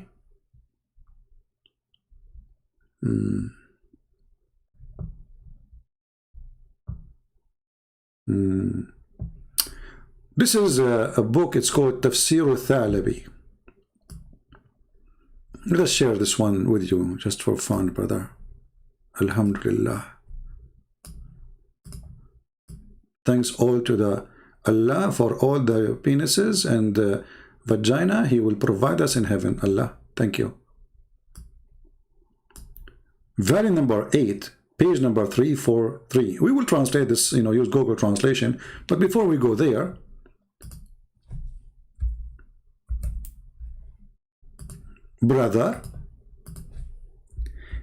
This is a book, it's called Tafsir al-Thalabi. Let's share this one with you just for fun, brother. Alhamdulillah. Thanks all to the Allah for all the penises and vagina He will provide us in heaven. Allah, thank you. Volume number 8, page number 343. We will translate this, use Google translation. But before we go there, brother,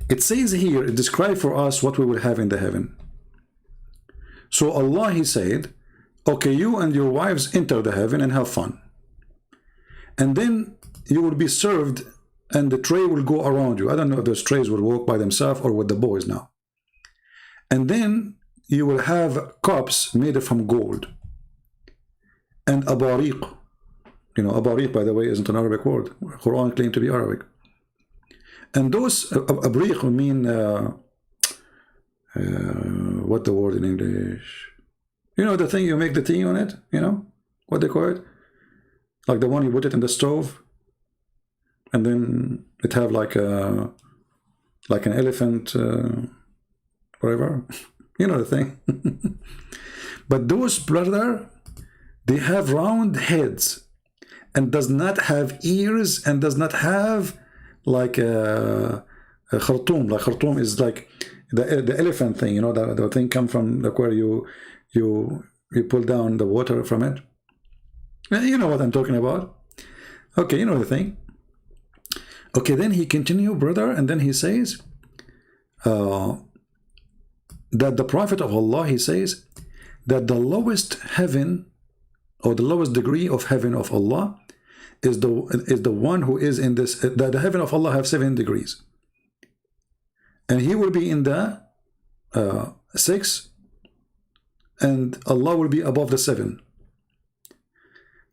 it says here, it describes for us what we will have in the heaven. So Allah, He said, okay, you and your wives enter the heaven and have fun. And then you will be served and the tray will go around you. I don't know if those trays will walk by themselves or with the boys now. And then you will have cups made from gold. And abariq. Abariq, by the way, isn't an Arabic word. Quran claimed to be Arabic. And those, abariq mean, what the word in English? The thing you make the tea on it, what they call it? Like the one you put it in the stove. And then it have like an elephant, whatever. The thing. But those, brother, they have round heads and does not have ears and does not have like a khartoum. Like khartoum is like the elephant thing, the thing come from like where you pull down the water from it. You know what I'm talking about. Okay, you know the thing. Okay, then he continue, brother, and then he says that the Prophet of Allah, he says that the lowest heaven or the lowest degree of heaven of Allah is the one who is in this, the heaven of Allah have 7 degrees. And he will be in the 6, and Allah will be above the 7.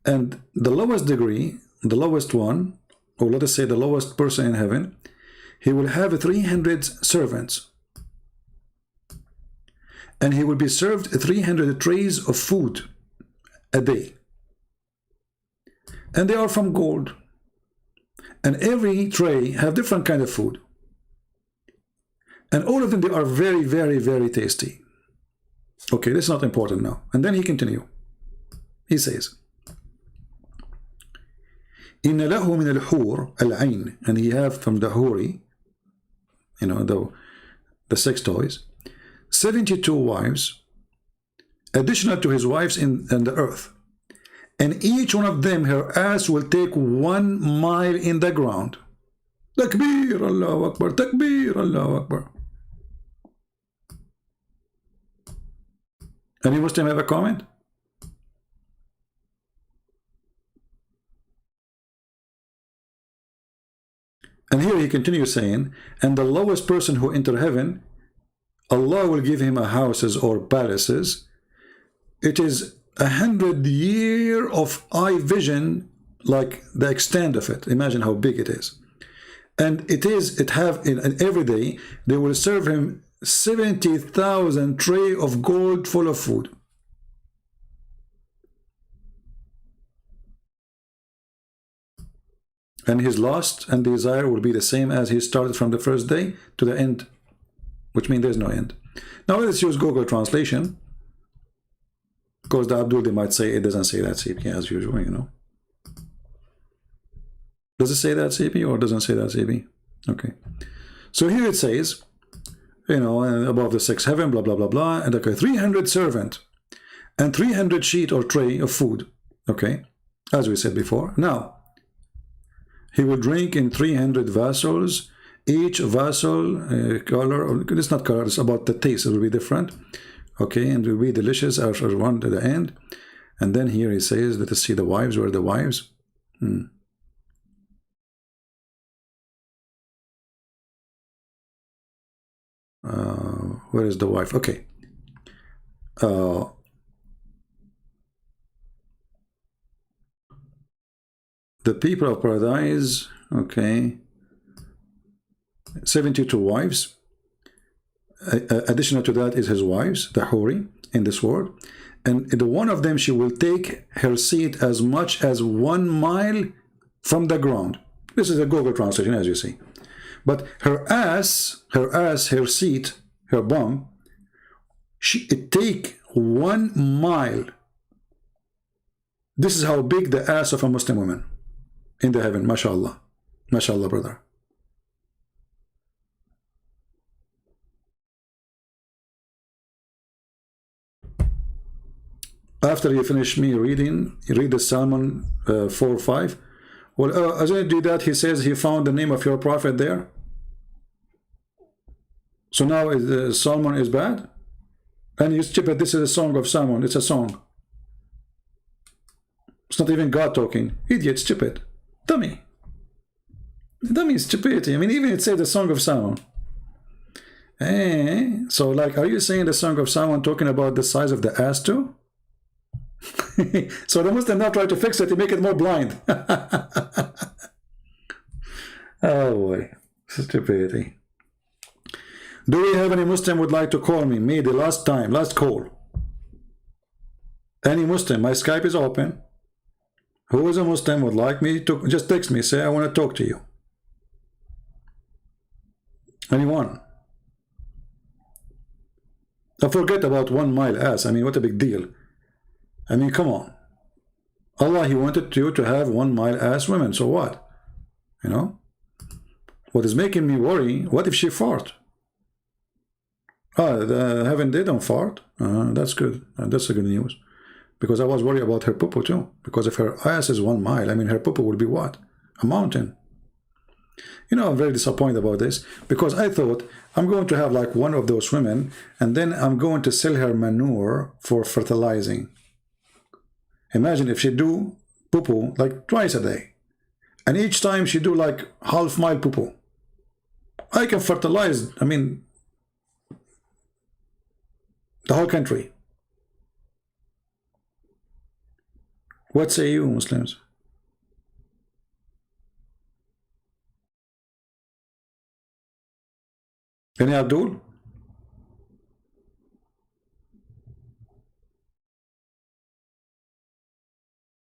And the lowest degree, the lowest one, or let us say the lowest person in heaven, he will have 300 servants. And he will be served 300 trays of food a day. And they are from gold. And every tray have different kind of food. And all of them, they are very, very, very tasty. Okay, this is not important now. And then he continue. He says, إن له من الحور العين, and he have from the huri, the 6 toys, 72 wives, additional to his wives in the earth. And each one of them, her ass will take 1 mile in the ground. Takbir, Allahu Akbar, Takbir, Allahu Akbar. Any Muslim have a comment? And here he continues saying, and the lowest person who enter heaven, Allah will give him a houses or palaces. It is 100 years of eye vision, like the extent of it. Imagine how big it is. And every day, they will serve him 70,000 tray of gold full of food. And his lust and desire will be the same as he started from the first day to the end, which means there's no end. Now let's use Google translation, because the Abdul, they might say it doesn't say that, CP, as usual, Does it say that, CP, or doesn't say that, CP? Okay. So here it says, above the 6th heaven, blah, blah, blah, blah, and okay, 300 servant and 300 sheet or tray of food, okay, as we said before. Now, He will drink in 300 vessels. Each vessel color, it's not color, it's about the taste, it will be different. Okay, and it will be delicious after one to the end. And then here he says, let us see the wives. Where are the wives? Where is the wife? Okay. The people of paradise, okay, 72 wives. Additional to that is his wives, the Huri, in this world. And the one of them, she will take her seat as much as 1 mile from the ground. This is a Google translation, as you see. But her ass, her seat, her bum, it take 1 mile. This is how big the ass of a Muslim woman in the heaven. MashaAllah. MashaAllah, brother. After you finish me reading, you read the Psalm 4:5. Well, as I do that, he says he found the name of your prophet there. So now Solomon is bad? And you stupid, this is a song of Solomon. It's a song. It's not even God talking. Idiot, stupid. Dummy. Dummy is stupidity. I mean, even it says the song of Solomon. So, like, are you saying the song of Solomon talking about the size of the ass too? So the Muslim now try to fix it to make it more blind. Oh boy, stupidity. Do we have any Muslim would like to call me? Me, the last call. Any Muslim, my Skype is open. Who is a Muslim would like me to just text me, say I want to talk to you. Anyone? Now forget about 1 mile ass. I mean, what a big deal. I mean, come on. Allah, he wanted you to have 1 mile ass women, so what? You know? What is making me worry, what if she fart? The heaven they don't fart. That's good. That's a good news. Because I was worried about her poo-poo too. Because if her ass is 1 mile, I mean, her poo-poo will be what? A mountain. You know, I'm very disappointed about this. Because I thought, I'm going to have like one of those women, and then I'm going to sell her manure for fertilizing. Imagine if she do poo-poo like twice a day. And each time she do like half-mile poo-poo. I can fertilize, I mean, the whole country. What say you, Muslims? Any Abdul?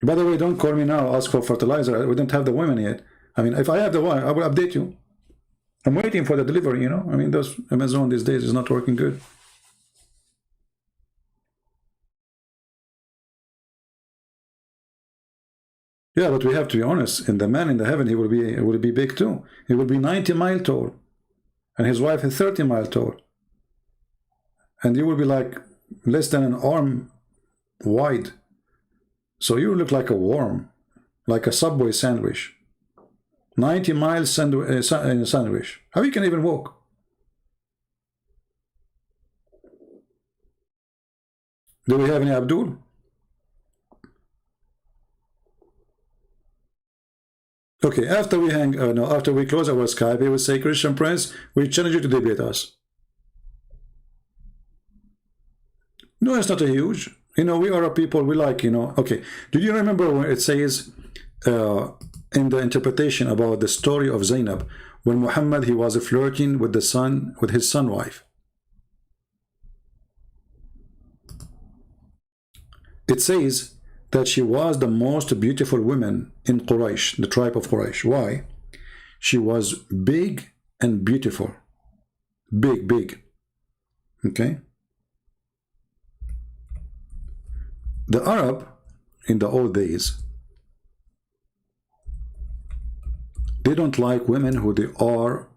By the way, don't call me now, ask for fertilizer. We don't have the women yet. I mean, if I have the one, I will update you. I'm waiting for the delivery, you know. I mean, those Amazon these days is not working good. Yeah, but we have to be honest. In the man in the heaven, he will be big too. He will be 90 miles tall. And his wife is 30 miles tall. And you will be like less than an arm wide. So you look like a worm, like a Subway sandwich. 90 miles sandwich. How you can even walk? Do we have any Abdul? Okay, after we after we close our Skype, he will say, Christian Prince, we challenge you to debate us. No, it's not a huge. You know, we are a people, we like, you know. Okay, do you remember when it says in the interpretation about the story of Zainab, when Muhammad, he was flirting with his son wife? It says that she was the most beautiful woman in Quraysh, the tribe of Quraysh. Why? She was big and beautiful. Big. Okay? The Arab, in the old days, they don't like women who they are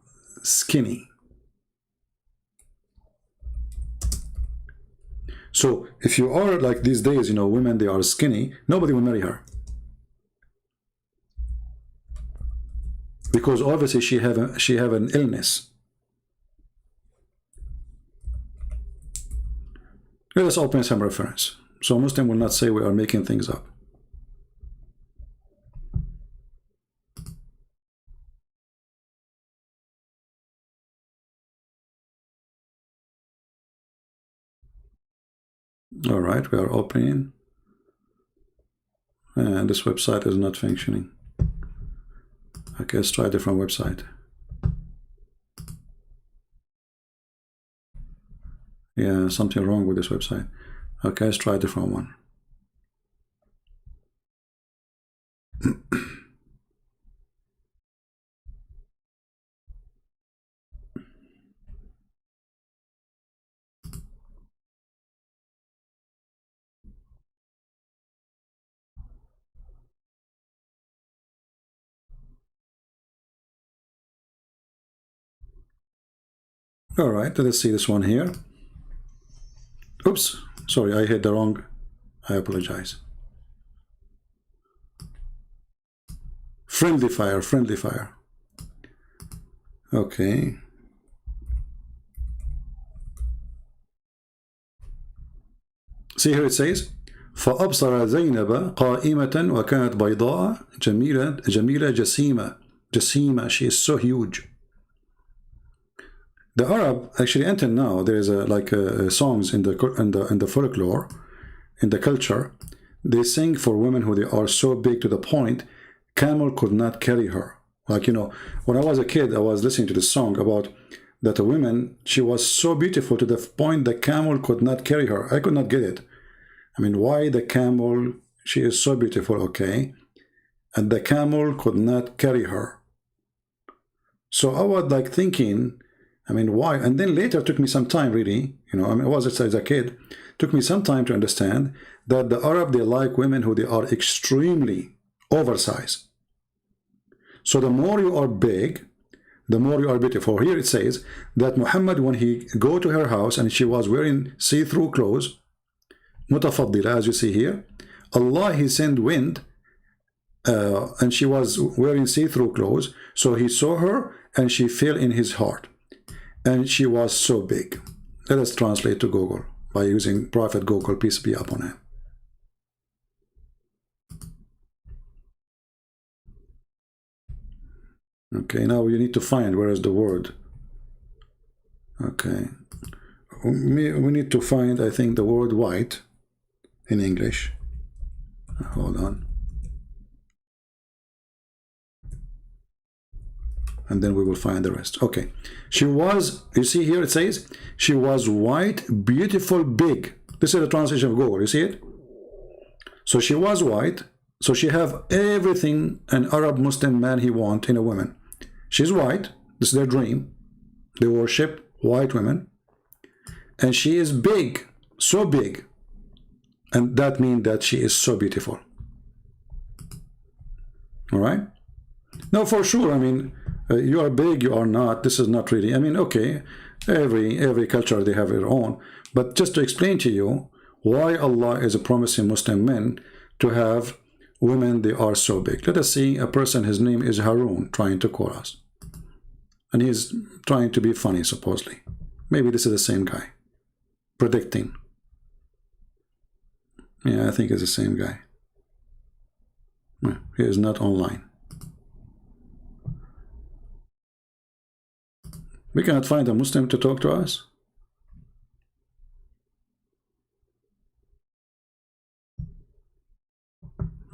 skinny. So if you are like these days, you know, women, they are skinny, nobody will marry her. because obviously she have an illness. Let us open some reference, so Muslim will not say we are making things up. All right, we are opening, and this website is not functioning. Okay, let's try a different website. Yeah, something wrong with this website. Okay, let's try a different one. All right, let's see this one here. Oops, sorry, I hit the wrong. I apologize. Friendly fire, friendly fire. Okay. See here it says, فأبصر زينب قائمة وكانت بيضاء جميلة جسيمة. She is so huge. The Arab, actually, until now, there is songs in the folklore, in the culture. They sing for women who they are so big to the point camel could not carry her. Like, you know, when I was a kid, I was listening to this song about that a woman, she was so beautiful to the point the camel could not carry her. I could not get it. I mean, why the camel? She is so beautiful, okay, and the camel could not carry her. So I was like thinking, I mean, why? And then later it took me some time, really, you know, I mean, I was as a kid, took me some time to understand that the Arab, they like women who they are extremely oversized. So the more you are big, the more you are beautiful. Here it says that Muhammad, when he go to her house and she was wearing see-through clothes, mutafaddila, as you see here, Allah, he sent wind, and she was wearing see-through clothes, so he saw her and she fell in his heart. And she was so big. Let us translate to Google by using Prophet Google, peace be upon him. Okay, now you need to find where is the word. Okay, we need to find, I think, the word white in English. Hold on. And then we will find the rest. Okay, she was, you see here it says, she was white, beautiful, big. This is the translation of Google, you see it? So she was white, so she have everything an Arab Muslim man he want in a woman. She's white, this is their dream. They worship white women. And she is big, so big. And that means that she is so beautiful. All right? Now, for sure, I mean, you are big, you are not. This is not really, I mean, okay, every culture, they have their own. But just to explain to you why Allah is promising Muslim men to have women, they are so big. Let us see a person, his name is Harun, trying to call us. And he's trying to be funny, supposedly. Maybe this is the same guy. Predicting. Yeah, I think it's the same guy. He is not online. We cannot find a Muslim to talk to us.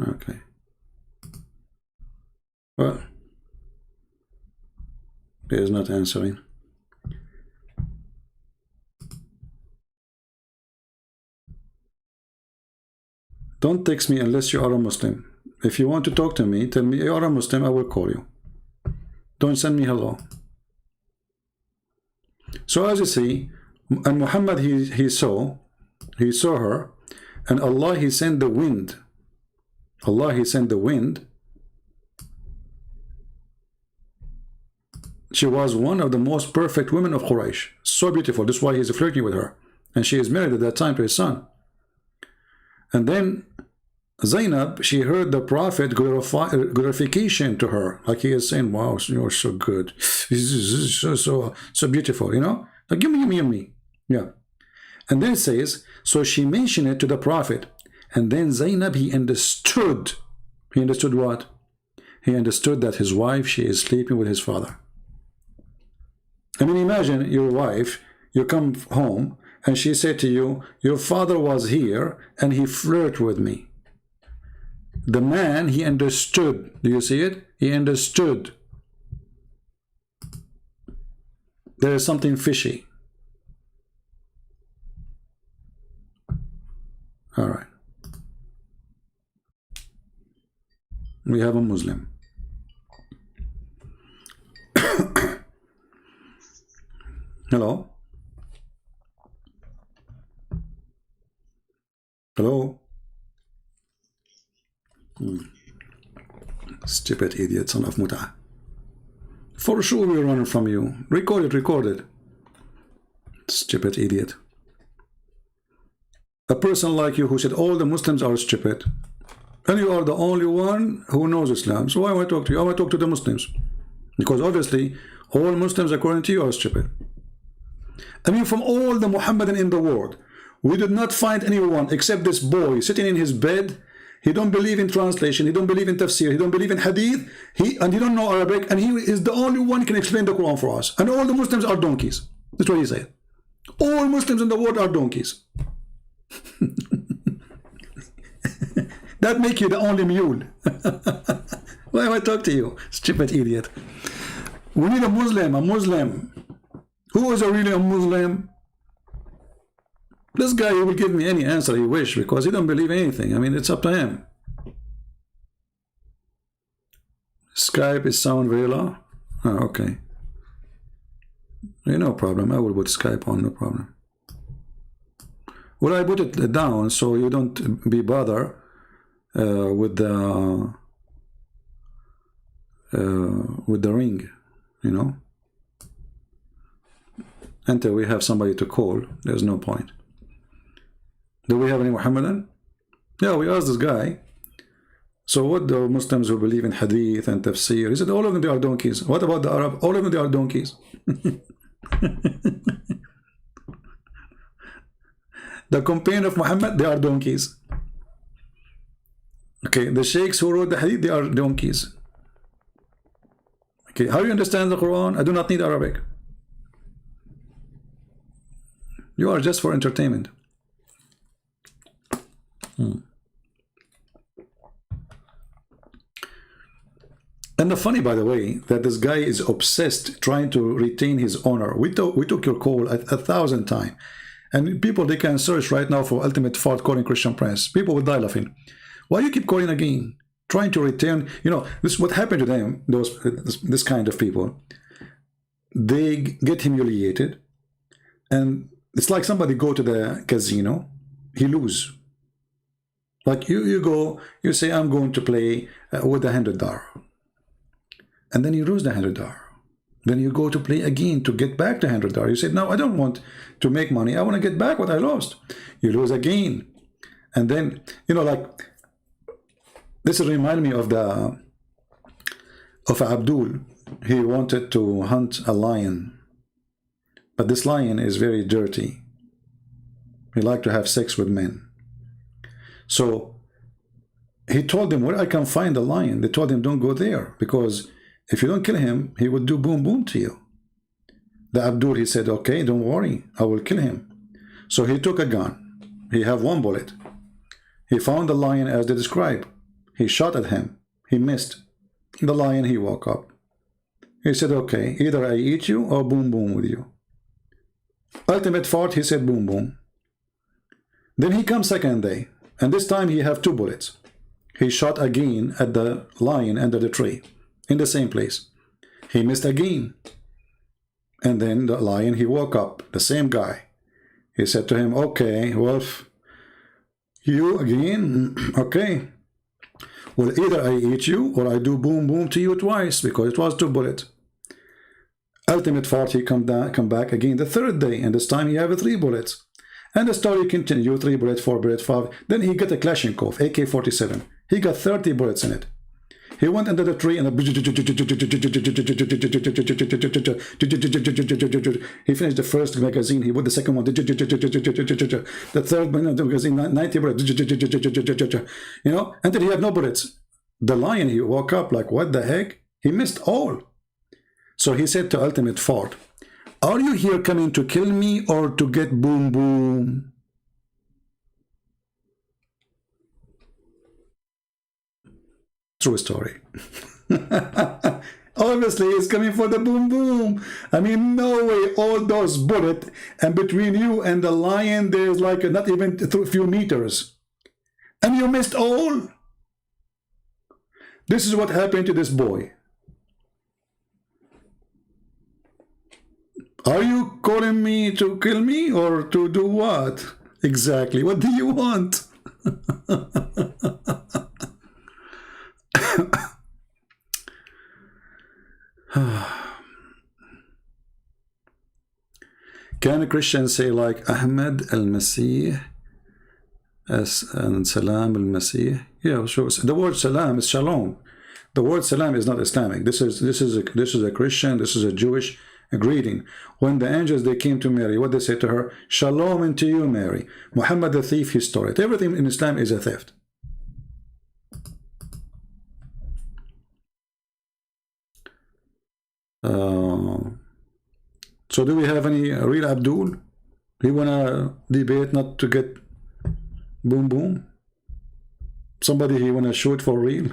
Okay. Well, he is not answering. Don't text me unless you are a Muslim. If you want to talk to me, tell me you are a Muslim, I will call you. Don't send me hello. So as you see, and Muhammad, he saw her, and Allah, he sent the wind. Allah, he sent the wind. She was one of the most perfect women of Quraysh. So beautiful. That's why he's flirting with her. And she is married at that time to his son. And then Zainab, she heard the Prophet glorification to her, like he is saying, wow, you're so good, this is so beautiful, you know, like yummy, yeah. And then it says, so she mentioned it to the Prophet, and then Zainab, he understood what? He understood that his wife, she is sleeping with his father. I mean, imagine your wife, you come home and she said to you, your father was here and he flirted with me. The man, he understood. Do you see it? He understood. There is something fishy. All right. We have a Muslim. Hello? Hello? Stupid idiot, son of Muta. For sure we're running from you. Record it. Stupid idiot. A person like you who said all the Muslims are stupid. And you are the only one who knows Islam. So why want to talk to you? I want to talk to the Muslims. Because obviously, all Muslims according to you are stupid. I mean, from all the Muhammadan in the world, we did not find anyone except this boy sitting in his bed. He don't believe in translation. He don't believe in tafsir. He don't believe in hadith. He don't know Arabic. And he is the only one who can explain the Quran for us. And all the Muslims are donkeys. That's what he said. All Muslims in the world are donkeys. That make you the only mule. Why am I talk to you? Stupid idiot. We need a Muslim. Who is really a Muslim? This guy, he will give me any answer he wish because he don't believe anything. I mean, it's up to him. Skype is sound very low. Oh, okay. No problem. I will put Skype on, no problem. Well, I put it down so you don't be bothered with the ring, you know. Until we have somebody to call, there's no point. Do we have any Muhammadan? Yeah, we asked this guy. So what the Muslims who believe in hadith and tafsir? He said all of them they are donkeys. What about the Arab? All of them they are donkeys. The companion of Muhammad, they are donkeys. Okay, the sheikhs who wrote the hadith, they are donkeys. Okay, how do you understand the Quran? I do not need Arabic. You are just for entertainment. And the funny, by the way, that this guy is obsessed trying to retain his honor. We took your call 1,000 times. And people, they can search right now for Ultimate Fart calling Christian Prince. People will die laughing. Why you keep calling again? Trying to return, you know, this what happened to them, this kind of people. They get humiliated. And it's like somebody go to the casino, he lose. Like you go, you say, I'm going to play with $100. And then you lose the $100. Then you go to play again to get back the $100. You say, no, I don't want to make money. I want to get back what I lost. You lose again. And then, you know, like, this reminds me of Abdul. He wanted to hunt a lion. But this lion is very dirty. He liked to have sex with men. So he told them, where I can find a lion? They told him, don't go there, because if you don't kill him, he would do boom boom to you. The Abdul, he said, okay, don't worry, I will kill him. So he took a gun. He have one bullet. He found the lion as they described. He shot at him. He missed. The lion, he woke up. He said, okay, either I eat you or boom boom with you. Ultimate fart, he said boom boom. Then he comes second day, and this time he have 2 bullets. He shot again at the lion under the tree, in the same place. He missed again. And then the lion, he woke up, the same guy. He said to him, okay, Wolf, you again? Okay. Well, either I eat you or I do boom boom to you twice, because it was 2 bullets. Ultimate fart, he come back again the 3rd day, and this time he have 3 bullets. And the story continued, 3 bullets, 4 bullets, 5. Then he got a Kalashnikov, AK-47. He got 30 bullets in it. He went under the tree and he finished the first magazine. He put the second one, the third magazine, 90 bullets, you know, until he had no bullets. The lion, he woke up like, what the heck? He missed all. So he said to Ultimate Fort, are you here coming to kill me or to get boom boom? True story. Obviously, he's coming for the boom boom. I mean, no way, all those bullets, and between you and the lion, there's like not even a few meters. And you missed all. This is what happened to this boy. Are you calling me to kill me or to do what? Exactly. What do you want? Can a Christian say like Ahmad al-Masih and Salam al-Masih? Yeah, sure. The word Salam is Shalom. The word Salam is not Islamic. This is a Christian. This is a Jewish greeting. When the angels they came to Mary, what they say to her? Shalom unto you, Mary. Muhammad the thief, he stole it. Everything in Islam is a theft. So do we have any real Abdul? He wanna debate not to get boom boom? Somebody he wanna shoot for real?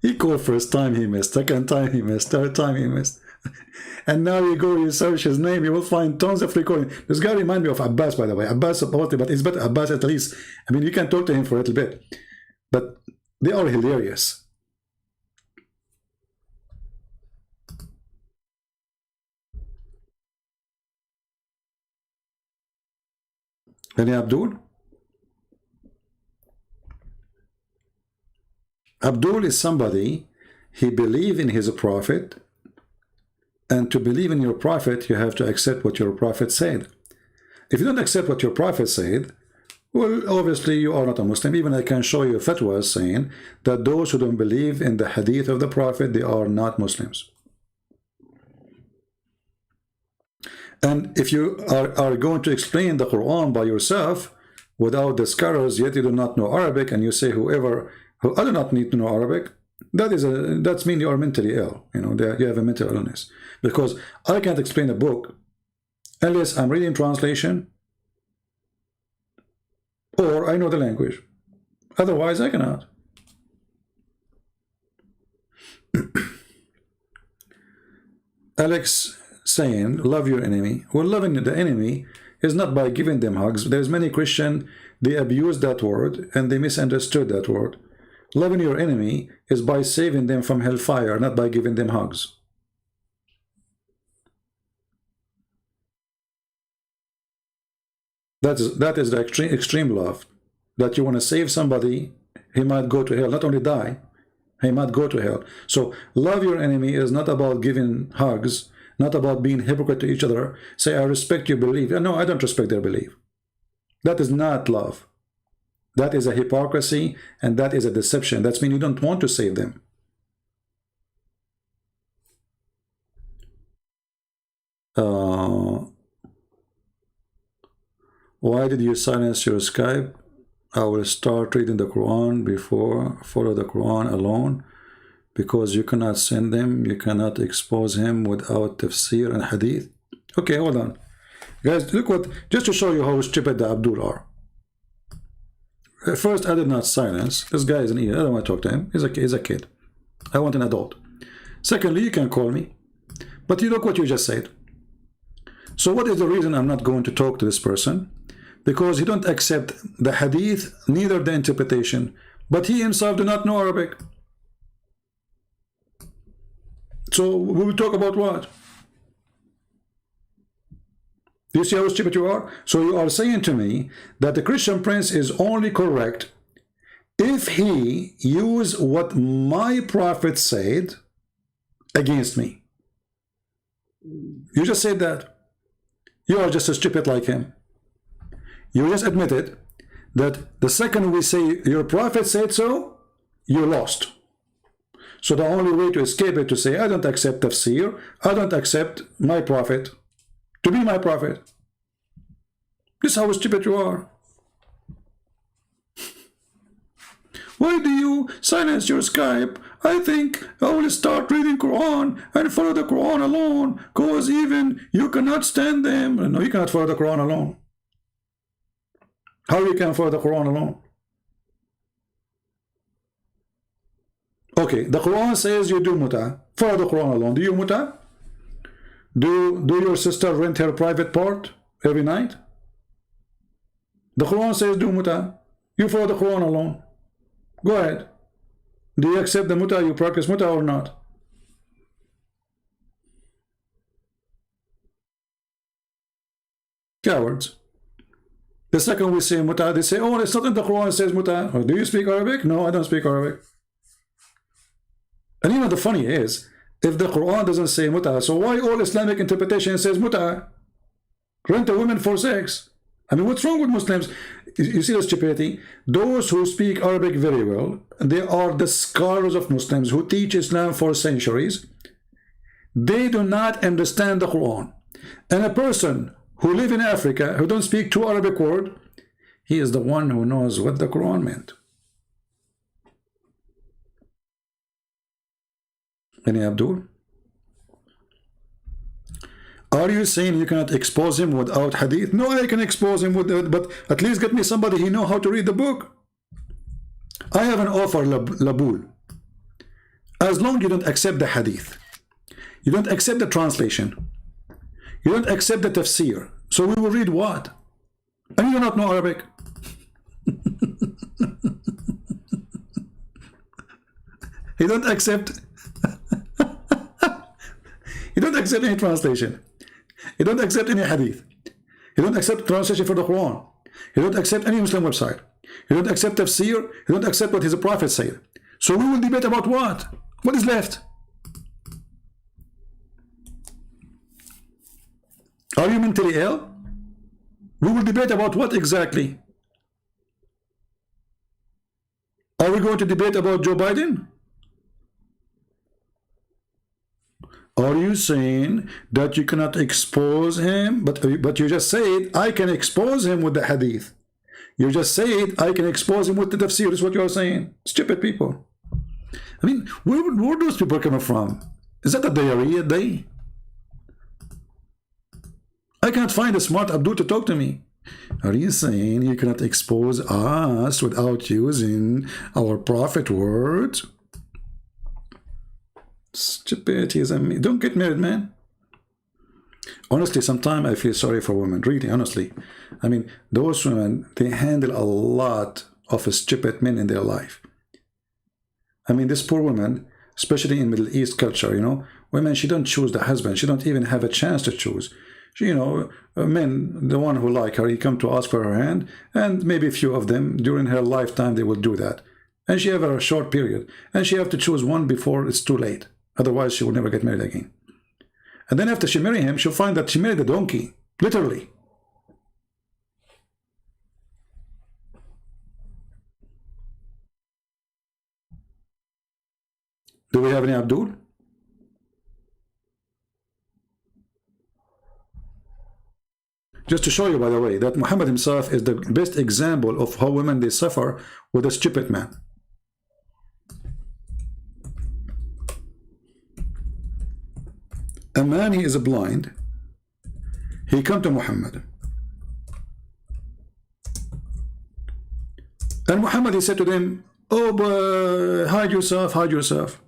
He called first time he missed, second time he missed, third time he missed. And now you go, you search his name, you will find tons of recording. This guy reminds me of Abbas, by the way. Abbas, but it's better Abbas at least. I mean, you can talk to him for a little bit. But they are hilarious. Any Abdul? Abdul is somebody, he believes in his prophet, and to believe in your prophet, you have to accept what your prophet said. If you don't accept what your prophet said, well, obviously you are not a Muslim. Even I can show you fatwas saying that those who don't believe in the hadith of the prophet, they are not Muslims. And if you are going to explain the Quran by yourself without the scholars, yet you do not know Arabic, and you say who I do not need to know Arabic, that's mean you are mentally ill. You know, that you have a mental illness. Because I can't explain a book unless I'm reading translation or I know the language. Otherwise, I cannot. Alex saying, love your enemy. Well, loving the enemy is not by giving them hugs. There's many Christians, they abuse that word and they misunderstood that word. Loving your enemy is by saving them from hellfire, not by giving them hugs. That is the extreme love. That you want to save somebody, he might go to hell, not only die, he might go to hell. So love your enemy is not about giving hugs, not about being hypocrite to each other. Say, I respect your belief. No, I don't respect their belief. That is not love. That is a hypocrisy, and that is a deception. That means you don't want to save them. Why did you silence your Skype? I will start reading the Quran before follow the Quran alone, because you cannot send them, you cannot expose him without tafsir and hadith. Okay, hold on. Guys, look what, just to show you how stupid the Abdul are. First, I did not silence. This guy is an idiot. I don't want to talk to him. He's a kid. I want an adult. Secondly, you can call me. But you look what you just said. So what is the reason I'm not going to talk to this person? Because he don't accept the hadith, neither the interpretation. But he himself do not know Arabic. So we will talk about what? Do you see how stupid you are? So you are saying to me that the Christian Prince is only correct if he use what my prophet said against me. You just said that. You are just as stupid like him. You just admitted that the second we say your prophet said so, you lost. So the only way to escape it to say, I don't accept tafsir, I don't accept my prophet to be my prophet. This is how stupid you are. Why do you silence your Skype? I think I will start reading Quran and follow the Quran alone, because even you cannot stand them. No, you cannot follow the Quran alone. How you can follow the Quran alone? Okay, the Quran says you do muta. Follow the Quran alone. Do you muta? Do your sister rent her private part every night? The Quran says do muta. You follow the Quran alone. Go ahead. Do you accept the muta? You practice muta or not? Cowards. The second we say muta, they say, oh, it's not in the Quran, it says muta. Oh, do you speak Arabic? No, I don't speak Arabic. And you know the funny is, if the Quran doesn't say muta, so why all Islamic interpretation says muta? Rent a woman for sex. I mean, what's wrong with Muslims? You see the stupidity? Those who speak Arabic very well, they are the scholars of Muslims who teach Islam for centuries. They do not understand the Quran. And a person who live in Africa, who don't speak two Arabic words, he is the one who knows what the Quran meant. Any Abdul? Are you saying you cannot expose him without hadith? No, I can expose him with it, but at least get me somebody who know how to read the book. I have an offer, Labul. As long as you don't accept the hadith, you don't accept the translation, you don't accept the tafsir, so we will read what? And you do not know Arabic. You don't accept you don't accept any translation. You don't accept any hadith. You don't accept translation for the Quran. You don't accept any Muslim website. You don't accept tafsir. You don't accept what his prophet said. So we will debate about what? What is left? Are you mentally ill? We will debate about what exactly? Are we going to debate about Joe Biden? Are you saying that you cannot expose him? But you just said, I can expose him with the hadith. You just said, I can expose him with the tafsir. Is what you are saying. Stupid people. I mean, where those people coming from? Is that a diarrhea day? I cannot find a smart Abdul to talk to me. Are you saying you cannot expose us without using our prophet words? Stupidity. Don't get married, man. Honestly, sometimes I feel sorry for women. Really, honestly. I mean, those women, they handle a lot of stupid men in their life. I mean, this poor woman, especially in Middle East culture, you know, women, she don't choose the husband. She don't even have a chance to choose. She, you know, men, the one who like her, he come to ask for her hand, and maybe a few of them during her lifetime, they will do that. And she have a short period, and she have to choose one before it's too late. Otherwise, she will never get married again. And then after she marry him, she'll find that she married a donkey. Literally. Do we have any Abdul? Just to show you, by the way, that Muhammad himself is the best example of how women, they suffer with a stupid man. A man, he is blind. He come to Muhammad. And Muhammad, he said to them, oh, hide yourself, hide yourself.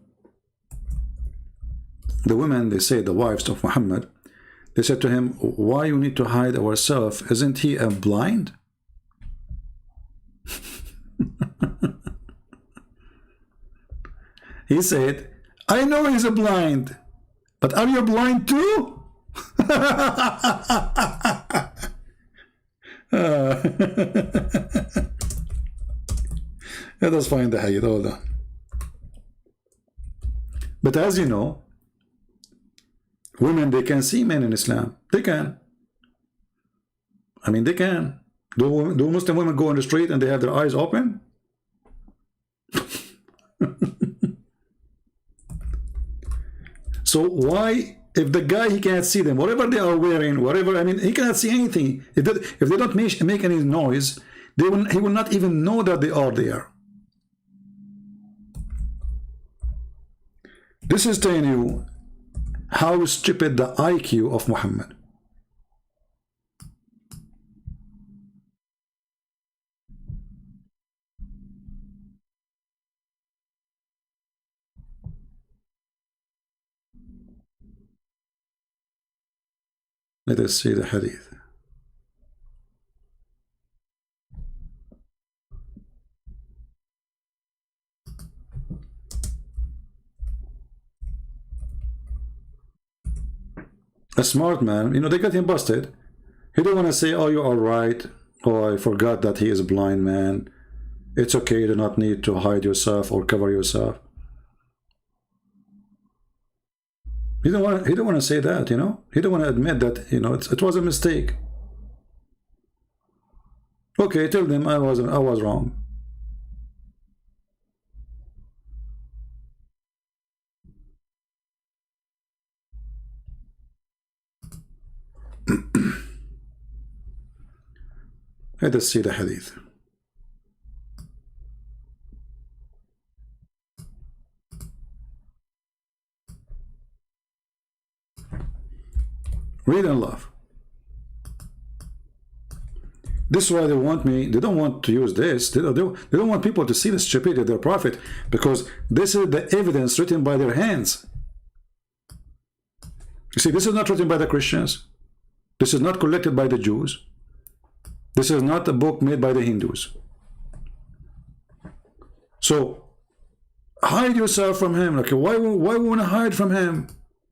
The women, they say, the wives of Muhammad, they said to him, why you need to hide ourselves? Isn't he a blind? He said, I know he's a blind. But are you blind too? Let us find the hadith. Hold on. But as you know, women, they can see men in Islam. They can. I mean, they can. Do Muslim women go on the street and they have their eyes open? So why, if the guy, he can't see them, whatever they are wearing, whatever, I mean, he cannot see anything. If they don't make any noise, he will not even know that they are there. This is telling you how stupid the IQ of Muhammad. Let us see the hadith. A smart man, you know, they got him busted. He don't want to say, oh, you are right. Oh, I forgot that he is a blind man. It's okay, you do not need to hide yourself or cover yourself. He don't want to say that, you know. He don't want to admit that, you know, it was a mistake. Okay, tell them I was wrong. Let us see the hadith. Read and laugh. This is why they want me. They don't want to use this. They don't want people to see the stupidity of their prophet, because this is the evidence written by their hands. You see, this is not written by the Christians. This is not collected by the Jews. This is not a book made by the Hindus. So hide yourself from him. Okay, why want to hide from him?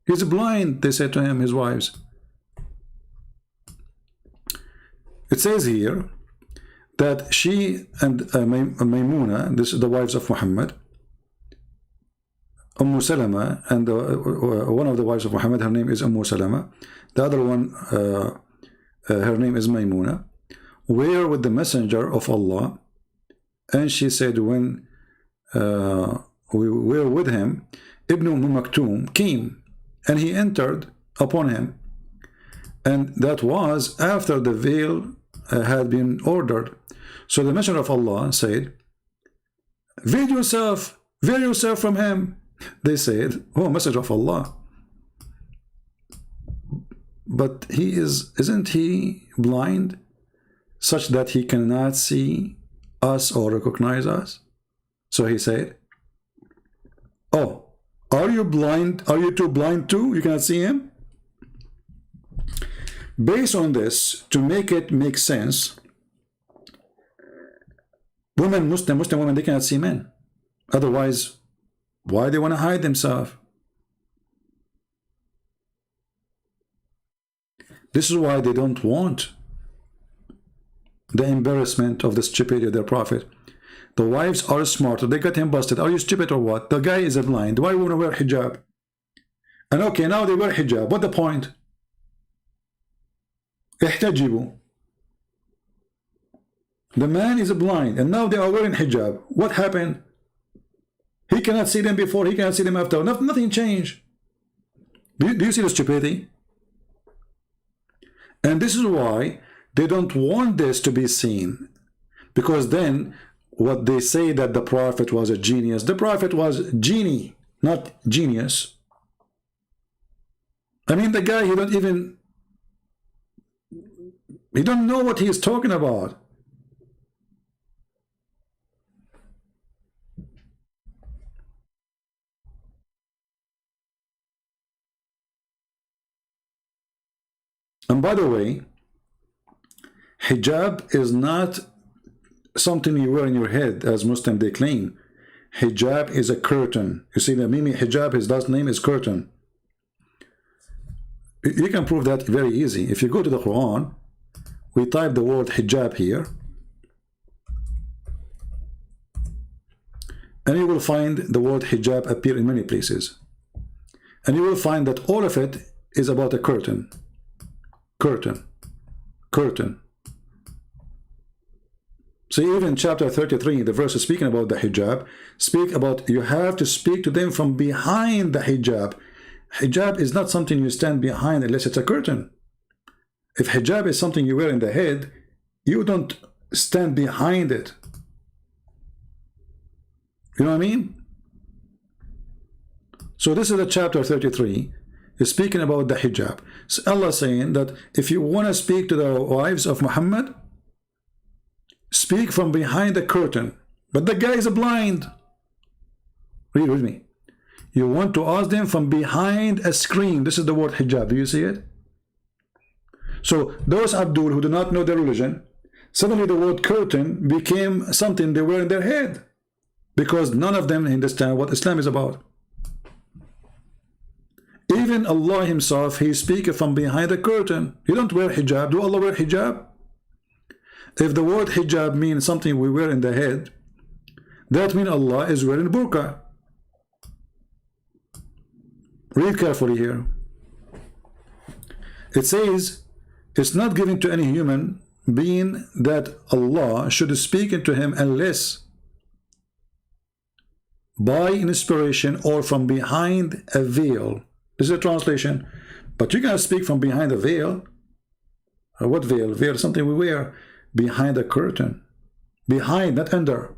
He's blind, they said to him, his wives. It says here that she and Maymuna, this is the wives of Muhammad, Salama, and one of the wives of Muhammad, her name is Salama. The other one, her name is Maymuna, were with the messenger of Allah. And she said, when we were with him, Ibn Maktoum came, and he entered upon him. And that was after the veil had been ordered. So the messenger of Allah said, veil yourself from him. They said, oh, messenger of Allah, but isn't he blind, such that he cannot see us or recognize us? So he said, oh, are you blind? Are you too blind too? You cannot see him? Based on this, to make it make sense, Muslim women, they cannot see men. Otherwise, why they want to hide themselves? This is why they don't want the embarrassment of the stupidity of their prophet. The wives are smarter. They got him busted. Are you stupid or what? The guy is blind. Why would he wear hijab? And okay, now they wear hijab. What the point? احتجبوا. The man is blind and now they are wearing hijab. What happened? He cannot see them before, he cannot see them after. Nothing changed. Do you see the stupidity? And this is why they don't want this to be seen, because then what they say, that the prophet was a genius. The prophet was genie, not genius. I mean, the guy, he don't know what he is talking about. And by the way, hijab is not something you wear in your head, as Muslims they claim. Hijab is a curtain. You see, the meaning hijab, his last name is curtain. You can prove that very easy. If you go to the Quran, we type the word hijab here, and you will find the word hijab appear in many places. And you will find that all of it is about a curtain. Curtain. Curtain. See, even chapter 33, the verse is speaking about the hijab, speak about you have to speak to them from behind the hijab. Hijab is not something you stand behind unless it's a curtain. If hijab is something you wear in the head, you don't stand behind it. You know what I mean? So this is the chapter 33, is speaking about the hijab. So Allah saying that if you want to speak to the wives of Muhammad, speak from behind the curtain. But the guy is blind. Read with me. You want to ask them from behind a screen. This is the word hijab. Do you see it? So those Abdul who do not know their religion, suddenly the word curtain became something they wear in their head, because none of them understand what Islam is about. Even Allah himself, he speaks from behind the curtain. He don't wear hijab. Do Allah wear hijab? If the word hijab means something we wear in the head, that means Allah is wearing burqa. Read carefully here. It says, it's not given to any human being that Allah should speak into him unless by inspiration or from behind a veil. This is a translation. But you can speak from behind a veil. What veil? Veil is something we wear behind a curtain. Behind, not under.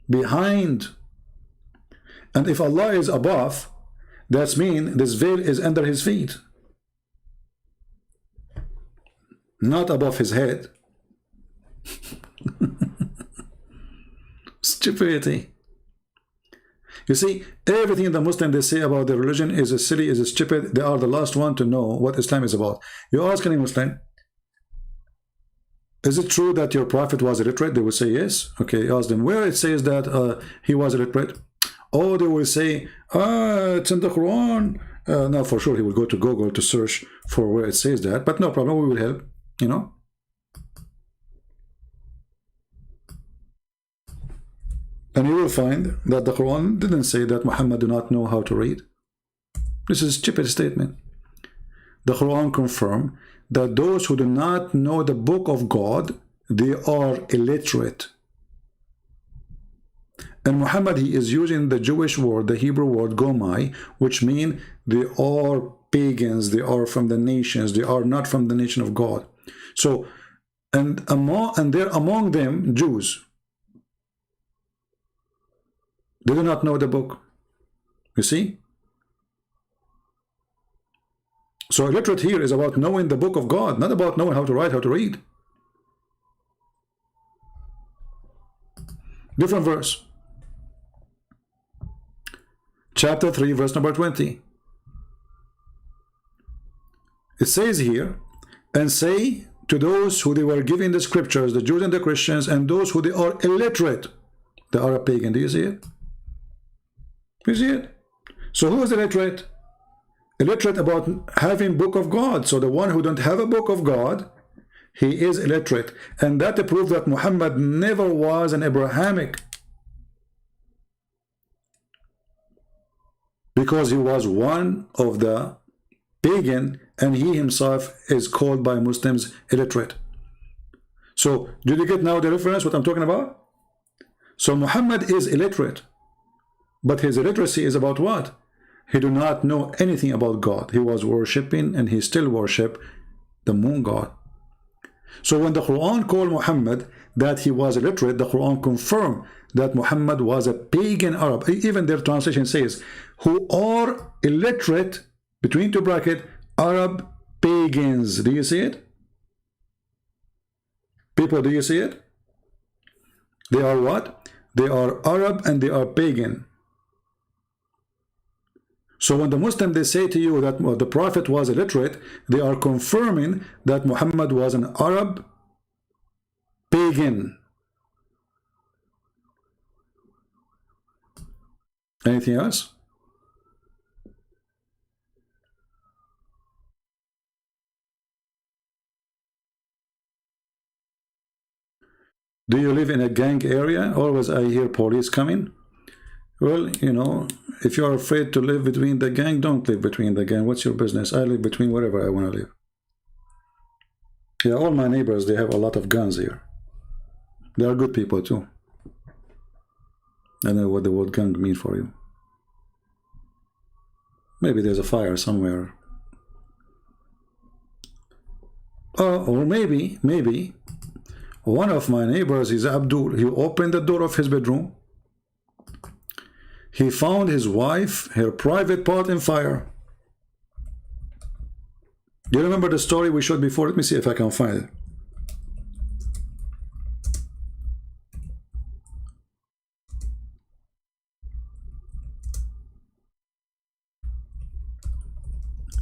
Behind. And if Allah is above, that means this veil is under his feet, not above his head. Stupidity. You see, everything the Muslims they say about their religion is a silly, is a stupid. They are the last one to know what Islam is about. You ask any Muslim, is it true that your prophet was illiterate? They will say yes. Okay, you ask them where it says that he was illiterate. Oh, they will say, it's in the Quran. Now for sure he will go to Google to search for where it says that, but no problem, we will help, you know. And you will find that the Quran didn't say that Muhammad do not know how to read. This is a stupid statement. The Quran confirms that those who do not know the book of God, they are illiterate. And Muhammad, he is using the Jewish word, the Hebrew word gomai, which means they are pagans, they are from the nations, they are not from the nation of God. So, and they're among them Jews. They do not know the book. You see? So illiterate here is about knowing the book of God, not about knowing how to write, how to read. Different verse. Chapter 3, verse number 20. It says here, and say to those who they were given the scriptures, the Jews and the Christians, and those who they are illiterate, they are a pagan. Do you see it? You see it? So who is illiterate? Illiterate about having book of God. So the one who don't have a book of God, he is illiterate. And that proves that Muhammad never was an Abrahamic, because he was one of the pagan, and he himself is called by Muslims illiterate. So did you get now the reference what I'm talking about? So Muhammad is illiterate, but his illiteracy is about what? He do not know anything about God. He was worshipping, and he still worship the moon god. So when the Quran called Muhammad that he was illiterate, the Quran confirmed that Muhammad was a pagan Arab. Even their translation says, who are illiterate, between two brackets, Arab pagans. Do you see it? People, do you see it? They are what? They are Arab and they are pagan. So when the Muslim they say to you that the Prophet was illiterate, they are confirming that Muhammad was an Arab pagan. Anything else? Do you live in a gang area? Always I hear police coming. Well, you know, if you are afraid to live between the gang, don't live between the gang. What's your business? I live between wherever I want to live. Yeah, all my neighbors, they have a lot of guns here. They are good people too. I don't know what the word gang mean for you. Maybe there's a fire somewhere. Or maybe one of my neighbors is Abdul. He opened the door of his bedroom. He found his wife, her private part in fire. Do you remember the story we showed before? Let me see if I can find it.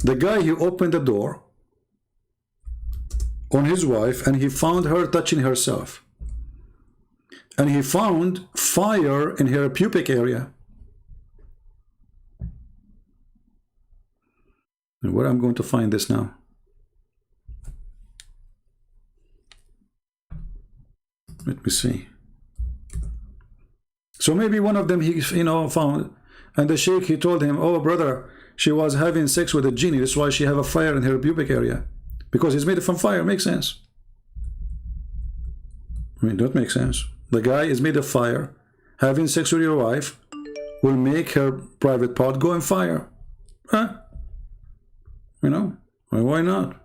The guy, he opened the door on his wife and he found her touching herself. And he found fire in her pubic area. And where I'm going to find this now? Let me see. So maybe one of them he found, and the sheikh, he told him, oh brother, she was having sex with a genie, that's why she have a fire in her pubic area, because he's made it from fire. Makes sense. I mean, that makes sense. The guy is made of fire. Having sex with your wife will make her private part go in fire. Huh? You know, well, why not?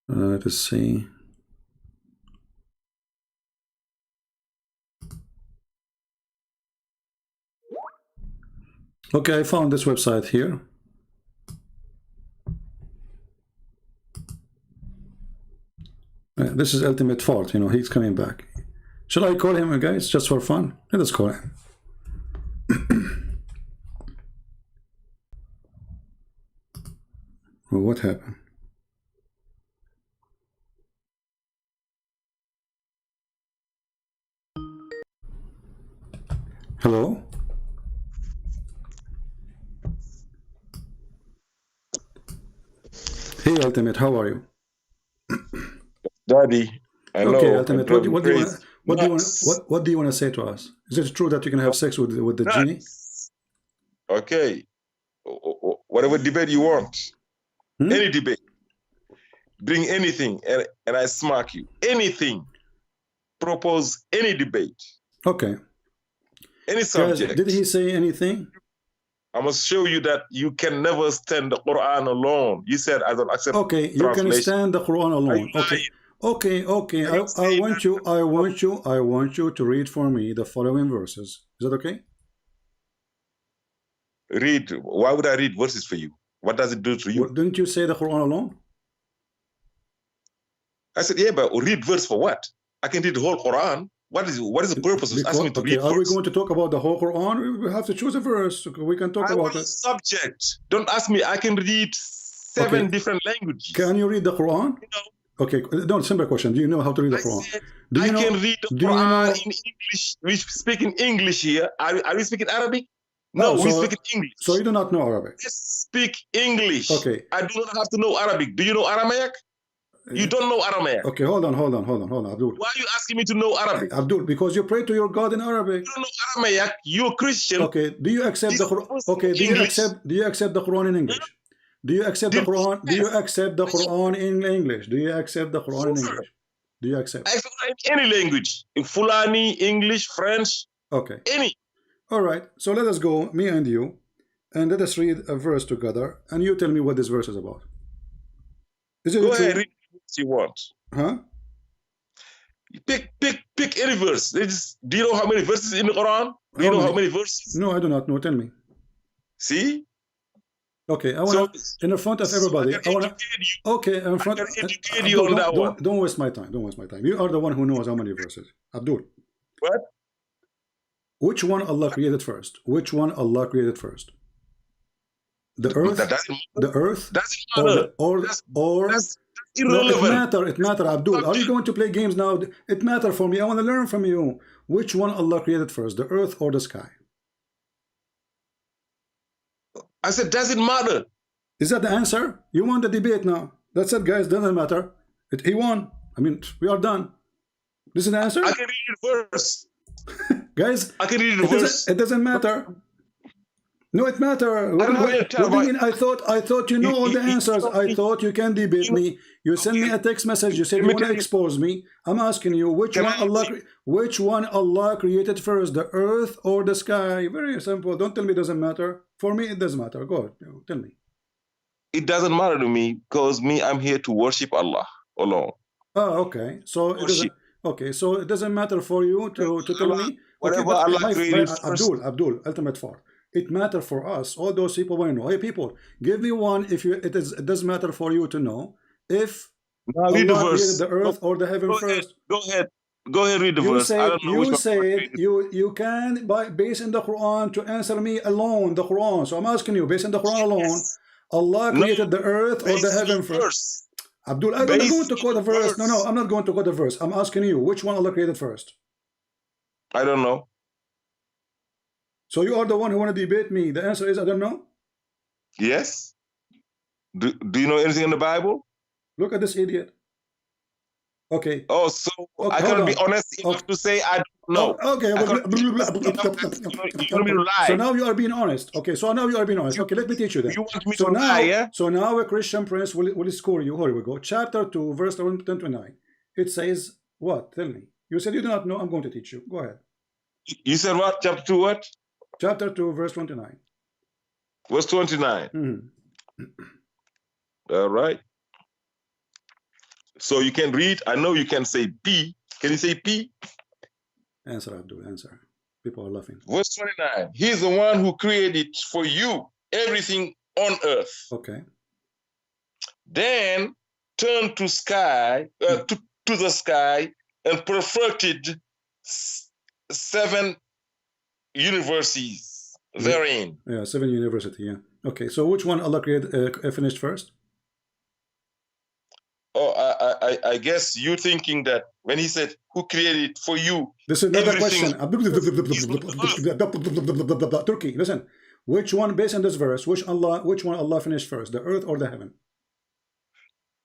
Let's see. Okay, I found this website here. This is Ultimate Fault. You know, he's coming back. Should I call him, guys, just for fun? Let us call him. Well, what happened? Hello? Hey, Ultimate, how are you? Daddy, hello. Okay, Ultimate, what do you want to say to us? Is it true that you can have sex with the genie? Okay, whatever debate you want, any debate, bring anything, and I smack you. Anything, propose any debate. Okay. Any subject. Did he say anything? I must show you that you can never stand the Quran alone. You said I don't accept. Okay, you can stand the Quran alone. Okay. I want you to read for me the following verses. Is that okay? Read. Why would I read verses for you? What does it do to you? Well, didn't you say the Quran alone? I said, yeah, but read verse for what? I can read the whole Quran. What is the purpose of asking me to read are we going to talk about the whole Quran? We have to choose a verse. We can talk about it. Subject. Don't ask me. I can read seven different languages. Can you read the Quran? Okay, no, simple question. Do you know how to read the Quran? I can read the Quran in English. We speak in English here. Are we speaking Arabic? No, we speak in English. So you do not know Arabic? Let's speak English. Okay. I do not have to know Arabic. Do you know Aramaic? You don't know Aramaic. Okay, hold on, Abdul. Why are you asking me to know Arabic? Abdul, because you pray to your God in Arabic. You don't know Aramaic. You're a Christian. Okay, do you accept the Quran? Okay, do you accept the Quran in English? Do you accept the Quran? Do you accept the Quran in English? Do you accept the Quran in English? Do you accept? I accept any language. In Fulani, English, French. Okay. Any. All right. So let us go, me and you, and let us read a verse together, and you tell me what this verse is about. Is it Go ahead, read what you want. Huh? Pick any verse. Do you know how many verses in the Quran? Do you know how many verses? No, I do not know. Tell me. See? Okay, I want in the front of everybody. I want to. Okay, in front. Don't waste my time. Don't waste my time. You are the one who knows how many verses. Abdul. What? Which one Allah created first? Which one Allah created first? The earth. The earth. That's irrelevant. No, it matter, Abdul. Are you going to play games now? It matter for me. I want to learn from you. Which one Allah created first? The earth or the sky? I said, does it matter? Is that the answer? You won the debate now. That's it, guys. Doesn't matter. He won. I mean, we are done. This is the answer? I can read the verse. Guys, I can read the verse. It doesn't matter. No, it matter. I don't know what to tell What do you about. mean? I thought you know all the answers. I thought you can debate me. You send me a text message. You said you want to expose me. I'm asking you which one Allah created first, the earth or the sky? Very simple. Don't tell me it doesn't matter. For me, it does matter. Go ahead. Tell me. It doesn't matter to me because I'm here to worship Allah alone. Oh, okay. So it doesn't. Okay, so it doesn't matter for you to tell me. Whatever Okay, Allah created first. Abdul, ultimate for. It matter for us. All those people want to know. Hey, people, give me one. If it does matter for you to know if Now read the Allah verse. created the earth or the heaven first. Go ahead. Go ahead. Read the verse. I don't know You which one said you can based in the Quran to answer me alone. The Quran. So I'm asking you, based on the Quran alone, Allah created the earth or the heaven first. Abdul, I'm not going to quote the verse. No, I'm not going to quote the verse. I'm asking you, which one Allah created first? I don't know. So you are the one who want to debate me. The answer is I don't know. Yes. Do you know anything in the Bible? Look at this idiot. Okay. Oh, so Okay, I can be honest enough to say I don't know. Okay. You want me to lie? So now you are being honest. Okay. So now you are being honest. Okay. Let me teach you that. You want me So to now, lie, yeah? so now a Christian prince will score you. Here we go. Chapter 2, verse 29. It says what? Tell me. You said you do not know. I'm going to teach you. Go ahead. You said what? Chapter 2 what? Chapter 2, verse 29. Verse 29. All right. So you can read. I know you can say P. Can you say P? Answer, Abdul. Answer. People are laughing. Verse 29. He's the one who created for you everything on earth. Okay. Then turned to the sky and perfected 7 universities therein. Yeah, 7 university. Yeah. Okay. So which one Allah created finished first? Oh, I guess you thinking that when he said, "Who created for you?" This is another everything question. Turkey, listen. Which one, based on this verse, which one Allah finished first, the earth or the heaven?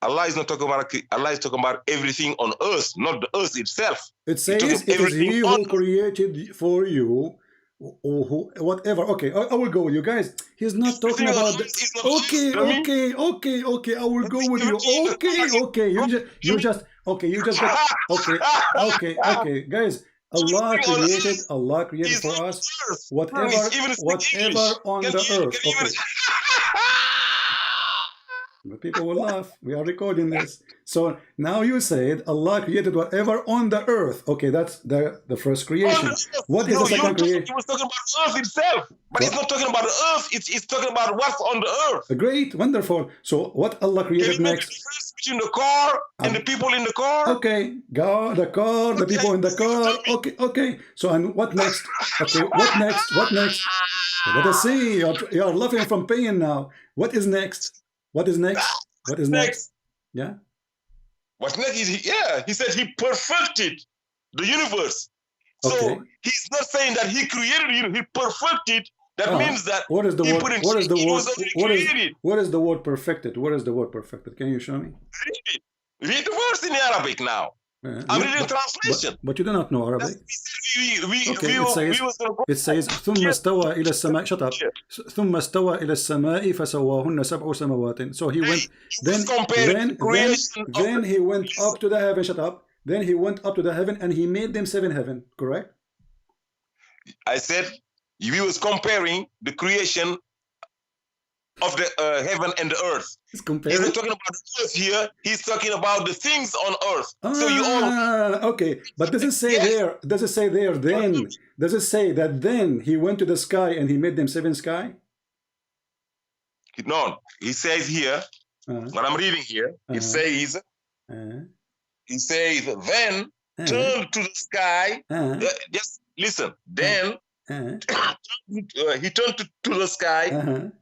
Allah is not talking about. Allah is talking about everything on earth, not the earth itself. It says it is He who created for you, or whatever. Okay, I will go with you guys. He's not talking about. Okay. I will go with you. Okay. You just. Okay. Guys, Allah created for us whatever on the earth. Okay. But people will laugh. We are recording this. So now you said Allah created whatever on the earth. Okay, that's the first creation. What is the second creation? He was talking about earth itself, but it's not talking about the earth. It's talking about what's on the earth. Great, wonderful. So what Allah created next? The difference between the car and the people in the car. Okay, the car, the people in the car. Okay. So and what next? Okay, what next? Let us see. You are laughing from pain now. What is next? What is next? Yeah. What's next is he said he perfected the universe. So he's not saying that he created you, he perfected. That means that what is the word? What is the word? Created. What is the word perfected? What is the word perfected? Can you show me? Read the verse in Arabic now. I'm reading translation. But you do not know Arabic. It says ثم استوى إلى السماء. Shut up. ثم استوى إلى السماء فسواهن 7 سماوات. So he went. Then he went up to the heaven. Shut up. Then he went up to the heaven and he made them 7 heaven. Correct? I said he was comparing the creation of the heaven and the earth. He's not talking about the earth here. He's talking about the things on earth. So you all okay. But does it say there? Does it say there? Then does it say that then he went to the sky and he made them 7 sky? No. He says here. What I'm reading here. It says. He says then turn to the sky. Just listen. Then he turned to the sky and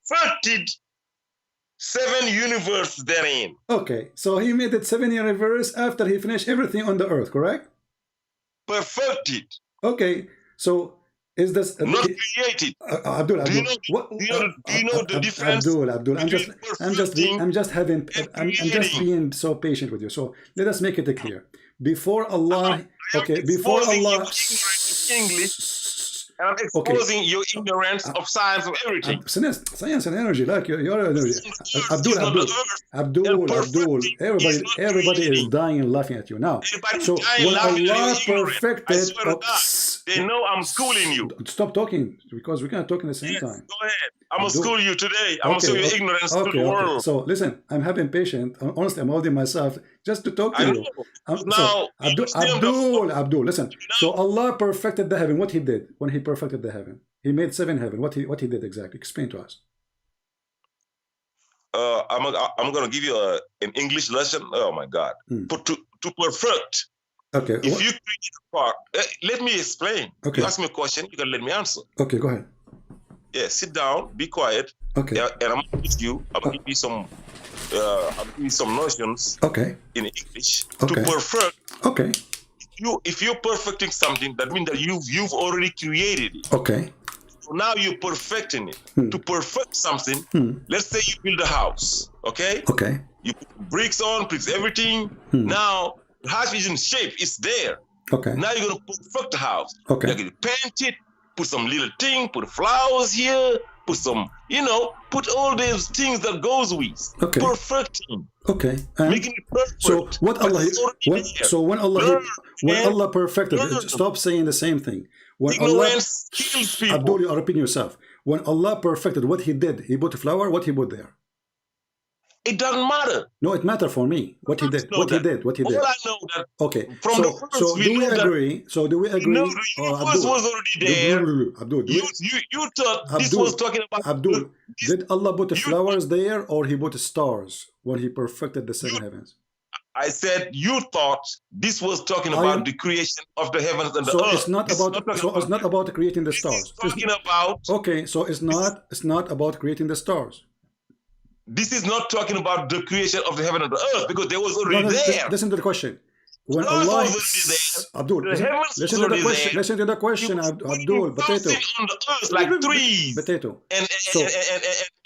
perfected 7 universes therein. Okay, so he made it 7 universe after he finished everything on the earth, correct? Perfected. Okay, so is this not created? Abdul, do you know the difference? Abdul, I'm just being so patient with you. So let us make it clear. Before Allah, English. And I'm exposing your ignorance of science of everything. Science and energy, like your energy. Abdul, everybody is dying and laughing at you now. So when Allah perfected, they know I'm schooling you. Stop talking, because we can't talk in the same time. Go ahead. I'm gonna school you today. I'm gonna show you ignorance to the world. So listen, I'm having patience. Honestly, I'm holding myself just to talk to you. Now, Abdul, listen. So Allah perfected the heaven. What He did when He perfected the heaven? He made 7 heaven. What he did exactly? Explain to us. I'm gonna give you an English lesson. Oh my God! To perfect. Okay. If you create a part, let me explain. Okay. You ask me a question, you can let me answer. Okay, go ahead. Yeah, sit down, be quiet. Okay. And I'm gonna teach you. I'm gonna give you some notions. Okay. In English Okay. to perfect. Okay. If you're perfecting something, that means that you've already created it. Okay. So now you're perfecting it. To perfect something, let's say you build a house. Okay. Okay. You put bricks on, bricks everything. Now the house is in shape. It's there. Okay. Now you're gonna perfect the house. Okay. You're gonna paint it. Put some little thing. Put flowers here. Put some, put all those things that goes with. Okay. Perfecting. Okay. Making it perfect. So when Allah perfected it, stop saying the same thing. When ignorance kills people. Abdul, you are repeating yourself. When Allah perfected, what He did, He put a flower. What He put there? It doesn't matter. No, it matters for me. What He did. What He did. What He did. All I know that. Okay. From the first, so do we agree? So do we agree? No, the universe was already there. Abdul, you thought this was talking about. Abdul, did Allah put the flowers there, or He put stars when He perfected the 7 heavens? I said you thought this was talking about the creation of the heavens and the earth. It's not about. It's not about creating the stars. It's talking about. Okay, so it's not about creating the stars. This is not talking about the creation of the heaven and the earth, because there was already there. Listen to the question. When Allah, Abdul, listen to the question. Listen to the question, Abdul. Potato. On the earth like trees. Potato. And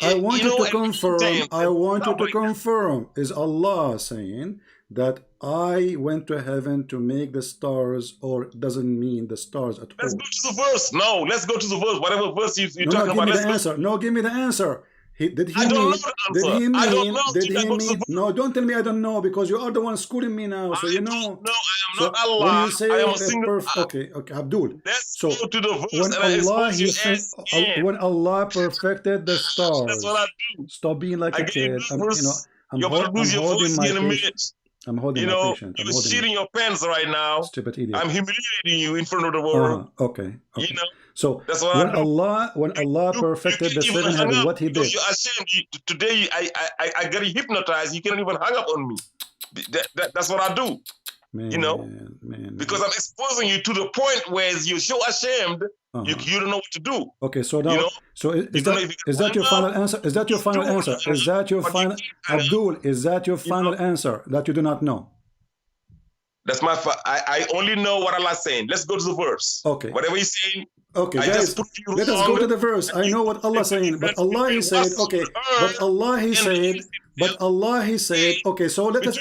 I want you to confirm. I want you to confirm. Is Allah saying that I went to heaven to make the stars, or doesn't mean the stars at all? Let's go to the verse. No, let's go to the verse. Whatever verse you're talking about. Give me the answer. No, give me the answer. Did he mean? No, don't tell me I don't know, because you are the one schooling me now. So you know. No, I am not Allah. When you say I am a single. Okay, Abdul. Let's go to the verse. When Allah perfected the stars. That's what I do. Stop being like a kid. You're about to lose your voice in a minute. I'm holding my patience. You're shitting your pants right now. Stupid idiot. I'm humiliating you in front of the world. Okay. So that's what when Allah perfected the 7 heavens, what He did. You're ashamed. Today I get hypnotized. You can't even hang up on me. That's what I do. Man, because I'm exposing you to the point where you're so ashamed, you don't know what to do. Okay, so now, is that your final answer? Is that your final answer? Is that your final, Abdul? Is that your final answer that you do not know? That's my. I only know what Allah is saying. Let's go to the verse. Okay. Whatever He's saying. Okay, guys, let us go to the verse. I know what Allah is saying, but Allah He said, okay, but Allah He said, okay, so let us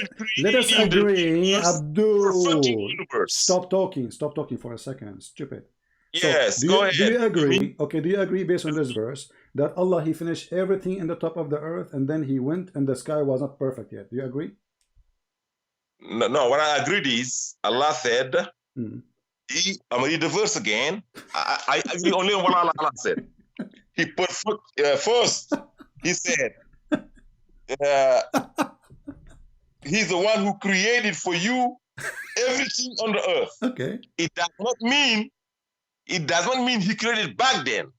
agree, Abdul. Stop talking for a second, stupid. Yes, go ahead. Do you agree? Okay, do you agree based on this verse that Allah He finished everything in the top of the earth, and then He went and the sky was not perfect yet? Do you agree? No, what I agreed is Allah said. I'm gonna read the verse again. I agree only on what Allah said. He perfect first. He said, He's the one who created for you everything on the earth. Okay. It does not mean He created back then.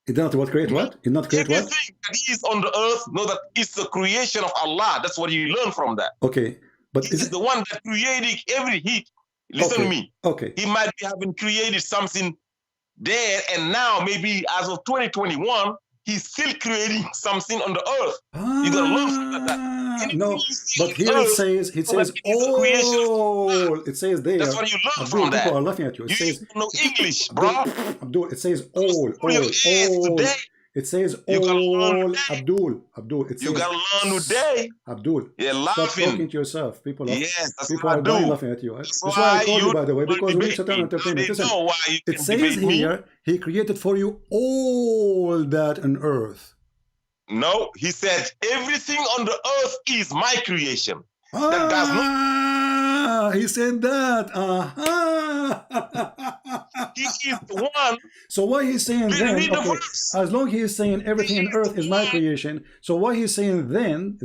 It does not create what? It not create what? Everything that is on the earth, know that it's the creation of Allah. That's what you learn from that. Okay, but He's the one that created every heat. Listen to me. Okay. He might be having created something there, and now maybe as of 2021, He's still creating something on the earth. You gotta learn from that. No, but here it says all. It says there. That's what you learn from that. People are laughing at you. It says no English, bro. Abdul, it says all. It says You gotta learn all. today. Abdul. It You says gotta learn today. Abdul. Yeah, Stop laughing. talking to yourself. People are Yes, that's people what I are dying do. laughing at you. That's That's why I why called you, you by the way, don't because we need debate Satan me. Now entertainment. they Listen, know why you it can says debate me. here he created for you all that on earth. No, he said everything on the earth is my creation. That does not. He said that. He is the one. So why he's saying then? Read the Okay, verse. as long as he's saying everything He on is earth the is my one. creation. So why he's saying then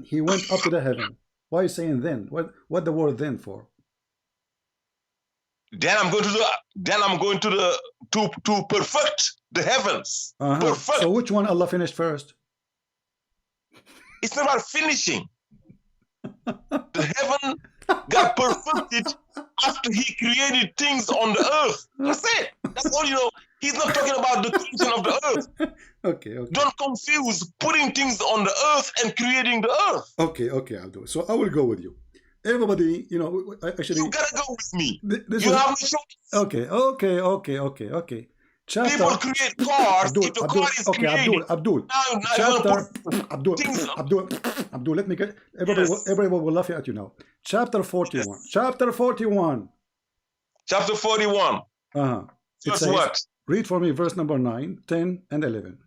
he went up to the heaven? Why is saying then? What the word then for? Then I'm going to to perfect the heavens. Perfect. So which one Allah finished first? It's not about finishing. The heaven got perfected after he created things on the earth. That's it. That's all you know. He's not talking about the creation of the earth. Okay. Don't confuse putting things on the earth and creating the earth. Okay, Abdul. So I will go with you. Everybody, actually, you gotta go with me. You have no choice. Okay. Chapter. People create cars. Abdul, if the car is created, Abdul. Abdul, let me get everybody will laugh at you now. Chapter 41. Yes. Chapter 41. Chapter 41. It says, what? Read for me verse number 9, 10, and 11.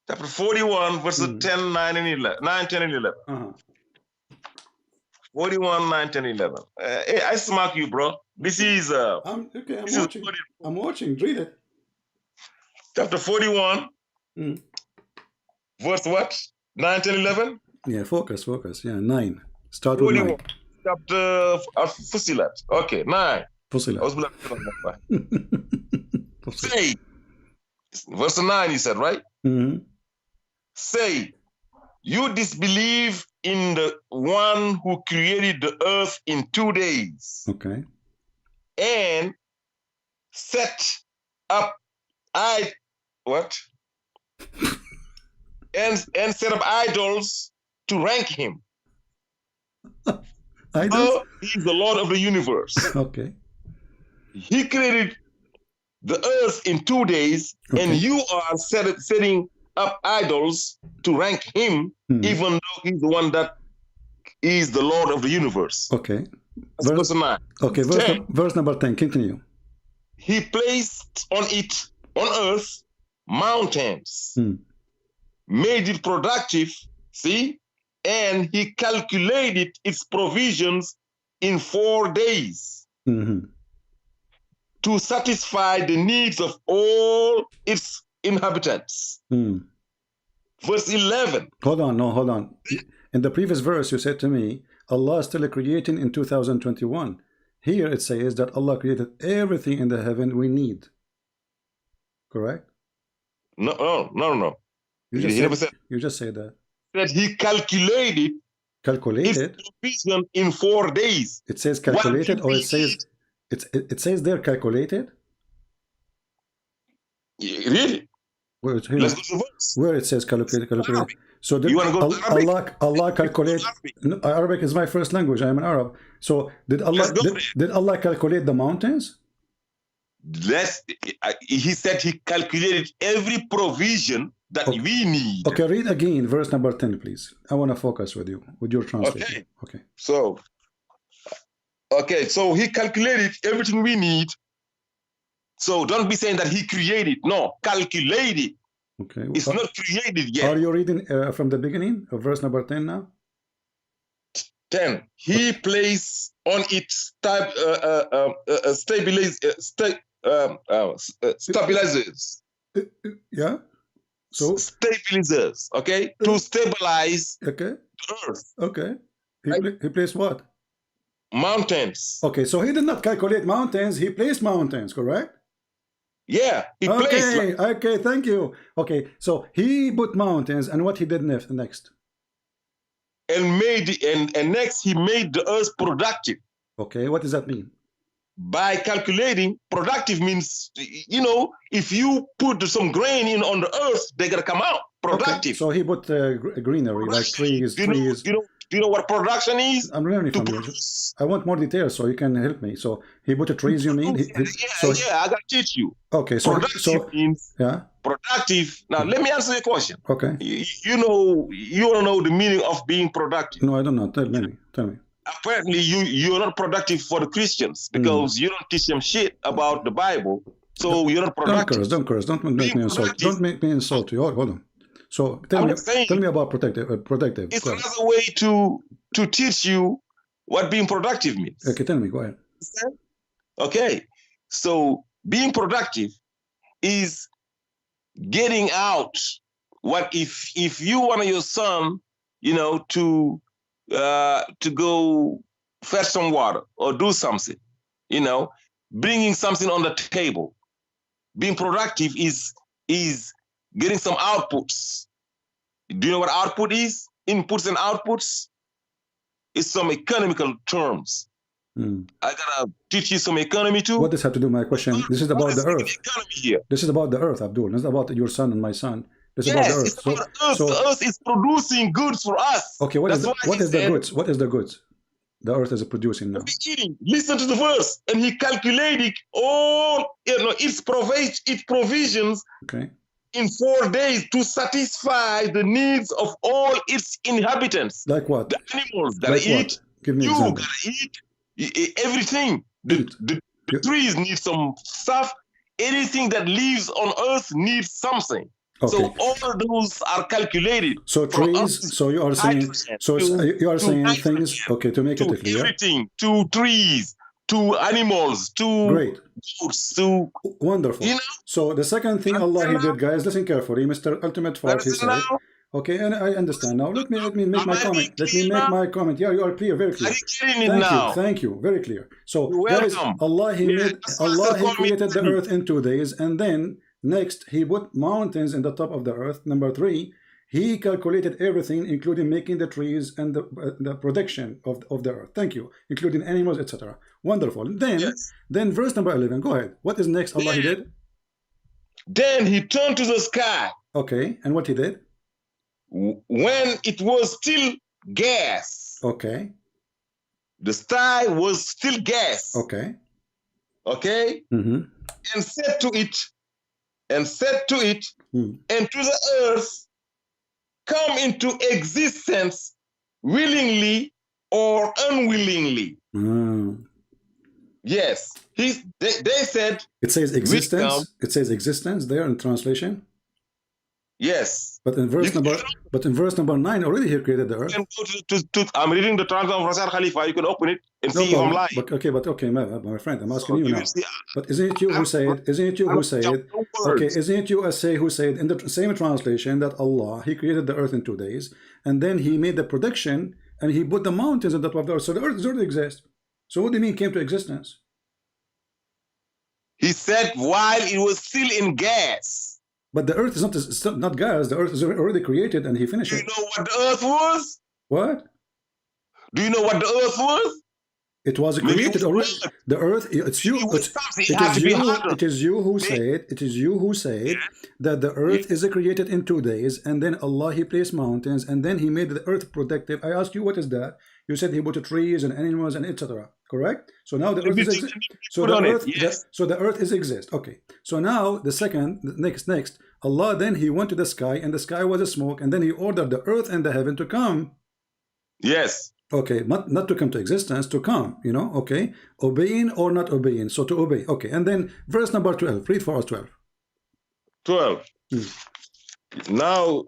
Chapter 41, verses 10, 9, and 11. 9, 10, and 11. 41, 9, 10, 11. Hey, I smack you, bro. This is I'm watching. I'm watching. Read it. Chapter 41. Verse what? 9, 10, 11? Yeah, focus. Yeah, 9. Start with 9. Chapter Fusilat. Okay, 9. Fusilat. Say, verse 9 he said, right? Say, you disbelieve in the one who created the earth in 2 days. Okay. And set up and set up idols to rank him. Idols? He's the Lord of the universe. Okay. He created the earth in 2 days, and you are setting up idols to rank him, even though he's the one that is the Lord of the universe. Okay. Verse 9. Okay, verse number 10. Continue. He placed on earth mountains, made it productive, see, and he calculated its provisions in 4 days to satisfy the needs of all its inhabitants. Verse 11. Hold on. In the previous verse, you said to me, Allah is still creating in 2021. Here it says that Allah created everything in the heaven we need. Correct? No. You just said that. That he calculated its provision in 4 days. It says calculated, or it says they're calculated? Really? Let's go to verse. Where it says calculated. So you want to go to Arabic? Allah calculate. Arabic is my first language. I am an Arab. So did Allah calculate the mountains? He said he calculated every provision that we need. Okay, read again verse number 10, please. I want to focus with you, with your translation. Okay. So he calculated everything we need. So don't be saying that he created. No, calculated. Okay. It's not created yet. Are you reading from the beginning of verse number 10 now? 10. He placed on it stabilizers. Yeah. So stabilizers. Okay. To stabilize the earth. Okay. He placed what? Mountains. Okay. So he did not calculate mountains. He placed mountains. Correct. Yeah, okay, thank you. Okay, so he put mountains, and what he did next? And next he made the earth productive. Okay, what does that mean? By calculating, productive means, if you put some grain in on the earth, they're gonna come out productive. Okay, so he put greenery, like trees. You Do you know what production is? I'm learning To from you. produce. I want more details so you can help me. So he put the trees, you mean? Yeah, I got to teach you. Okay, so Productive means productive. Now, let me answer your question. Okay. You don't know the meaning of being productive. No, I don't know. Tell me. Apparently, you're not productive for the Christians because you don't teach them shit about the Bible. So you're not productive. Don't curse. Don't make me insult. Don't make me insult you. Hold on. So tell me about protective. It's another way to teach you what being productive means. Okay, tell me. Go ahead. Okay, so being productive is getting out. What if you want your son, to go fetch some water or do something, bringing something on the table. Being productive is getting some outputs. Do you know what output is? Inputs and outputs? It's some economical terms. I gotta teach you some economy too. What does have to do with my question? This is about the earth. Economy here. This is about the earth, Abdul. This is about your son and my son. This is Yes, about the earth. it's about the earth. The earth is producing goods for us. Okay, what is the goods? What is the goods the earth is producing now? Listen to the verse. And he calculated all its provisions in 4 days to satisfy the needs of all its inhabitants. Like what? The animals gotta eat. Give me you example. gotta eat everything. The trees need some stuff. Anything that lives on earth needs something. Okay. So all those are calculated. So trees. So you are saying. So you are saying things. Okay, to make it clear. Everything to trees, to animals, to great. Fruits, to wonderful. So the second thing Allah He did, guys, listen carefully. Mr. Ultimate Fart, he said. Okay, and I understand now. Let me make my comment. Let me make my comment. Yeah, you are clear, very clear. Thank you, very clear. So, guys, Allah He created the earth in 2 days, and then next He put mountains in the top of the earth. Number 3, He calculated everything, including making the trees and the production of the earth. Thank you, including animals, etc. Wonderful. Then verse number 11. Go ahead. What is next? Allah He did. Then He turned to the sky. Okay, and what He did? When it was still gas. Okay. The sky was still gas. Okay. Okay. And said to it, and to the earth, come into existence willingly or unwillingly. Yes. They said. It says existence. It says existence there in translation. Yes. But in verse number 9 already He created the earth. You can go I'm reading the translation of Rasul Khalifa. You can open it and see if I'm lying. But okay, my friend, I'm asking you now. But isn't it you who said? Okay, isn't it you who said in the same translation that Allah He created the earth in 2 days, and then He made the production and He put the mountains on top of the earth. So the earth already exists. So what do you mean came to existence? He said while it was still in gas. But the earth is not gas. The earth is already created, and He finished it. Do you know what the earth was? What? Do you know what the earth was? It was created already. The earth. It's you. It is you who said. It is you who said that the earth is created in 2 days, and then Allah He placed mountains, and then He made the earth protective. I asked you, what is that? You said He put trees and animals and etc. Correct? So now the earth is exist. So the earth is exist. Okay. So now the second next Allah then He went to the sky, and the sky was a smoke, and then He ordered the earth and the heaven to come. Yes. Okay, not to come to existence, to come, okay. Obeying or not obeying. So to obey. Okay, and then verse number 12. Read for us 12. 12. Now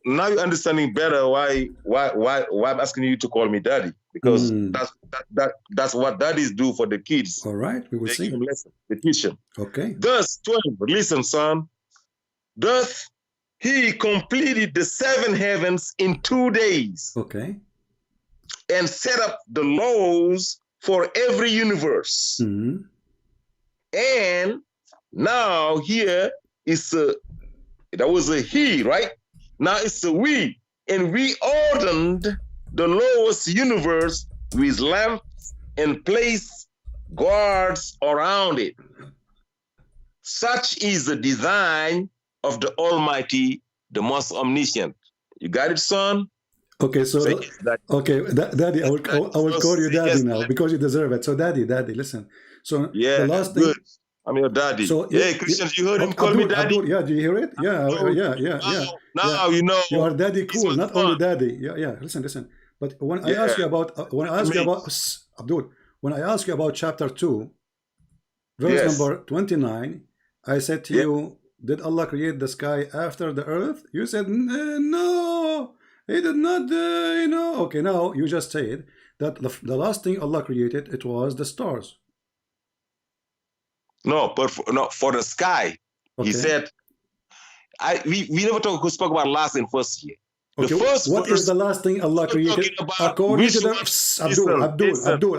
you're understanding better why I'm asking you to call me daddy, because that's what daddies do for the kids. All right, we will see. They teach them. Okay. Thus 12. Listen, son. Thus He completed the 7 heavens in 2 days. Okay. And set up the laws for every universe. And now here is that was a he, right? Now it's a we. And we ordered the lowest universe with lamps and placed guards around it. Such is the design of the Almighty, the most omniscient. You got it, son? Okay, so Say yes, Daddy. okay, Daddy, I will call you Daddy Yes, now because you deserve it. So, Daddy, listen. So the yeah, last good. thing. I'm your daddy. So Hey, Christians, you heard him okay, call me Abdul, daddy? Abdul, yeah, do you hear it? Yeah, Oh, yeah. now you know. You are Daddy This cool, was not fun. only Daddy. Yeah. Listen. But when I Yeah. ask you about Mates. Abdul, when I ask you about chapter 2, verse Yes. number 29, I said to Yeah. you, did Allah create the sky after the earth? You said no, He did not. Okay, now you just said that the last thing Allah created, it was the stars. No, but for the sky, Okay. he said. We never spoke about last and first here. Okay, The first what verse, is the last thing Allah created according to the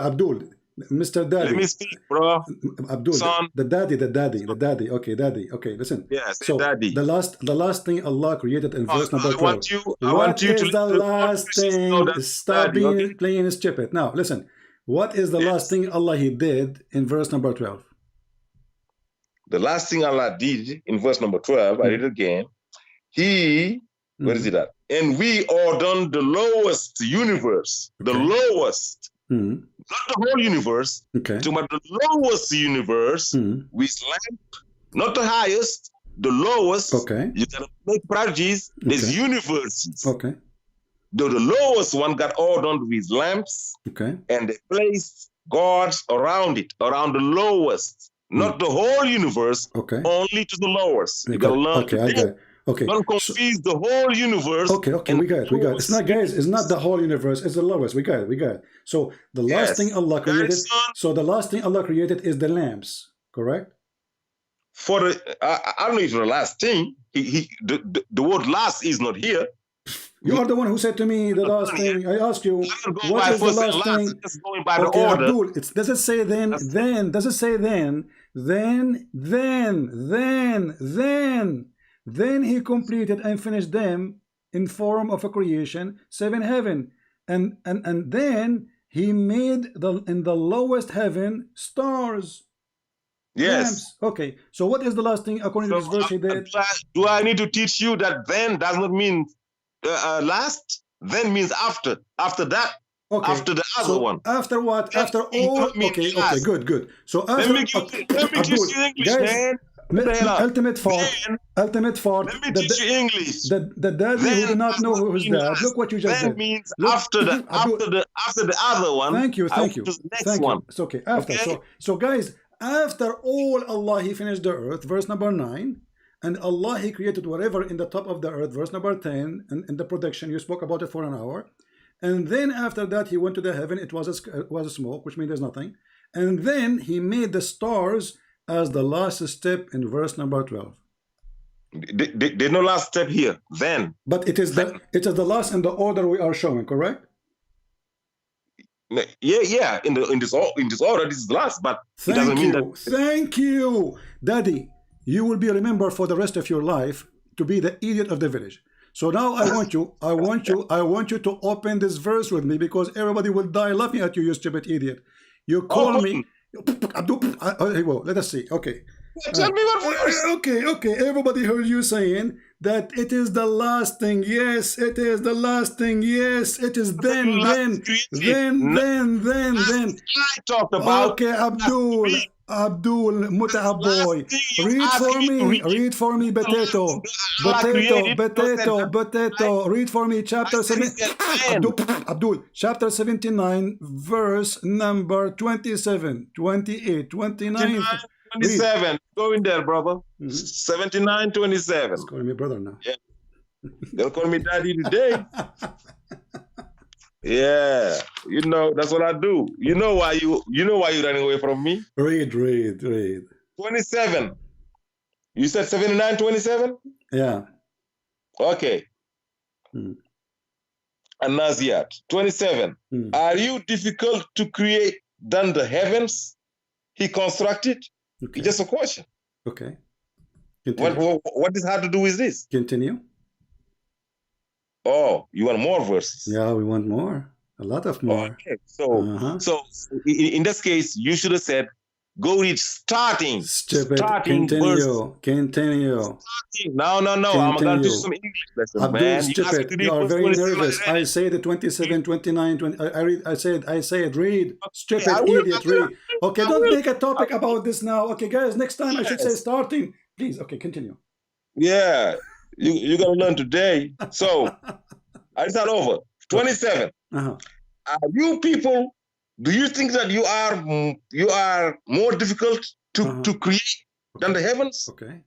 Abdul, Mr. Daddy? Let me speak, bro. Abdul, Son. the daddy. Okay, daddy. Okay, listen. Yeah, say so daddy. the last thing Allah created in verse number 12. I want you to the last thing? Stop daddy, okay? playing stupid. Now, listen. What is the last thing Allah He did in verse number 12? The last thing Allah did in verse number 12, I read it again. Where is it at? And we ordained the lowest universe, the lowest, not the whole universe, but the lowest universe with lamp, not the highest, the lowest. Okay. You gotta make prodigies. There's universes. Okay. The lowest one got ordained with lamps. Okay. And they placed gods around it, around the lowest. Not the whole universe, only to the lowest. You gotta learn. Okay, I got it. Okay. Don't confuse the whole universe. Okay, we got it. It's not, guys, it's not the whole universe, it's the lowest. We got it. So the last thing Allah created, is the lamps, correct? For the I don't know if the last thing, the word last is not here. You are the one who said to me the last thing. I asked you, what is the last thing? Just going by the order. Abdul, does it say then? Does it say then? Then He completed and finished them in form of a creation, 7 heaven, and then He made in the lowest heaven stars. Yes. Lamps. Okay. So what is the last thing according to this verse He did? Do I need to teach you that then does not mean last? Then means after. After that. Okay. After the other one. After what? After all. Okay. Good. So after. Let me teach you English, guys, man. Ultimate fart. Let me teach you English. The daddy who did not know who was dad. Look what you just did. That means after the other one. Thank you. Next one. It's okay. After. Okay. So guys, after all Allah He finished the earth, verse number 9. And Allah He created whatever in the top of the earth, verse number 10, and in the production, you spoke about it for an hour. And then after that, He went to the heaven, it was a smoke, which means there's nothing. And then He made the stars as the last step in verse number 12. There's no last step here, then. But it is the last in the order we are showing, correct? Yeah. In this order, this is the last, but it doesn't mean that. Thank you, Daddy. You will be remembered for the rest of your life to be the idiot of the village. So now I want you to open this verse with me, because everybody will die laughing at you, you stupid idiot. You call me. Well, let us see. Okay. Tell me what verse. Okay. Everybody heard you saying that it is the last thing. Yes, it is the last thing. Yes, it is then. I talked about. Okay, Abdul Mutah boy, read for me potato, read for me chapter 7. Abdul, chapter 79, verse number 27, 28, 29. 27. Go in there, brother. 79, 27. He's calling me brother now. Yeah. They'll call me daddy today. Yeah, that's what I do. You know why you're running away from me? Read. 27. You said 79, 27? Yeah. Okay. And Naziat, 27. Are you difficult to create than the heavens He constructed? Okay. It's just a question. Okay. What is hard to do with this? Continue. Oh, you want more verses? Yeah, we want more. A lot of more. Okay. So in this case, you should have said Go read starting. Stupid. Starting verse. Continue. No. I'm going to teach some English lessons, Abdul, man. stupid. You are very nervous. I say the 27, 29, 20. I said, read. Stupid idiot, read. Okay, don't make a topic about this now. Okay, guys, next time I should say starting. Please, okay, continue. Yeah, you're going to learn today. So, I start over. 27. You people, do you think that you are more difficult to create than the heavens? Okay.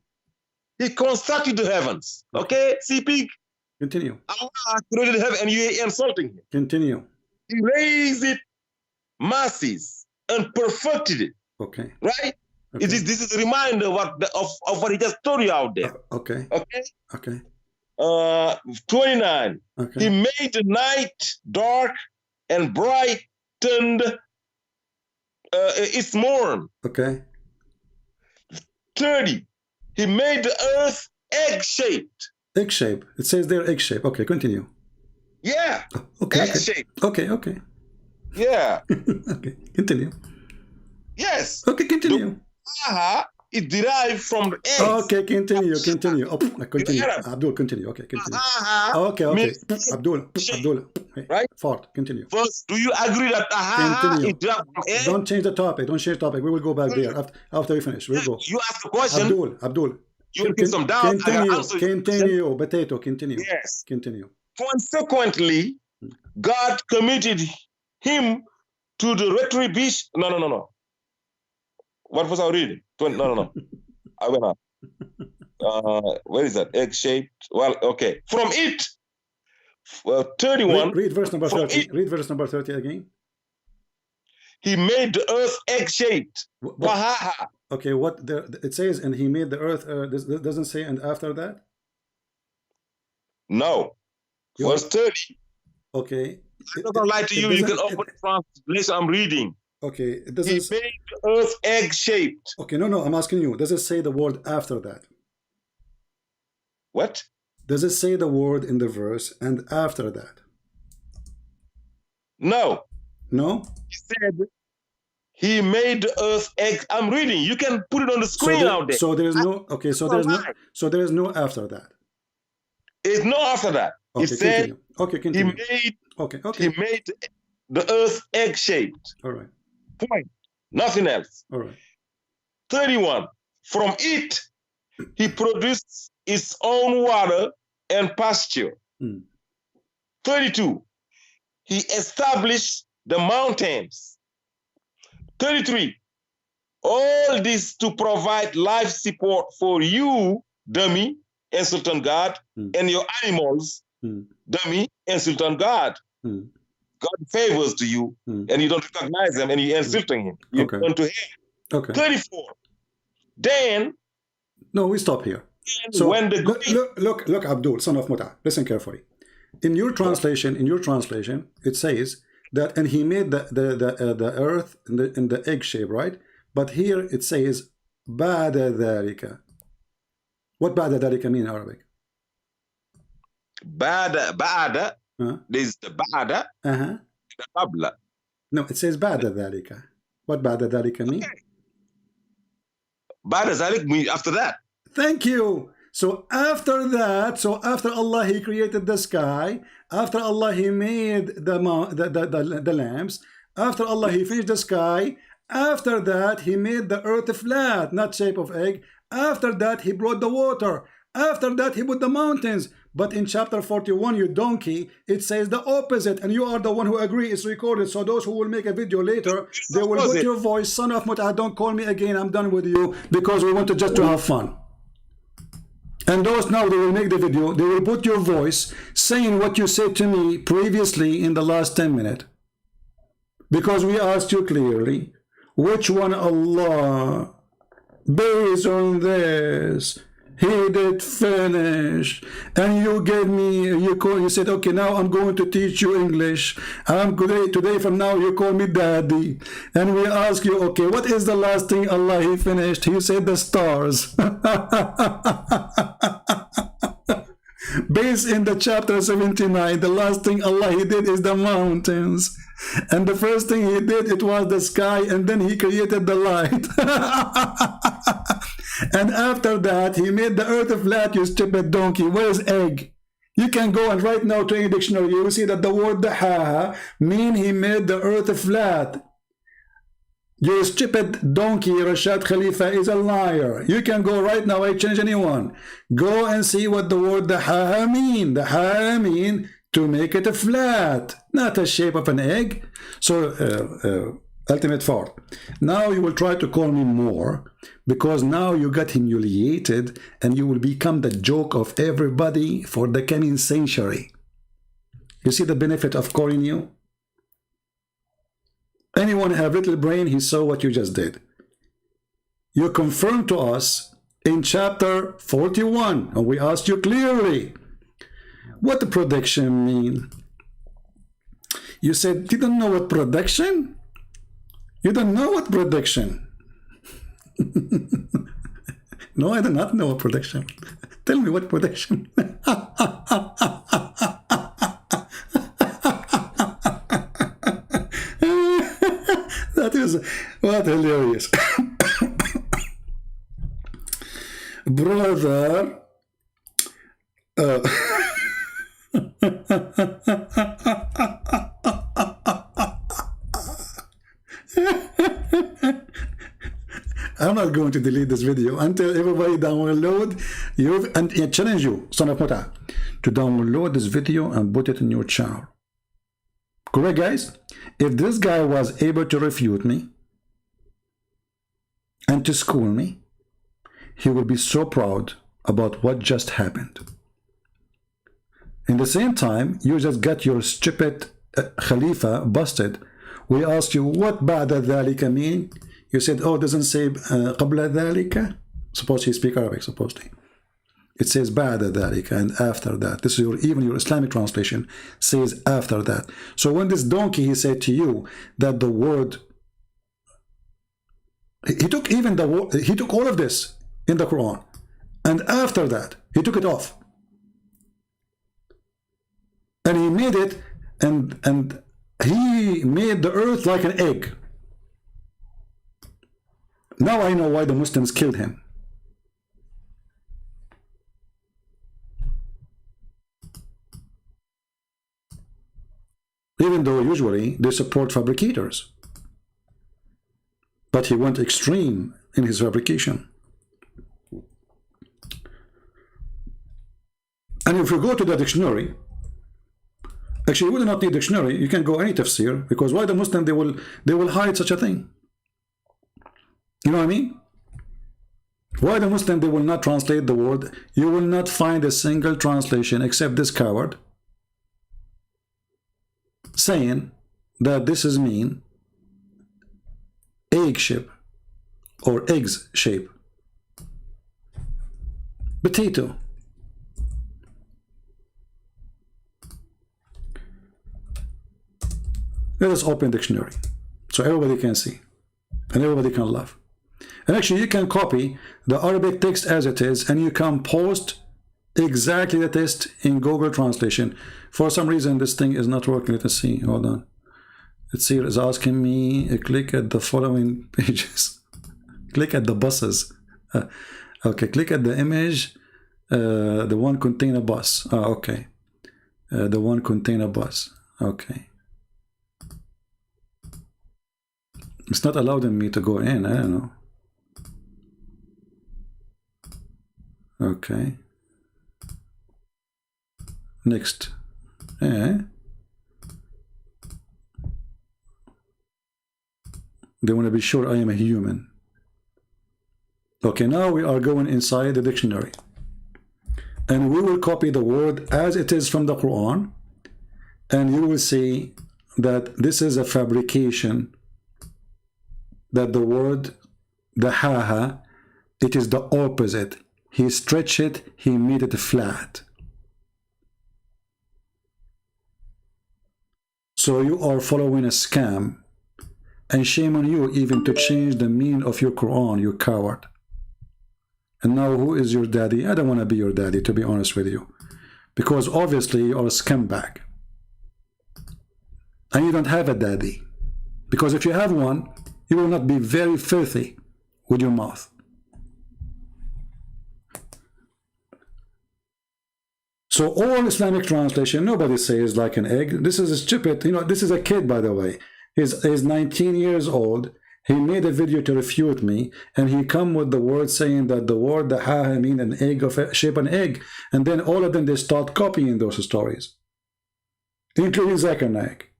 He constructed the heavens. Okay, see, pig. Continue. Allah created heaven, and you're insulting him. Continue. He raised it, masses, and perfected it. Okay. Right? Okay. This is a reminder of what he just told you out there. Okay. Okay. Okay. 29. Okay. He made the night dark and brightened its morn. Okay. 30. He made the earth egg-shaped. Egg-shape. It says there egg-shape. Okay, continue. Yeah. Okay. Egg-shaped. Okay. Yeah. Okay, continue. Yes. Okay, continue. Is derived from the eggs. Okay, continue. Oh, continue. Abdul, continue. Okay, continue. Okay. Abdul. Right? Fort, continue. First, do you agree that continue. is derived from eggs? Don't change the topic. We will go back there after we finish. We'll go. You ask the question. Abdul. You will get some doubt. Continue. Potato, continue. Yes. Continue. Consequently, God committed him to the retribution. No. What was I reading? No. I went on. Where is that? Egg-shaped. Well, okay. From it, 31. Read verse number 30. Read verse number 30 again. He made the earth egg-shaped. Okay, it says, and he made the earth. Doesn't say, and after that? No. Verse 30. Okay. I'm not going to lie to you. You can open the translation I'm reading. Okay, it doesn't. He made the earth egg-shaped. Okay, no, I'm asking you. Does it say the word after that? What? Does it say the word in the verse and after that? No. No? He said he made the earth egg. I'm reading. You can put it on the screen out there. So there's no. Okay, so there's no after that. It's no after that. Okay, he said. Continue. Okay, continue. He made the earth egg-shaped. All right. Point. Nothing else. All right. 31. From it, he produced its own water and pasture. 32. He established the mountains. 33. All this to provide life support for you, dummy, and Sultan God, and your animals, dummy, and Sultan God. God favors to you, and you don't recognize them, and you're insulting him. You turn to him. Okay. 34. Then. No, we stop here. So when look, Abdul, son of Muta, listen carefully. In your translation, it says that, and he made the earth in the egg shape, right? But here it says ba'da dhalika. What ba'da dhalika mean in Arabic? Ba'da. There's the ba'da. The qabla. No, it says ba'da dhalika. What ba'da dhalika mean? Ba'da dhalik means after that. Thank you. So after that, after Allah he created the sky, after Allah he made the lamps, after Allah he finished the sky, after that he made the earth flat, not shape of egg. After that he brought the water. After that he put the mountains. But in chapter 41, you donkey, it says the opposite, and you are the one who agree. It's recorded. So those who will make a video later, they will put your voice, son of Muta, don't call me again, I'm done with you, because we want to just to have fun. And those now, they will make the video, they will put your voice saying what you said to me previously in the last 10 minutes. Because we asked you clearly, which one Allah, based on this, he did finish, and you gave me, you said, okay, now I'm going to teach you English. Today from now you call me daddy. And we ask you, okay, what is the last thing Allah he finished? He said the stars. Based in the chapter 79, the last thing Allah he did is the mountains. And the first thing he did, it was the sky, and then he created the light. And after that, he made the earth flat, you stupid donkey. Where's egg? You can go and right now to any dictionary, you will see that the word dahaha mean he made the earth flat. Your stupid donkey, Rashad Khalifa, is a liar. You can go right now, I change anyone. Go and see what the word dahaha mean. Dahaha mean to make it flat, not a shape of an egg. So, ultimate fault. Now you will try to call me more, because now you got humiliated and you will become the joke of everybody for the coming century. You see the benefit of calling you? Anyone have little brain, he saw what you just did. You confirmed to us in chapter 41, and we asked you clearly, what the prediction mean? You said, you don't know what prediction? You don't know what prediction? No, I do not know what prediction. Tell me what prediction. That is what hilarious. Brother, I'm not going to delete this video until everybody download you, and I challenge you, son of Muta, to download this video and put it in your channel. Correct, guys? If this guy was able to refute me and to school me, he will be so proud about what just happened. In the same time, you just got your stupid Khalifa busted. We asked you what ba'da dhalika mean. You said, oh, it doesn't say qabla dhalika. Suppose he speak Arabic, supposedly. It says ba'da dhalika, and after that. This is your, even your Islamic translation says after that. So when this donkey, he said to you that the word, he took even the word, he took all of this in the Quran, and after that, he took it off. And he made it, and he made the earth like an egg. Now I know why the Muslims killed him. Even though usually they support fabricators. But he went extreme in his fabrication. And if you go to the dictionary, actually you do not need dictionary, you can go any tafsir, because why the Muslim, they will hide such a thing. You know what I mean? Why the Muslim, they will not translate the word? You will not find a single translation except this coward saying that this is mean egg shape or eggs shape. Potato. Let us open dictionary so everybody can see and everybody can laugh. And actually you can copy the Arabic text as it is, and you can post exactly the text in Google Translation. For some reason this thing is not working. Let us see. Hold on. Let's see. It's asking me click at the following pages. Click at the buses. Okay, click at the image. The one contain a bus. Okay. The one contain a bus. Okay. It's not allowing me to go in. I don't know. Okay. Next. They want to be sure I am a human. Okay, now we are going inside the dictionary. And we will copy the word as it is from the Quran. And you will see that this is a fabrication. That the word, the haha, it is the opposite. He stretched it, he made it flat. So you are following a scam, and shame on you even to change the meaning of your Quran, you coward. And now who is your daddy? I don't want to be your daddy, to be honest with you, because obviously you are a scumbag. and you don't have a daddy. Because if you have one, you will not be very filthy with your mouth. So all Islamic translation, nobody says like an egg. This is stupid. You know, this is a kid, by the way. He's 19 years old. He made a video to refute me, and he come with the word saying that the word the ha mean an egg of shape an egg, and then all of them they start copying those stories, including Zakir Naik.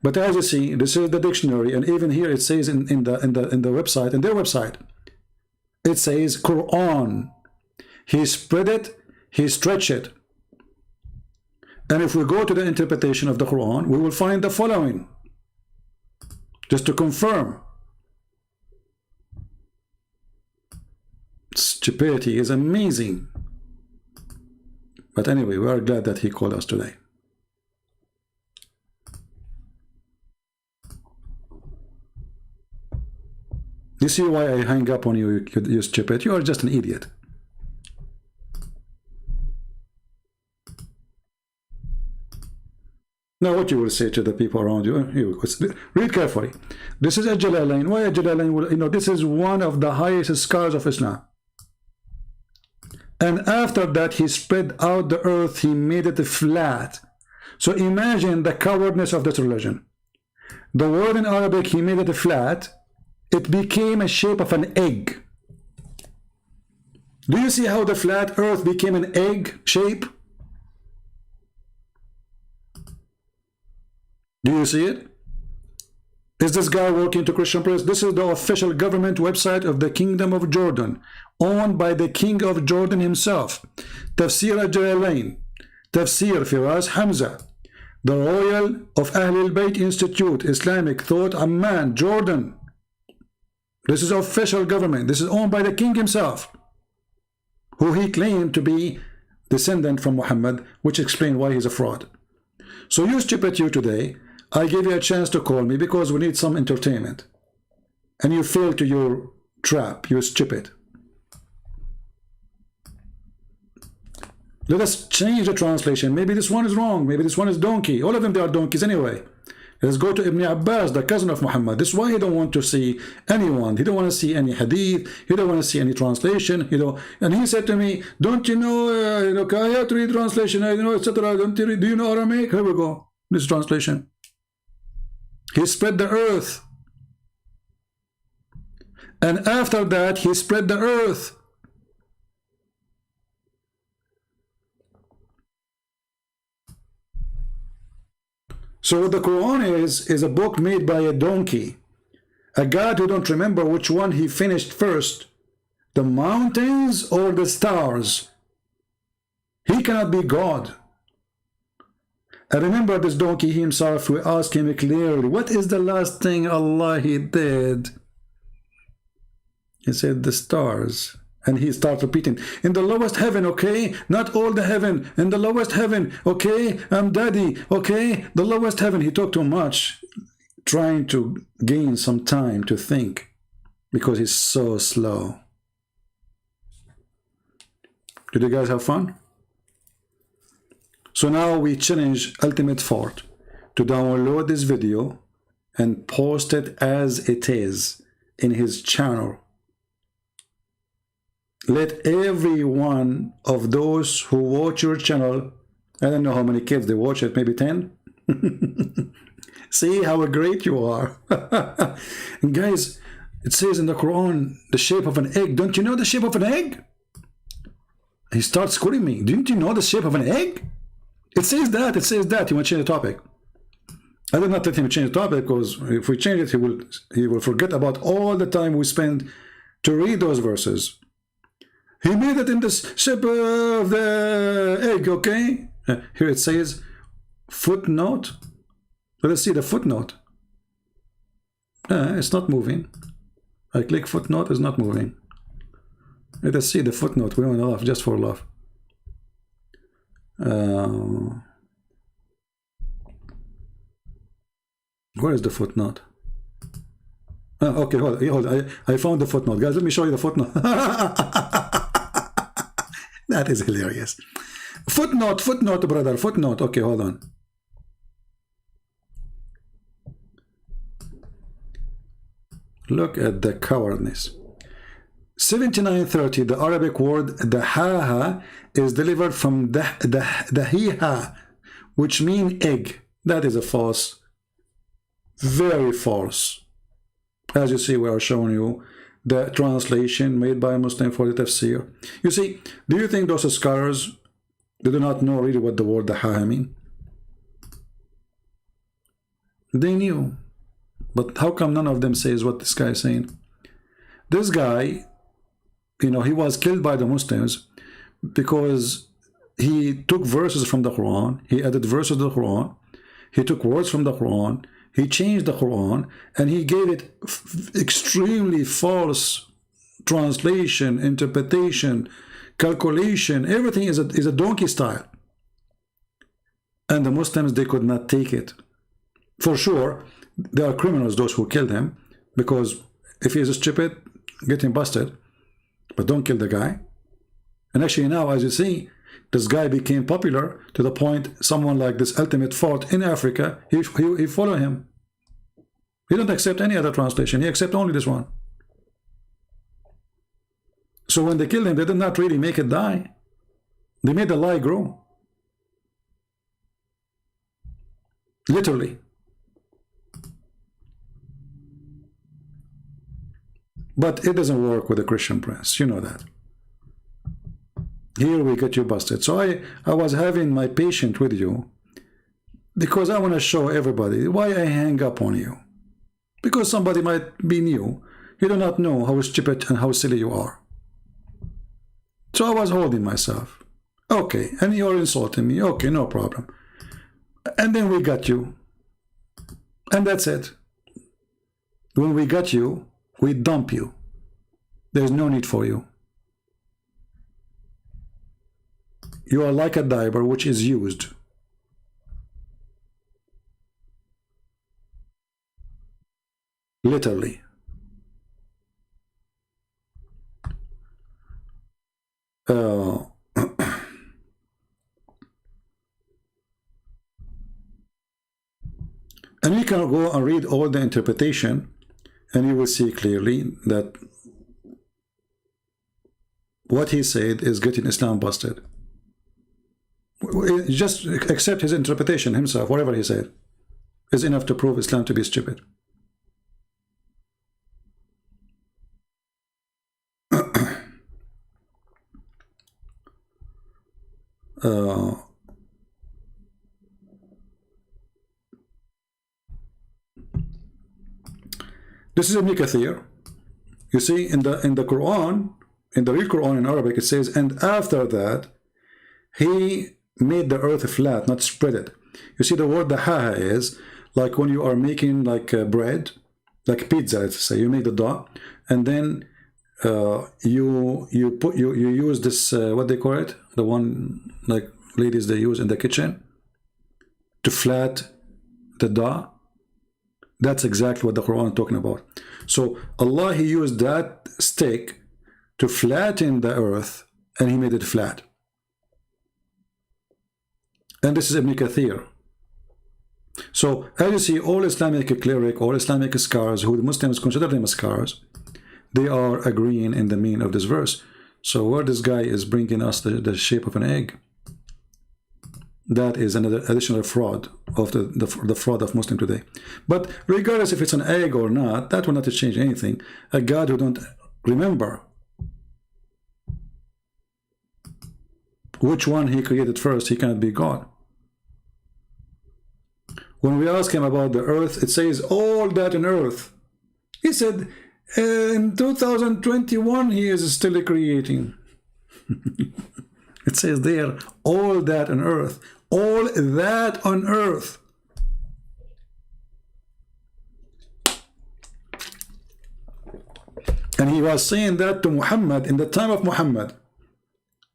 But as you see, this is the dictionary, and even here it says in the website, in their website, it says Quran. He spread it, he stretched it. And if we go to the interpretation of the Quran, we will find the following, just to confirm. Stupidity is amazing. But anyway, we are glad that he called us today. You see why I hang up on you, you stupid? You are just an idiot. Now what you will say to the people around you, read carefully. This is a Jalalain. Why a Jalalain? You know, this is one of the highest scholars of Islam. And after that, he spread out the earth, he made it flat. So imagine the cowardness of this religion. The word in Arabic, he made it flat. It became a shape of an egg. Do you see how the flat earth became an egg shape? Do you see it? Is this guy working to Christian Press? This is the official government website of the Kingdom of Jordan, owned by the King of Jordan himself. Tafsir al-Jalalain, Tafsir Firas Hamza, the Royal of Ahlul Bayt Institute, Islamic Thought, Amman, Jordan. This is official government. This is owned by the king himself, who he claimed to be descendant from Muhammad, which explains why he's a fraud. So you stupid you today, I gave you a chance to call me because we need some entertainment. And you failed to your trap, you stupid. Let us change the translation. Maybe this one is wrong. Maybe this one is donkey. All of them, they are donkeys anyway. Let's go to Ibn Abbas, the cousin of Muhammad. This is why he don't want to see anyone. He don't want to see any hadith. He don't want to see any translation. You know. And he said to me, "Don't you know? I have to read translation. Etc. Don't you read? Do you know Aramaic? Here we go. This translation. He spread the earth, and after that, he spread the earth." So what the Quran is a book made by a donkey, a God who don't remember which one he finished first, the mountains or the stars. He cannot be God. I remember this donkey himself, we asked him clearly, what is the last thing Allah he did? He said the stars. And he starts repeating, in the lowest heaven, okay? Not all the heaven. In the lowest heaven, okay? I'm daddy, okay? The lowest heaven. He talked too much, trying to gain some time to think, because he's so slow. Did you guys have fun? So now we challenge Ultimate Fort to download this video and post it as it is in his channel. Let every one of those who watch your channel, I don't know how many kids they watch it, maybe 10? See how great you are. And guys, it says in the Quran, the shape of an egg. Don't you know the shape of an egg? He starts quoting me. Didn't you know the shape of an egg? It says that, it says that. You want to change the topic. I did not let him change the topic, because if we change it, he will forget about all the time we spend to read those verses. He made it in the shape of the egg, okay? Here it says footnote. Let us see the footnote. It's not moving. I click footnote, it's not moving. Let us see the footnote. We want to laugh just for love. Where is the footnote? Okay, hold on. I found the footnote. Guys, let me show you the footnote. That is hilarious. Footnote, brother, footnote. Okay, hold on. Look at the cowardness. 7930, the Arabic word dahaha is delivered from dahiha, which means egg. That is a false, very false. As you see, we are showing you the translation made by a Muslim for the tafsir. You see, do you think those scholars, they do not know really what the word dahaha mean? They knew. But how come none of them says what this guy is saying? This guy, you know, he was killed by the Muslims because he took verses from the Quran, he added verses to the Quran, he took words from the Quran, he changed the Quran, and he gave it extremely false translation, interpretation, calculation. Everything is a donkey style. And the Muslims, they could not take it. For sure, they are criminals, those who killed him, because if he is stupid, get him busted, but don't kill the guy. And actually now, as you see, this guy became popular to the point someone like this ultimate fort in Africa, he follow him. He don't accept any other translation, he accept only this one. So when they killed him, they did not really make it die. They made the lie grow. Literally. But it doesn't work with the Christian press, you know that. Here we get you busted. So I was having my patience with you because I want to show everybody why I hang up on you. Because somebody might be new. You do not know how stupid and how silly you are. So I was holding myself. Okay, and you're insulting me. Okay, no problem. And then we got you. And that's it. When we got you, we dump you. There's no need for you. You are like a diaper which is used. Literally. And you can go and read all the interpretation, and you will see clearly that what he said is getting Islam busted. Just accept his interpretation himself, whatever he said, is enough to prove Islam to be stupid. This is Ibn Kathir. You see, in the Quran, in the real Quran in Arabic, it says, and after that, he made the earth flat, not spread it. You see, the word dahaha is like when you are making like bread, like pizza, let's say. You make the dough, and then you use this what they call it, the one like ladies they use in the kitchen to flat the dough. That's exactly what the Quran is talking about. So Allah, he used that stick to flatten the earth, and he made it flat. And this is Ibn Kathir. So as you see, all Islamic cleric, all Islamic scholars, who the Muslims consider them as scholars, they are agreeing in the meaning of this verse. So where this guy is bringing us the shape of an egg, that is another additional fraud of the fraud of Muslim today. But regardless if it's an egg or not, that will not change anything. A God who don't remember which one he created first, he cannot be God. When we ask him about the earth, it says all that in earth. He said in 2021 he is still creating. It says there, all that on earth. All that on earth. And he was saying that to Muhammad in the time of Muhammad.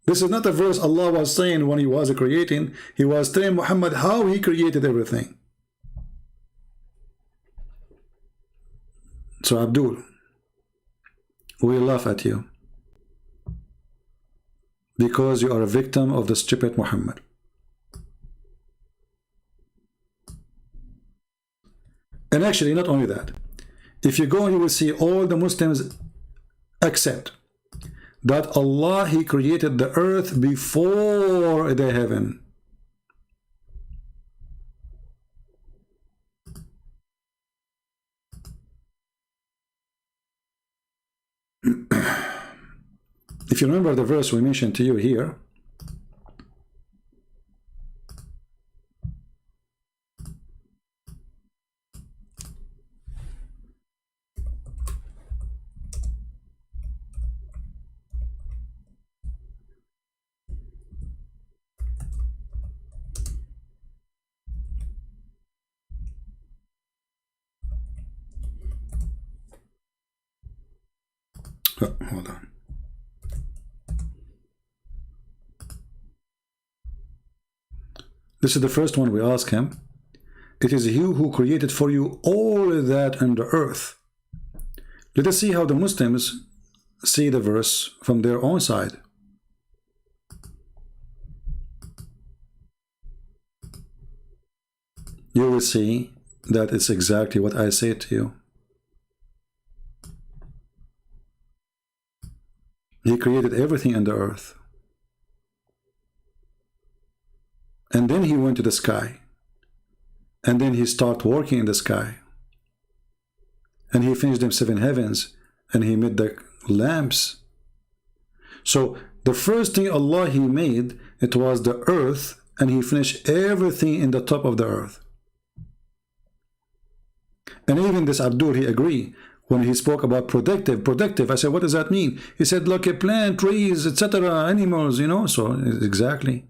This is not a verse Allah was saying when he was creating. He was telling Muhammad how he created everything. So Abdul, we laugh at you because you are a victim of the stupid Muhammad. And actually, not only that, if you go, you will see all the Muslims accept that Allah, He created the earth before the heaven. If you remember the verse we mentioned to you here, hold on. This is the first one we ask him. It is He who created for you all that under earth. Let us see how the Muslims see the verse from their own side. You will see that it's exactly what I say to you. He created everything on the earth. And then He went to the sky. And then He started working in the sky. And He finished them 7 heavens. And He made the lamps. So the first thing Allah He made, it was the earth. And He finished everything in the top of the earth. And even this Abdul, he agreed. When he spoke about productive, I said, what does that mean? He said, look, a plant, trees, etc., animals, you know. So exactly.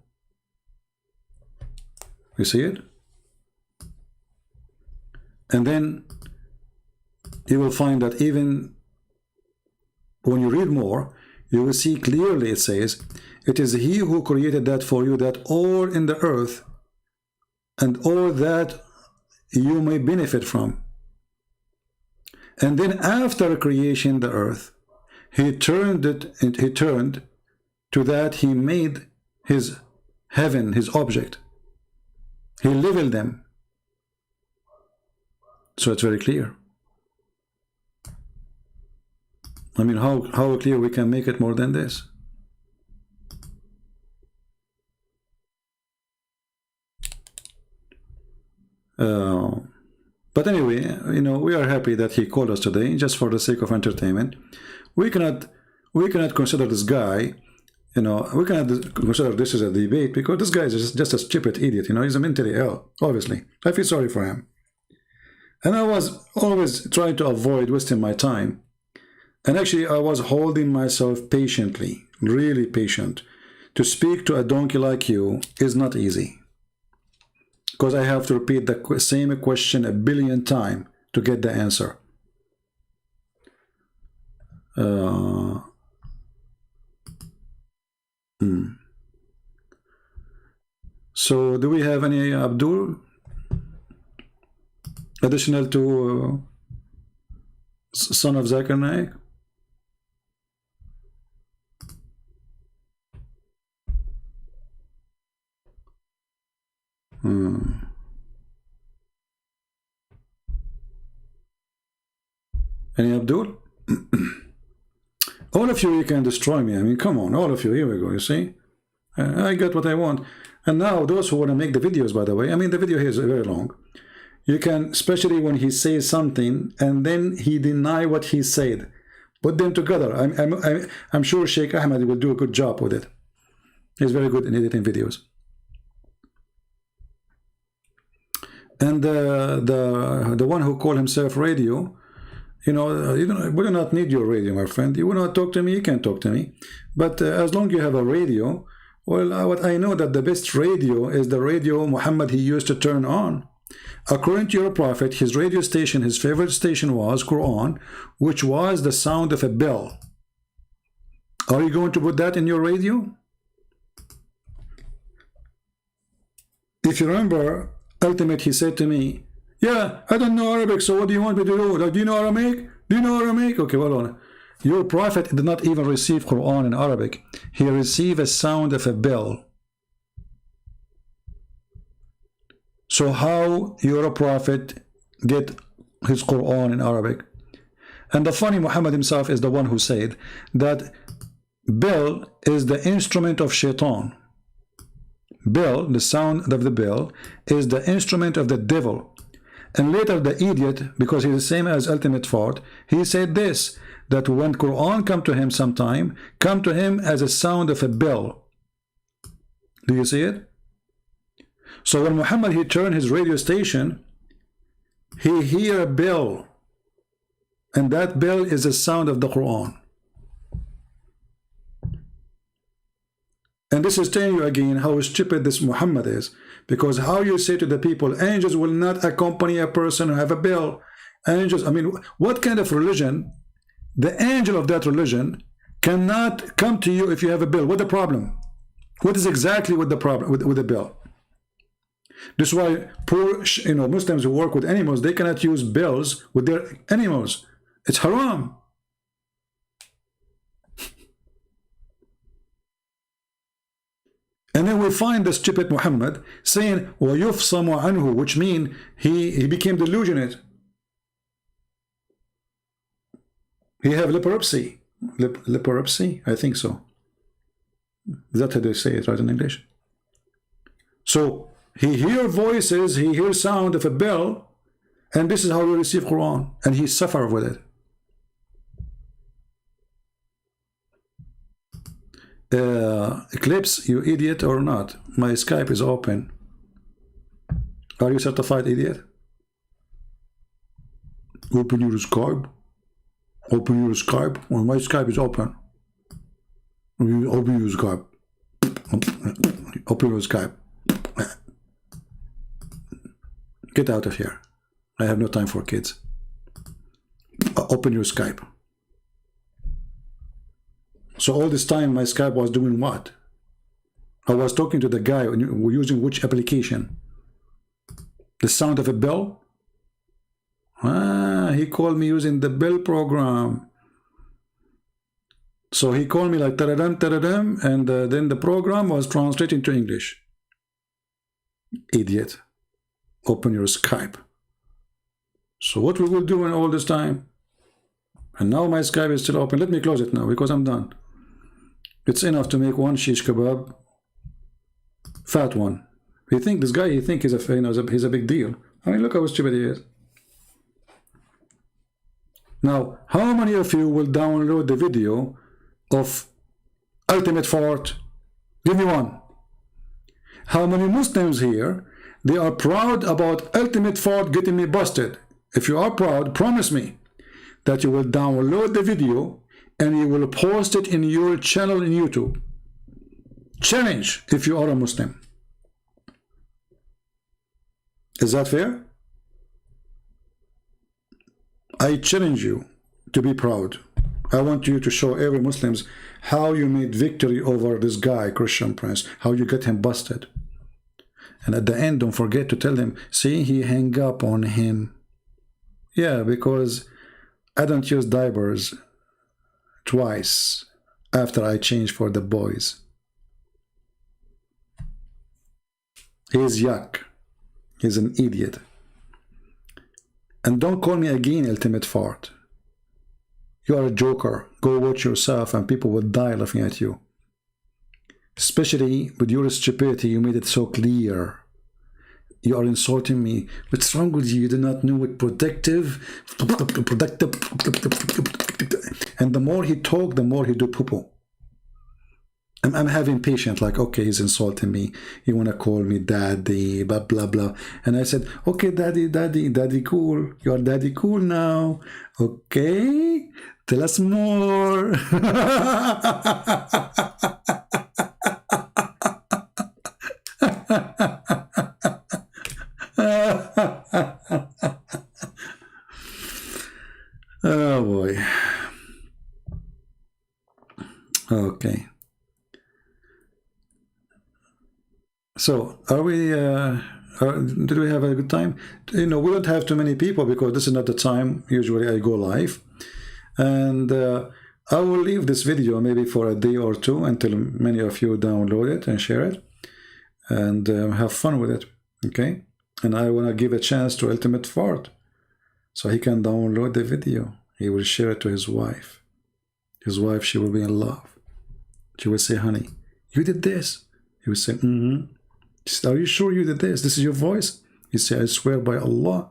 You see it? And then you will find that even when you read more, you will see clearly it says, it is He who created that for you, that all in the earth and all that you may benefit from. And then after creation the earth, He turned to that He made His heaven, His object. He leveled them. So it's very clear. I mean, how clear we can make it more than this? But anyway, you know, we are happy that he called us today, just for the sake of entertainment. We cannot consider this guy, you know, we cannot consider this as a debate, because this guy is just a stupid idiot, you know, he's a mentally ill, obviously. I feel sorry for him. And I was always trying to avoid wasting my time. And actually, I was holding myself patiently, really patient. To speak to a donkey like you is not easy. Because I have to repeat the same question 1 billion times to get the answer. So, do we have any Abdul? Additional to son of Zakir Naik? Any Abdul? All of you can destroy me. I mean, come on, all of you. Here we go, you see? I got what I want. And now, those who want to make the videos, by the way, I mean, the video here is very long. You can, especially when he says something, and then he deny what he said. Put them together. I'm sure Sheikh Ahmad will do a good job with it. He's very good in editing videos. And the one who called himself radio, you know, we do not need your radio, my friend. You will not talk to me, you can talk to me. But as long as you have a radio, well, what I know that the best radio is the radio Muhammad he used to turn on. According to your prophet, his radio station, his favorite station was Quran, which was the sound of a bell. Are you going to put that in your radio? If you remember, ultimate, he said to me, yeah, I don't know Arabic, so what do you want me to do? Like, do you know Aramaic? Do you know Aramaic? Okay, well, on. Your prophet did not even receive Quran in Arabic. He received a sound of a bell. So how your prophet get his Quran in Arabic? And the funny, Muhammad himself is the one who said that bell is the instrument of shaitan. Bell, the sound of the bell, is the instrument of the devil. And later the idiot, because he's the same as ultimate thought, he said this, that when Quran come to him sometime, come to him as a sound of a bell. Do you see it? So when Muhammad, he turned his radio station, he hear a bell, and that bell is the sound of the Quran. And this is telling you again how stupid this Muhammad is, because how you say to the people, angels will not accompany a person who have a bell. Angels, I mean, what kind of religion, the angel of that religion cannot come to you if you have a bell? What's the problem? What is exactly with the problem with the bell? This is why poor, Muslims who work with animals, they cannot use bells with their animals. It's haram. And then we find the stupid Muhammad saying, وَيُفْصَمُ عَنْهُ, which means he became delusionate. He have leprosy. Leprosy? I think so. Is that how they say it, right, in English? So, he hear voices, he hear sound of a bell, and this is how we receive Quran, and he suffer with it. Eclipse, you idiot or not, my Skype is open. Are you certified idiot? Open your Skype. Open your Skype. Well, my Skype is open. Open your Skype. Open your Skype. Get out of here. I have no time for kids. Open your Skype. So all this time my Skype was doing what? I was talking to the guy using which application? The sound of a bell? Ah, he called me using the bell program. So he called me like taradam, taradam, and then the program was translating to English. Idiot. Open your Skype. So what we will do in all this time? And now my Skype is still open. Let me close it now because I'm done. It's enough to make one shish kebab, fat one. He think this guy, he think he's a big deal. I mean, look how stupid he is. Now, how many of you will download the video of Ultimate Fort? Give me one. How many Muslims here, they are proud about Ultimate Fort getting me busted? If you are proud, promise me that you will download the video and you will post it in your channel in YouTube. Challenge if you are a Muslim. Is that fair? I challenge you to be proud. I want you to show every Muslims how you made victory over this guy, Christian Prince, how you get him busted. And at the end, don't forget to tell them, see, he hang up on him. Yeah, because I don't use diapers twice after I change for the boys. He's yuck. He's an idiot. And don't call me again Ultimate Fart. You are a joker. Go watch yourself and people will die laughing at you. Especially with your stupidity, you made it so clear. You are insulting me. What's wrong with you? You do not know what productive. And the more he talk, the more he do poo-poo. I'm having patience, like, okay, he's insulting me. He want to call me daddy, blah, blah, blah. And I said, okay, daddy cool. You're daddy cool now. Okay, tell us more. Oh boy. Okay. So, are we, did we have a good time? We don't have too many people because this is not the time usually I go live. And I will leave this video maybe for a day or two until many of you download it and share it. And have fun with it, okay? And I want to give a chance to Ultimate Fart so he can download the video he will share it to his wife. His wife, she will be in love. She will say, honey, you did this. He will say, mm-hmm. She said, are you sure you did this? This is your voice? He said, I swear by Allah,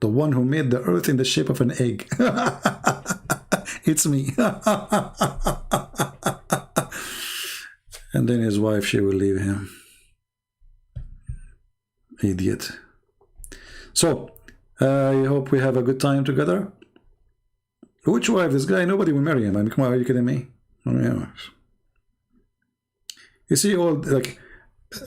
the one who made the earth in the shape of an egg. It's me. And then his wife, she will leave him. Idiot. So, I hope we have a good time together. Which wife? This guy? Nobody will marry him. I mean, come on, are you kidding me? Oh, yeah. You see, all like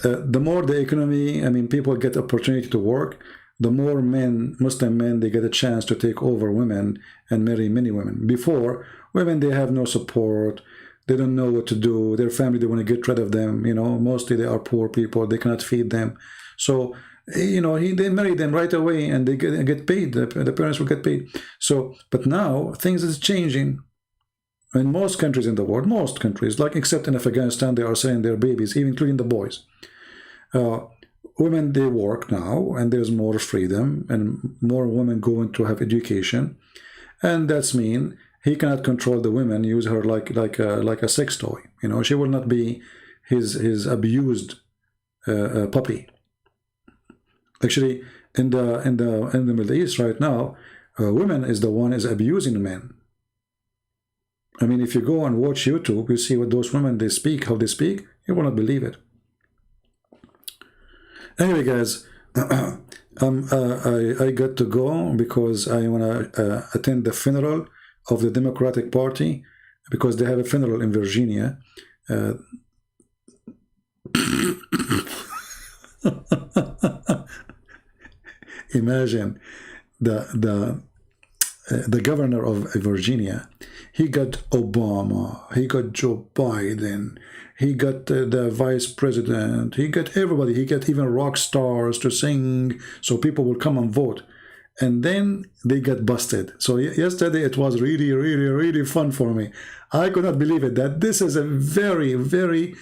the more the economy, I mean, people get opportunity to work, the more men, Muslim men, they get a chance to take over women and marry many women. Before, women, they have no support. They don't know what to do. Their family, they want to get rid of them. You know, mostly they are poor people. They cannot feed them. So, you know, they marry them right away and they get paid. The parents will get paid. So, but now things is changing. In most countries in the world, most countries, like except in Afghanistan, they are selling their babies, even including the boys. Women, they work now, and there's more freedom, and more women going to have education, and that's mean he cannot control the women, use her like a sex toy. You know, she will not be his abused puppy. Actually, in the Middle East right now, women is the one is abusing men. I mean, if you go and watch YouTube, you see what those women they speak, how they speak, you will not believe it. Anyway, guys, I got to go because I want to attend the funeral of the Democratic Party because they have a funeral in Virginia. Imagine the governor of Virginia. He got Obama, he got Joe Biden, he got the vice president, he got everybody, he got even rock stars to sing so people will come and vote. And then they got busted. So yesterday it was really, really, really fun for me. I could not believe it, that this is a very, very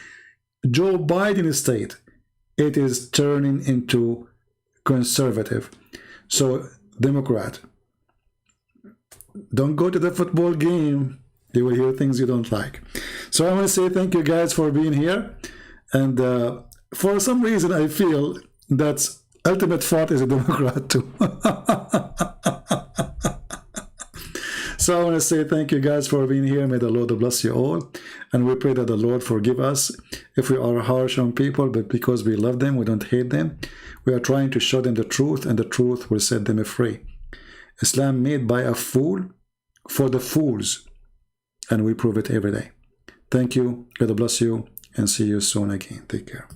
Joe Biden state. It is turning into conservative. So, Democrat, don't go to the football game. You will hear things you don't like. So I want to say thank you guys for being here. And for some reason, I feel that Ultimate Thought is a Democrat too. So I want to say thank you guys for being here. May the Lord bless you all. And we pray that the Lord forgive us if we are harsh on people, but because we love them, we don't hate them. We are trying to show them the truth, and the truth will set them free. Islam made by a fool for the fools, and we prove it every day. Thank you. God bless you, and see you soon again. Take care.